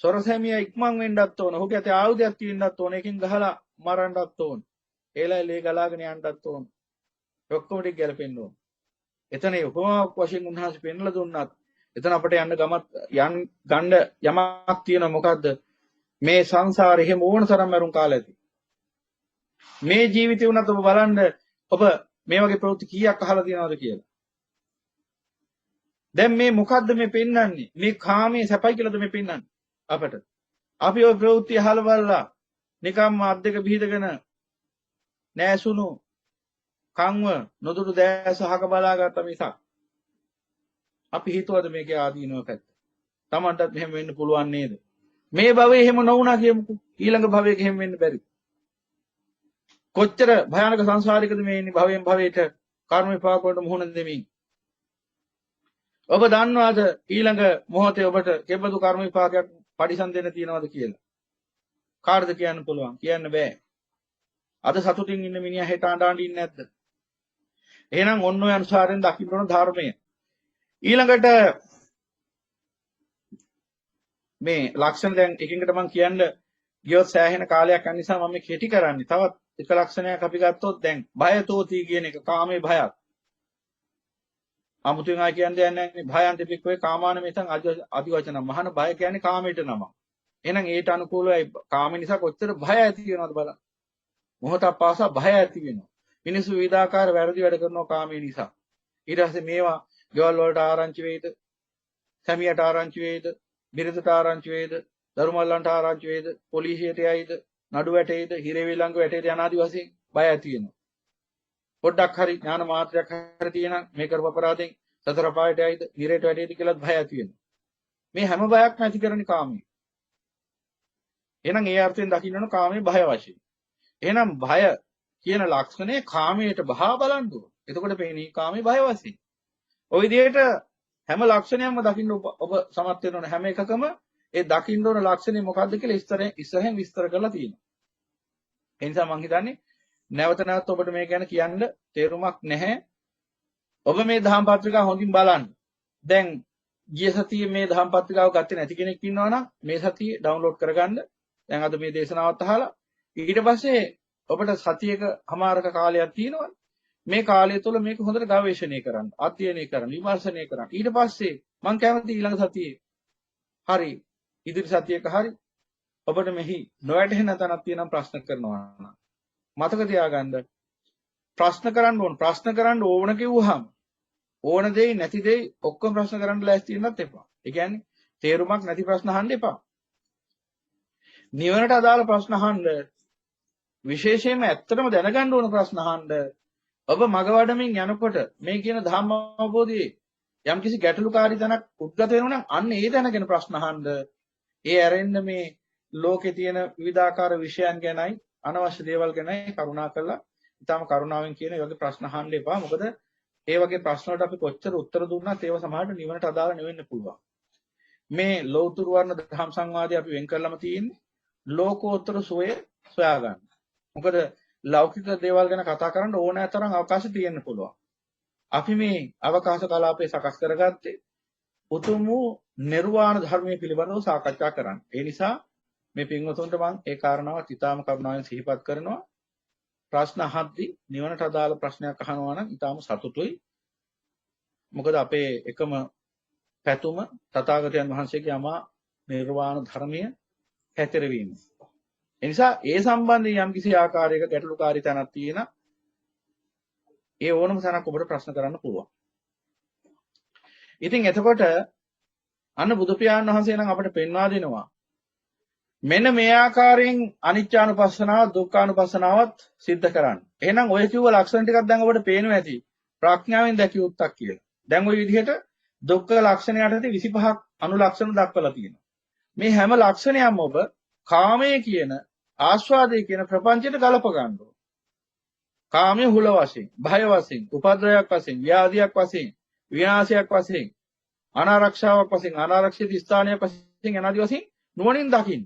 සොරසැමියා ඉක්මන් වෙන්නත් ඕන. ඔහුගේ අතේ ආයුධයක් තියෙන්නත් ඕන. එකකින් ගහලා මරන්නත් ඕන. ඒලයි ලේ ගලාගෙන යන්නත් ඕන. ඔක්කොම ටික ගැලපෙන්න ඕන. එතන උපමාවක් වශයෙන් උන්වහන්සේ පෙන්වලා දුන්නත් එතන අපිට යන්න ගන්න යමක් තියෙනවා. මොකද්ද? මේ සංසාරේ හැම ඕන තරම් මරුන් කාලා ඇති. මේ ජීවිතේ උනත් ඔබ බලන්න ඔබ මේ වගේ ප්‍රවෘත්ති කීයක් අහලා තියෙනවද කියලා. දැන් මේ මොකද්ද මේ පෙන්වන්නේ? මේ කාමයේ සැපයි කියලාද මේ පෙන්වන්නේ අපට? අපි ඔය ප්‍රවෘත්ති අහලා බලලා නිකම්ම අත් දෙක බිහිදගෙන නෑසුණු කන්ව නොදුටු දැස අහක බලාගත්ත මිසක් අපි හිතුවද මේකේ ආදීනව පැත්ත? Tamanටත් මෙහෙම වෙන්න පුළුවන් නේද? මේ භවයේ එහෙම නොවුණා කියමුකෝ. ඊළඟ භවයක එහෙම වෙන්න බැරි. කොච්චර භයානක සංසාරිකද මේ ඉන්නේ භවයෙන් භවයට කර්ම විපාක වලට මුහුණ දෙමින්. ඔබ දන්නවද ඊළඟ මොහොතේ ඔබට කෙබඳු කර්ම විපාකයක් පරිසම් දෙන්න තියනවද කියලා? කාටද කියන්න පුළුවන්? කියන්න බෑ. අද සතුටින් ඉන්න මිනිහා හෙට අඬ ඉන්නේ නැද්ද? එහෙනම් ඔන්න ඔය අනුසාරයෙන් දකින්න ඕන ධර්මය. ඊළඟට මේ ලක්ෂණ දැන් එකින්කට මම කියන්න ගියොත් සෑහෙන කාලයක් යන නිසා මම මේ කෙටි කරන්නේ. තවත් එක ලක්ෂණයක් අපි ගත්තොත් දැන් බයතෝති කියන එක කාමයේ භයක්. 아무තෙන් ආ කියන්නේ නැහැ භයන්ත පික්කවේ කාමාන මෙතන් අදිවචන මහාන බය කියන්නේ කාමයට නම. එහෙනම් ඒට අනුකූලවයි කාම නිසා කොච්චර බය ඇති වෙනවද බලන්න. මොහොතක් පාසා බය ඇති වෙනවා. මිනිස්සු විවිධාකාර වැරදි වැඩ කරනවා කාමයේ නිසා. ඊට පස්සේ මේවා ගෙවල් වලට ආරංචි වෙයිද? සැමියට ආරංචි වෙයිද? බිරිඳට ආරංචි වෙයිද? දරුමල්ලන්ට ආරංචි වෙයිද? පොලිසියට යයිද? නඩු වැටෙයිද? හිරේ ළඟ වැටෙයිද? යනාදි වශයෙන් බය ඇති වෙනවා. පොඩ්ඩක් හරි ඥාන මාත්‍රයක් හරි තියෙනම් මේ කරපු අපරාධෙන් සතර පායට යයිද? හිරේට වැටෙයිද කියලාත් බය ඇති වෙනවා. මේ හැම බයක්ම ඇති කරන්නේ කාමයේ. එහෙනම් ඒ අර්ථයෙන් දකින්න ඕන කාමයේ බය වශයෙන්. එහෙනම් බය කියන ලක්ෂණය කාමයට බහා බලන්න ඕන. එතකොට පේන්නේ කාමයේ බය වශයෙන්. ওই විදිහට හැම ලක්ෂණයක්ම දකින්න ඔබ සමත් වෙන්න ඕන. හැම එකකම ඒ දකින්න ඕන ලක්ෂණය මොකක්ද කියලා ඉස්සරහෙන් විස්තර කරලා තියෙනවා. ඒ නිසා මම හිතන්නේ නැවත නැවත ඔබට මේ ගැන කියන්න තේරුමක් නැහැ. ඔබ මේ දහම් පත්‍රිකාව හොඳින් බලන්න. දැන් ගිය සතියේ මේ දහම් පත්‍රිකාව ගත්තේ නැති කෙනෙක් ඉන්නවා නම් මේ සතියේ ඩවුන්ලෝඩ් කරගන්න. දැන් අද මේ දේශනාවත් අහලා ඊට පස්සේ ඔබට සතියක හමාරක කාලයක් තියෙනවා. මේ කාලය තුළ මේක හොඳට ගවේෂණය කරන්න, අධ්‍යයනය කරන්න, විමර්ශනය කරන්න. ඊට පස්සේ මම කැමති ඊළඟ සතියේ හරි ඉදිරි සතියක හරි ඔබට මෙහි නොවැටහෙන තැනක් තියෙනම් ප්‍රශ්න කරනවා නම් මතක තියාගන්න ප්‍රශ්න කරන්න ඕන. ප්‍රශ්න කරන්න ඕන කිව්වහම ඕන දෙයි නැති දෙයි ඔක්කොම ප්‍රශ්න කරන්න ලෑස්ති වෙන්නත් එපා. ඒ කියන්නේ තේරුමක් නැති ප්‍රශ්න අහන්න එපා. නිවනට අදාළ ප්‍රශ්න අහන්න, විශේෂයෙන්ම ඇත්තටම දැනගන්න ඕන ප්‍රශ්න අහන්න. ඔබ මග වඩමින් යනකොට මේ කියන ධම්ම අවබෝධයේ යම්කිසි ගැටලුකාරී තැනක් උද්ගත වෙනවා නම් අන්න ඒ දැනගෙන ප්‍රශ්න අහන්න. ඒ ඇරෙන්න මේ ලෝකේ තියෙන විවිධාකාර විෂයන් ගැනයි අනවශ්‍ය දේවල් ගැනයි කරුණා කරලා ඊටම කරුණාවෙන් කියන මේ වගේ ප්‍රශ්න අහන්න එපා. මොකද ඒ වගේ ප්‍රශ්න වලට අපි කොච්චර උත්තර දුන්නත් ඒව සමහරට නිවනට අදාළ නෙවෙන්න පුළුවන්. මේ ලෞතුරු වර්ණ ධම් සංවාදය අපි වෙන් කරලම තියෙන්නේ ලෝකෝත්තර සෝය සොයා ගන්න. මොකද ලෞකික දේවල් ගැන කතා කරන්න ඕනෑ තරම් අවකාශ තියෙන්න පුළුවන්. අපි මේ අවකාශ කලාපේ සකස් කරගත්තේ උතුම් වූ නිර්වාණ ධර්මයේ පිළිබඳව සාකච්ඡා කරන්න. ඒ නිසා මේ පින්වතුන්ට මම ඒ කාරණාවත් ඉතාම කරුණාවෙන් සිහිපත් කරනවා. ප්‍රශ්න අහද්දී නිවනට අදාළ ප්‍රශ්නයක් අහනවා නම් ඉතාම සතුටුයි. මොකද අපේ එකම පැතුම තථාගතයන් වහන්සේගේ අමා නිර්වාණ ධර්මය පැතිරවීම. ඒ නිසා ඒ සම්බන්ධයෙන් යම් කිසි ආකාරයක ගැටලුකාරී තැනක් තියෙන ඒ ඕනම තැනක් ඔබට ප්‍රශ්න කරන්න පුළුවන්. ඉතින් එතකොට අන්න බුදු පියාණන් වහන්සේ නම් අපිට පෙන්වා දෙනවා මෙන්න මේ ආකාරයෙන් අනිච්චානුපස්සනාව දුක්ඛානුපස්සනාවත් සිද්ධ කරන්න. එහෙනම් ඔය කිව්ව ලක්ෂණ ටිකක් දැන් ඔබට පේනවා ඇති. ප්‍රඥාවෙන් දැකිය යුත්තක් කියලා. දැන් ওই විදිහට දුක්ඛ ලක්ෂණ යටතේ 25ක් අනුලක්ෂණ දක්වලා තියෙනවා. මේ හැම ලක්ෂණයක්ම ඔබ කාමයේ කියන ආස්වාදයේ කියන ප්‍රපංචයට ගලප ගන්න ඕන. කාමයේ හුල වශයෙන්, භය වශයෙන්, උපද්‍රවයක් වශයෙන්, ව්‍යාධියක් වශයෙන්, විනාශයක් වශයෙන්, අනාරක්ෂාවක් වශයෙන්, අනාරක්ෂිත ස්ථානයක් වශයෙන් යනාදී වශයෙන් නුවණින් දකින්න.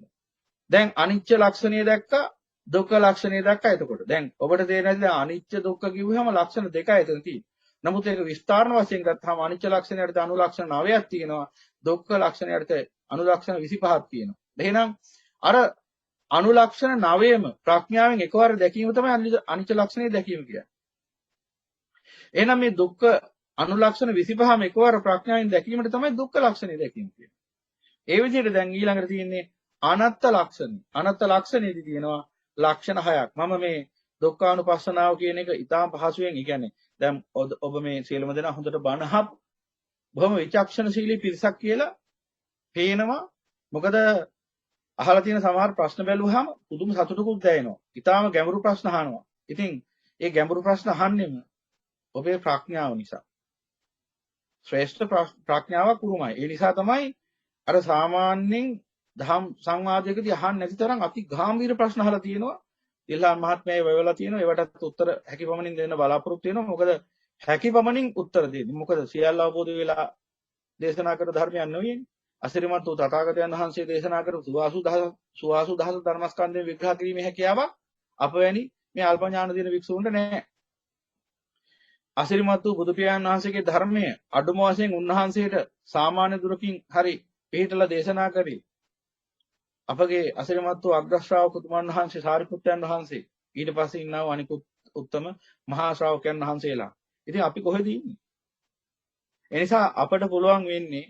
දැන් අනිච්ච ලක්ෂණය දැක්කා, දුක්ඛ ලක්ෂණය දැක්කා. එතකොට දැන් ඔබට තේරෙන්නේ දැන් අනිච්ච දුක්ඛ කිව්වහම ලක්ෂණ දෙකයි එතන තියෙන්නේ. නමුත් ඒක විස්තරණ වශයෙන් ගත්තාම අනිච්ච ලක්ෂණයට අනුලක්ෂණ 9ක් තියෙනවා. දුක්ඛ ලක්ෂණයට අනුලක්ෂණ 25ක් තියෙනවා. එහෙනම් අර අනුලක්ෂණ 9ම ප්‍රඥාවෙන් එකවර දැකීම තමයි අනිච්ච ලක්ෂණය දැකීම කියන්නේ. එහෙනම් මේ දුක්ඛ අනුලක්ෂණ 25ම එකවර ප්‍රඥාවෙන් දැකීමට තමයි දුක්ඛ ලක්ෂණය දැකීම කියන්නේ. ඒ විදිහට දැන් ඊළඟට තියෙන්නේ අනත්ත් ලක්ෂණ. අනත්ත් ලක්ෂණයේදී තියෙනවා ලක්ෂණ 6ක්. මම මේ දුක්ඛානුපස්සනාව කියන එක ඉතාම පහසුවෙන්, ඒ කියන්නේ දැන් ඔබ මේ සියලුම දෙනා හොඳට බණ අහපු බොහොම විචක්ෂණශීලී පිරිසක් කියලා පේනවා. මොකද අහලා තියෙන සමහර ප්‍රශ්න බැලුවාම පුදුම සතුටකුත් දැනෙනවා. ඉතාම ගැඹුරු ප්‍රශ්න අහනවා. ඉතින් ඒ ගැඹුරු ප්‍රශ්න අහන්නෙම ඔබේ ප්‍රඥාව නිසා. ශ්‍රේෂ්ඨ ප්‍රඥාවක් උරුමයි. ඒ නිසා තමයි අර සාමාන්‍යයෙන් ධම් සංවාදයකදී අහන්න නැති තරම් අති ගැඹීර ප්‍රශ්න අහලා තියෙනවා. ඉල්හාන් මහත්මයා වෙවලා තියෙනවා. ඒවටත් උත්තර හැකිපමණින් දෙන්න බලාපොරොත්තු වෙනවා. මොකද හැකිපමණින් උත්තර දෙන්නේ. මොකද සියල්ල අවබෝධ වෙලා දේශනා කර ධර්මයක් නෙවෙයි. අසිරිමත් වූ තථාගතයන් වහන්සේ දේශනා කර සුවාසු දහස ධර්මස්කන්ධයෙන් විග්‍රහ කිරීමේ හැකියාවක් අප වැනි මේ අල්ප ඥාන දින වික්ෂුන්ට නැහැ. අසිරිමත් වූ බුදු පියාණන් වහන්සේගේ ධර්මය අඩුම වශයෙන් උන්වහන්සේට සාමාන්‍ය දුරකින් හරි පිළිහිටලා දේශනා කරේ අපගේ අසිරිමත් වූ අග්‍ර ශ්‍රාවකුතුමන් වහන්සේ සාරිපුත්තයන් වහන්සේ, ඊට පස්සේ ඉන්නා වූ අනිකුත් උත්තම මහා ශ්‍රාවකයන් වහන්සේලා. ඉතින් අපි කොහෙද ඉන්නේ? ඒ නිසා අපට පුළුවන් වෙන්නේ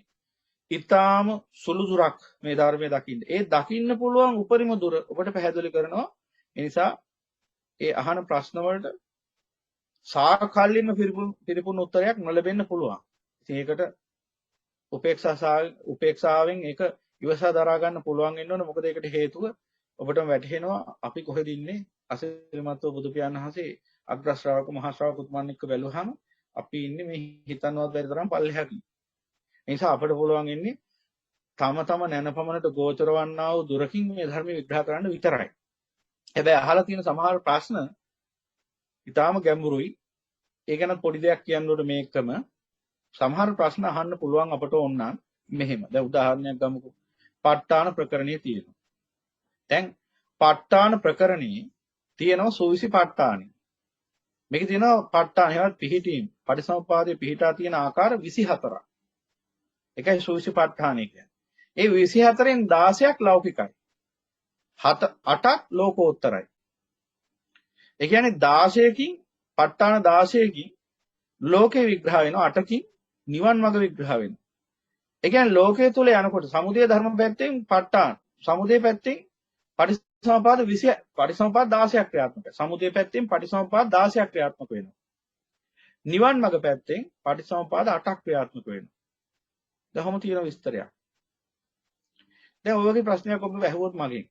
ඊටාම සුළු දුරක් මේ ධර්මයේ දකින්න. ඒ දකින්න පුළුවන් උපරිම දුර ඔබට පැහැදිලි කරනවා. ඒ නිසා ඒ අහන ප්‍රශ්න වලට සාකල්යෙම පිළිපුන් උත්තරයක් නොලැබෙන්න පුළුවන්. ඉතින් ඒකට උපේක්ෂාවෙන් ඒක ඉවසා දරා ගන්න පුළුවන් වෙන්න ඕන. මොකද ඒකට හේතුව ඔබටම වැටහෙනවා අපි කොහෙද ඉන්නේ. අසිරිමත්ව බුදු පියාණන් වහන්සේ අග්‍ර ශ්‍රාවක මහා ශ්‍රාවක උතුමන් එක්ක බැලුවාම අපි ඉන්නේ මේ හිතන්නවත් බැරි තරම් පල්ලෙහාක. ඒ නිසා අපිට පුළුවන් ඉන්නේ තම නැනපමණට ගෝචර වන්නා වූ දුරකින් මේ ධර්ම විග්‍රහ කරන්න විතරයි. හැබැයි අහලා තියෙන සමහර ප්‍රශ්න ඊටාම ගැඹුරුයි. ඒ ගැන පොඩි දෙයක් කියන්න ඕනේ මේකම. සමහර ප්‍රශ්න අහන්න පුළුවන් අපට ඕන නම් මෙහෙම. දැන් උදාහරණයක් ගමුකෝ. ප ဋ ාණ ප්‍රකරණයේ තියෙනවා. දැන් ප ဋ ාණ ප්‍රකරණයේ තියෙනවා සූවිසි ප ဋ ාණි. මේකේ තියෙනවා ප ဋ ාණ හේවත් පිහිටීම්. පටිසමුපාදයේ පිහිටා තියෙන ආකාර 24ක්. එකයි සූවිසි ප ဋ ාණි කියන්නේ. ඒ 24න් 16ක් ලෞකිකයි. 8ක් ලෝකෝත්තරයි. ඒ කියන්නේ 16කින් ප ဋ ාණ 16කින් ලෝකේ විග්‍රහ වෙනවා, 8කින් නිවන් මඟ විග්‍රහ වෙනවා. ඒ කියන්නේ ලෝකයේ තුල යනකොට සමුදය ධර්ම පැත්තෙන් ප ဋ ාණ, සමුදය පැත්තෙන් පටිසමුපාද 20, පටිසමුපාද 16ක් ක්‍රියාත්මකයි. සමුදය පැත්තෙන් පටිසමුපාද 16ක් ක්‍රියාත්මක වෙනවා. නිවන් මඟ පැත්තෙන් පටිසමුපාද 8ක් ක්‍රියාත්මක වෙනවා. දහම තියෙන විස්තරයක්. දැන් ඔය වගේ ප්‍රශ්නයක් ඔබ ඇහුවොත් මගෙන්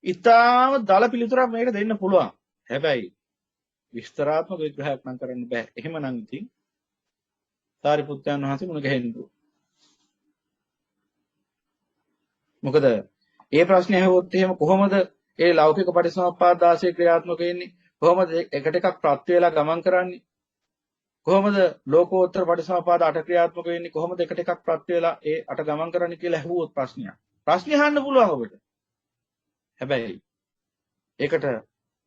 ඊටාම දල පිළිතුරක් මේකට දෙන්න පුළුවන්. හැබැයි විස්තරාත්මක විග්‍රහයක් නම් කරන්න බෑ. එහෙමනම් ඉතින් සාරිපුත්තයන් වහන්සේ මුණ ගැහෙන්න. මොකද ඒ ප්‍රශ්නේ අහුවොත් එහෙම කොහොමද ඒ ලෞකික පටිසමුප්පාද 16 ක්‍රියාත්මක වෙන්නේ? කොහොමද එකට එකක් ප්‍රත්‍ය වේලා ගමන් කරන්නේ? කොහොමද ලෝකෝත්තර පටිසමුප්පාද 8 ක්‍රියාත්මක වෙන්නේ? කොහොමද එකට එකක් ප්‍රත්‍ය වේලා ඒ 8 ගමන් කරන්නේ කියලා අහුවොත් ප්‍රශ්නයක්. ප්‍රශ්නේ අහන්න පුළුවන් ඔබට. හැබැයි ඒකට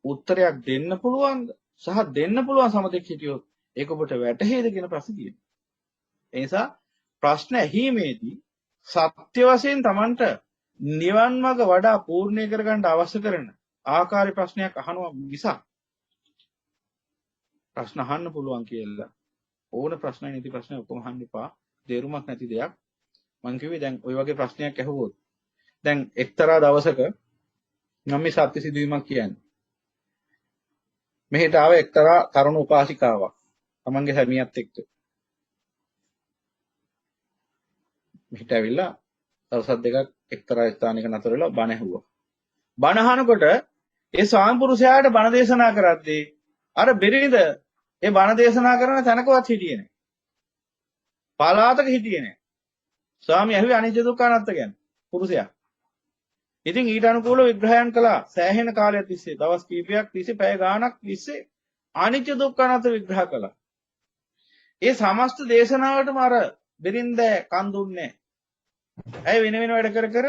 උත්තරයක් දෙන්න පුළුවන්ද? සහ දෙන්න පුළුවන් සමතෙක් හිටියොත් ඒක ඔබට වැටහෙයිද කියන ප්‍රශ්නේ තියෙනවා. ඒ නිසා ප්‍රශ්න ඇහිීමේදී සත්‍ය වශයෙන් Tamanට නිවන් මාර්ග වඩා පූර්ණේ කරගන්න අවශ්‍ය කරන ආකාරي ප්‍රශ්නයක් අහනවා මිසක් ප්‍රශ්න අහන්න පුළුවන් කියලා ඕන ප්‍රශ්නයි නැති ප්‍රශ්න ඔක්කොම අහන්න එපා. තේරුමක් නැති දෙයක්. මම කිව්වේ දැන් ওই වගේ ප්‍රශ්නයක් ඇහුවොත් දැන් එක්තරා දවසක මම මේ සත්‍ය සිදුවීමක් කියන්නේ. මෙහෙට ආව එක්තරා තරුණ උපාසිකාවක්. තමන්ගේ හැමියත් එක්ක. මෙහෙට ඇවිල්ලා දවස් දෙකක් එක්තරා ස්ථානයක නතර වෙලා බණ ඇහුවා. බණ අහනකොට ඒ ස්වාමිපුරුෂයාට බණ දේශනා කරද්දී අර බිරිඳ ඒ බණ දේශනා කරන තැනකවත් හිටියේ නැහැ. පලාතක හිටියේ නැහැ. ස්වාමී ඇහුවේ අනිත්‍ය දුක්ඛ අනාත්ම ගැන පුරුෂයා. ඉතින් ඊට අනුකූල විග්‍රහයන් කළා. සෑහෙන කාලයක් තිස්සේ දවස් කීපයක් තිස්සේ පැය ගාණක් තිස්සේ අනිත්‍ය දුක්ඛ අනාත්ම විග්‍රහ කළා. ඒ සමස්ත දේශනාවටම අර බිරිඳ කන් දුන්නේ. ඇය වෙන වෙන වැඩ කර කර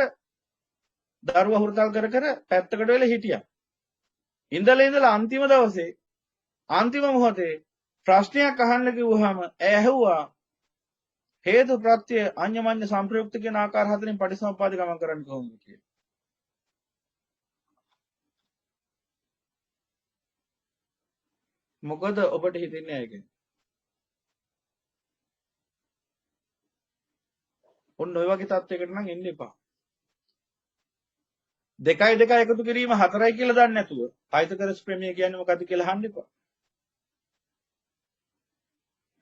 දරුවා හුරතල් කර කර පැත්තකට වෙලා හිටියා. ඉඳලා අන්තිම දවසේ අන්තිම මොහොතේ ප්‍රශ්නයක් අහන්න කිව්වහම ඇය ඇහුවා හේතු ප්‍රත්‍ය අඤ්ඤමඤ්ඤ සංප්‍රයුක්ත කියන ආකාර හතරෙන් පටිසමුප්පාද ගමන් කරන්නේ කොහොමද කියලා. මොකද ඔබට හිතෙන්නේ ඇයි ඔන්න ඔය වගේ තත්යකට නම් එන්න එපා. 2යි 2 එකතු කිරීම 4යි කියලා දන්නේ නැතුව පයිතගොරස් ප්‍රමේය කියන්නේ මොකද්ද කියලා අහන්න එපා.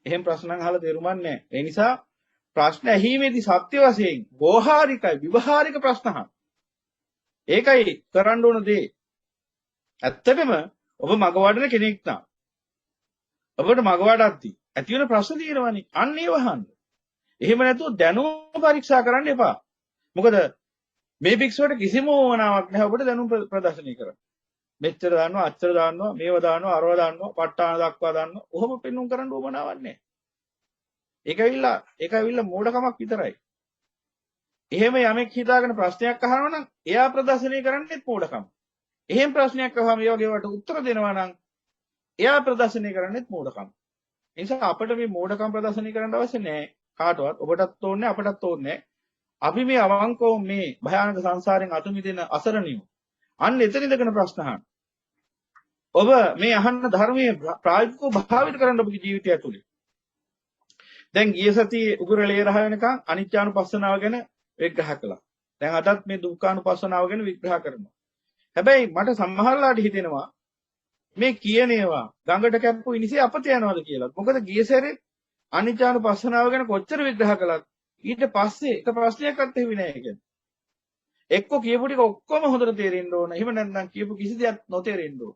එහෙම ප්‍රශ්න අහලා තේරුමක් නැහැ. ඒ නිසා ප්‍රශ්න ඇහිීමේදී සත්‍ය වශයෙන් වෝහාරිකයි විවහාරික ප්‍රශ්න අහන්න. ඒකයි කරන්න ඕන දේ. ඇත්තටම ඔබ මග වඩන කෙනෙක් නම් ඔබට මග වඩද්දී ඇති වෙන ප්‍රශ්න තියෙනවනේ. අන්න ඒව අහන්න. එහෙම නැතුව දැනුම පරීක්ෂා කරන්න එපා. මොකද මේ භික්ෂුවට කිසිම ඕනාවක් නැහැ ඔබට දැනුම ප්‍රදර්ශනය කරන්න. මෙච්චර දාන්නවා, අච්චර දාන්නවා, මේව දාන්නවා, අරව දාන්නවා, ප ဋ ාණ දක්වා දාන්නවා. ඔහොම පෙන්눔 කරන්න ඕනාවක් නැහැ. ඒක ඇවිල්ලා මෝඩකමක් විතරයි. එහෙම යමෙක් හිතාගෙන ප්‍රශ්නයක් අහනවා නම් එයා ප්‍රදර්ශනය කරන්නේත් මෝඩකම. එහෙම ප්‍රශ්නයක් අහුවම ඒ වගේ වට උත්තර දෙනවා නම් එයා ප්‍රදර්ශනය කරන්නේත් මෝඩකම. ඒ නිසා අපිට මේ මෝඩකම් ප්‍රදර්ශනය කරන්න අවශ්‍ය නැහැ. කාටවත් ඔබටත් ඕනේ අපටත් ඕනේ. අපි මේ අවංකව මේ භයානක සංසාරයෙන් අතු මිදෙන අසරණියෝ. අන්න එතන ඉඳගෙන ප්‍රශ්න අහන්න. ඔබ මේ අහන්න ධර්මයේ ප්‍රායෝගිකව භාවිත කරන්න ඔබගේ ජීවිතය ඇතුලේ. දැන් ගිය සතියේ උගුරලේ රහ වෙනකන් අනිත්‍යානුපස්සනාව ගැන විග්‍රහ කළා. දැන් අදත් මේ දුක්ඛානුපස්සනාව ගැන විග්‍රහ කරනවා. හැබැයි මට සමහරලාට හිතෙනවා මේ කියන ඒවා ගඟට කැප්පු ඉනිසේ අපත යනවාද කියලා. මොකද ගිය සැරේ අනිත්‍යානුපස්සනාව ගැන කොච්චර විග්‍රහ කළත් ඊට පස්සේ එක ප්‍රශ්නයක්වත් එහුවේ නැහැ කියන්නේ. එක්ක කියපු ටික ඔක්කොම හොඳට තේරෙන්න ඕන. එහෙම නැත්නම් කියපු කිසි දෙයක් නොතේරෙන්න ඕන.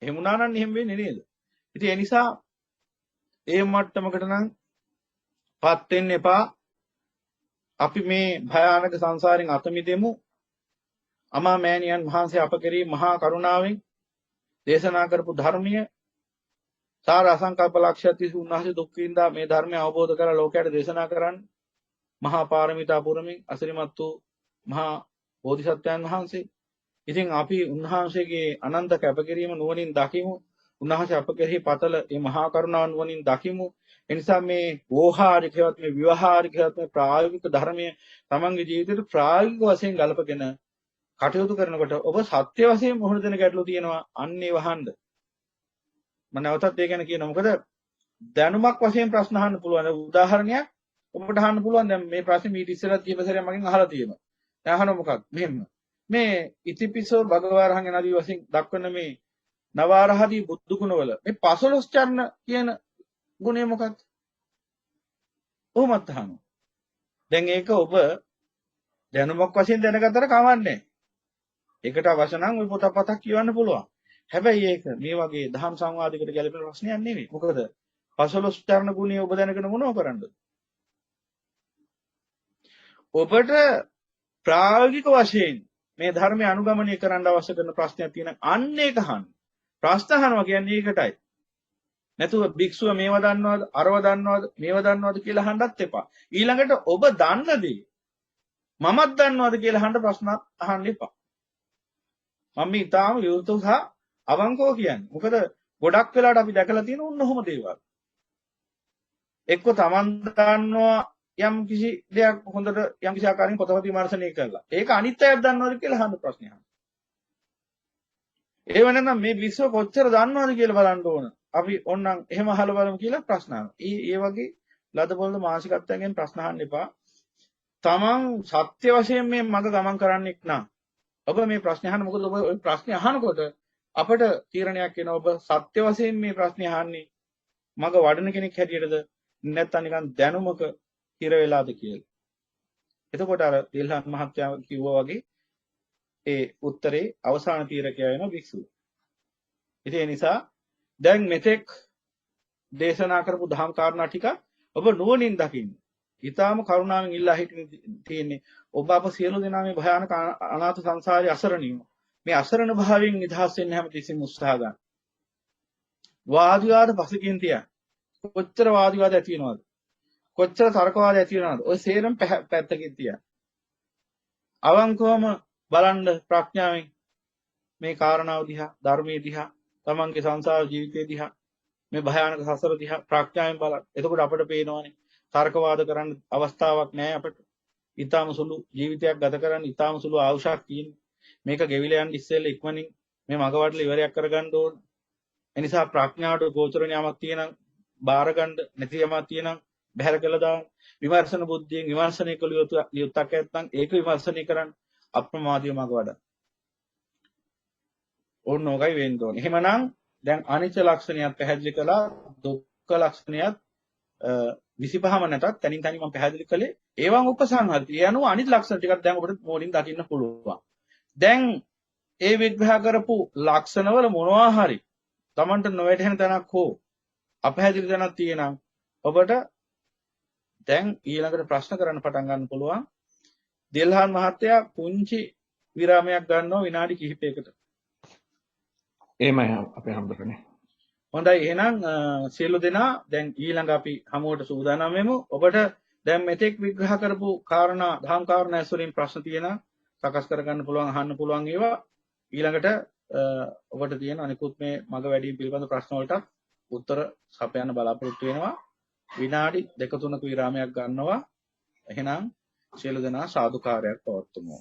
එහෙම වුණා නම් එහෙම වෙන්නේ නේද? ඉතින් ඒ නිසා ඒ මට්ටමකට නම් පත් වෙන්න එපා. අපි මේ භයානක සංසාරයෙන් අත මිදෙමු. අමා මෑණියන් වහන්සේ අප කෙරෙහි මහා කරුණාවෙන් දේශනා කරපු ධර්මීය සාර අසංකල්ප ලක්ෂ්‍යති උන්වහන්සේ දුක් විඳා මේ ධර්මය අවබෝධ කරලා ලෝකයට දේශනා කරන්න මහා පාරමිතා පුරමින් අසිරිමත් වූ මහා බෝධිසත්වයන් වහන්සේ. ඉතින් අපි උන්වහන්සේගේ අනන්ත කැපකිරීම නුවණින් දකිමු. උන්වහන්සේ අප කෙරෙහි පතල මේ මහා කරුණාව නුවණින් දකිමු. එනිසා මේ වෝහාරිකවත් මේ විවහාරිකවත් මේ ප්‍රායෝගික ධර්මය තමන්ගේ ජීවිතේට ප්‍රායෝගික වශයෙන් ගලපගෙන කටයුතු කරනකොට ඔබ සත්‍ය වශයෙන් මොහොත දෙන ගැටලු තියෙනවා. අන්නේ වහන්න. මම නැවතත් ඒ ගැන කියනවා. මොකද දැනුමක් වශයෙන් ප්‍රශ්න අහන්න පුළුවන්. උදාහරණයක් ඔබට අහන්න පුළුවන්. දැන් මේ ප්‍රශ්නේ මීට ඉස්සෙල්ලා කීප සැරයක් මගෙන් අහලා තියෙනවා. දැන් අහනවා මොකක්ද? මෙහෙම. මේ ඉතිපිසෝ භගවාරහං යනාදී වශයෙන් දක්වන මේ නවාරහදී බුදු ගුණවල මේ 15 චරණ කියන ගුණය මොකක්ද? ඔහොමත් අහනවා. දැන් ඒක ඔබ දැනුමක් වශයෙන් දැනගත්තට කවන්නේ. ඒකට අවශ්‍ය නම් ওই පොතපතක් කියවන්න පුළුවන්. හැබැයි ඒක මේ වගේ දහම් සංවාදයකට ගැලපෙන ප්‍රශ්නයක් නෙවෙයි. මොකද 15 චරණ ගුණය ඔබ දැනගෙන මොනව කරන්නද? ඔබට ප්‍රායෝගික වශයෙන් මේ ධර්මය අනුගමනය කරන්න අවශ්‍ය කරන ප්‍රශ්නයක් තියෙන අන්න ඒක අහන්න. ප්‍රශ්න අහනවා කියන්නේ ඒකටයි. නැතුව භික්ෂුව මේව දන්නවද අරව දන්නවද මේව දන්නවද කියලා අහන්නත් එපා. ඊළඟට ඔබ දන්න දේ මමත් දන්නවද කියලා අහන්න ප්‍රශ්න අහන්න එපා. මම මේ ඊටාම විවෘතව සහ අවංකව කියන්නේ. මොකද ගොඩක් වෙලාවට අපි දැකලා තියෙන උන් ඔහොම දේවල්. එක්ක Taman දන්නවා යම් කිසි දෙයක් හොඳට යම් කිසි ආකාරයෙන් පොතපත විමර්ශනය කරලා. ඒක අනිත් අයත් දන්නවද කියලා අහන්න ප්‍රශ්නයක්. ඒව නැත්නම් මේ විශ්ව කොච්චර දන්නවද කියලා බලන්න ඕන. අපි ඕනනම් එහෙම අහලා බලමු කියලා ප්‍රශ්න අහනවා. ඒ වගේ ලදබොල්ද මානසිකත්වයෙන් ප්‍රශ්න අහන්න එපා. තමන් සත්‍ය වශයෙන් මේ මඟ ගමන් කරන්නෙක් නම් ඔබ මේ ප්‍රශ්නේ අහන්න. මොකද ඔබ ওই ප්‍රශ්නේ අහනකොට අපට තීරණයක් එනවා ඔබ සත්‍ය වශයෙන් මේ ප්‍රශ්නේ අහන්නේ මඟ වඩන කෙනෙක් හැටියටද නැත්නම් නිකන් දැනුමක හිර වෙලාද කියලා. එතකොට අර දිල්හන් මහත්තයා කිව්වා වගේ ඒ උත්තරේ අවසාන තීරකයා වෙන භික්ෂුව. ඉතින් ඒ නිසා දැන් මෙතෙක් දේශනා කරපු දහම් කාරණා ටික ඔබ නුවණින් දකින්න. ඊටාම කරුණාවෙන් ඉල්ලා හිටින්න තියෙන්නේ ඔබ අප සියලු දෙනා මේ භයානක අනාථ සංසාරයේ අසරණියෝ. මේ අසරණ භාවයෙන් නිදහස් වෙන්න හැමතිස්සෙම උත්සාහ ගන්න. වාද විවාද පසකින් තියා. කොච්චර වාද විවාද ඇති වෙනවද? කොච්චර තර්කවාද ඇති වෙනවද? ඔය සේරම පැත්තකින් තියා. අවංකවම බලන්න ප්‍රඥාවෙන් මේ කාරණාව දිහා, ධර්මයේ දිහා, තමන්ගේ සංසාර ජීවිතය දිහා, මේ භයානක සසර දිහා ප්‍රඥාවෙන් බලන්න. එතකොට අපිට පේනවනේ තර්කවාද කරන්න අවස්ථාවක් නැහැ අපිට. ඊටාම සුළු ජීවිතයක් ගත කරන්න ඊටාම සුළු ආයුෂක් තියෙන. මේක ගෙවිලා යන ඉස්සෙල්ලා ඉක්මනින් මේ මගවඩල ඉවරයක් කරගන්න ඕන. ඒ නිසා ප්‍රඥාවට ගෝචරණ යමක් තියෙනම් බාර ගන්න, නැති යමක් තියෙනම් බහැර කළා දාන්න. විමර්ශන බුද්ධියෙන් විමර්ශනය කළ යුත්තක් නැත්නම් ඒක විමර්ශනය කරන්න අප්‍රමාදීව මගවඩ. ඕන නොගයි වෙන්න ඕනේ. එහෙමනම් දැන් අනිච්ච ලක්ෂණයත් පැහැදිලි කළා, දුක්ඛ ලක්ෂණයත් 25ම නැතත් තනින් තනි මම පැහැදිලි කළේ ඒවන් උපසංහති. ඒ අනුව අනිත් ලක්ෂණ ටිකක් දැන් ඔබට මොනින් දකින්න පුළුවන්. දැන් ඒ විග්‍රහ කරපු ලක්ෂණවල මොනවා හරි Tamanට නොවැටහෙන තැනක් හෝ අපහැදිලි තැනක් තියෙනම් ඔබට දැන් ඊළඟට ප්‍රශ්න කරන්න පටන් ගන්න පුළුවන්. දිල්හන් මහත්තයා පුංචි විරාමයක් ගන්නවා විනාඩි කිහිපයකට. එහෙමයි අපේ හම්බුනේ. හොඳයි එහෙනම් සියලු දෙනා දැන් ඊළඟ අපි හමුවට සූදානම් වෙමු. ඔබට දැන් මෙතෙක් විග්‍රහ කරපු කාරණා දහම් කාරණා ඇසුරින් ප්‍රශ්න තියෙනවා සකස් කරගන්න පුළුවන් අහන්න පුළුවන් ඒවා. ඊළඟට ඔබට තියෙන අනිකුත් මේ මග වැඩිම පිළිබඳ ප්‍රශ්න වලට උත්තර සපයන්න බලාපොරොත්තු වෙනවා. විනාඩි 2-3ක විරාමයක් ගන්නවා. එහෙනම් සියලු දෙනා සාදුකාරයක් පවත්වමු.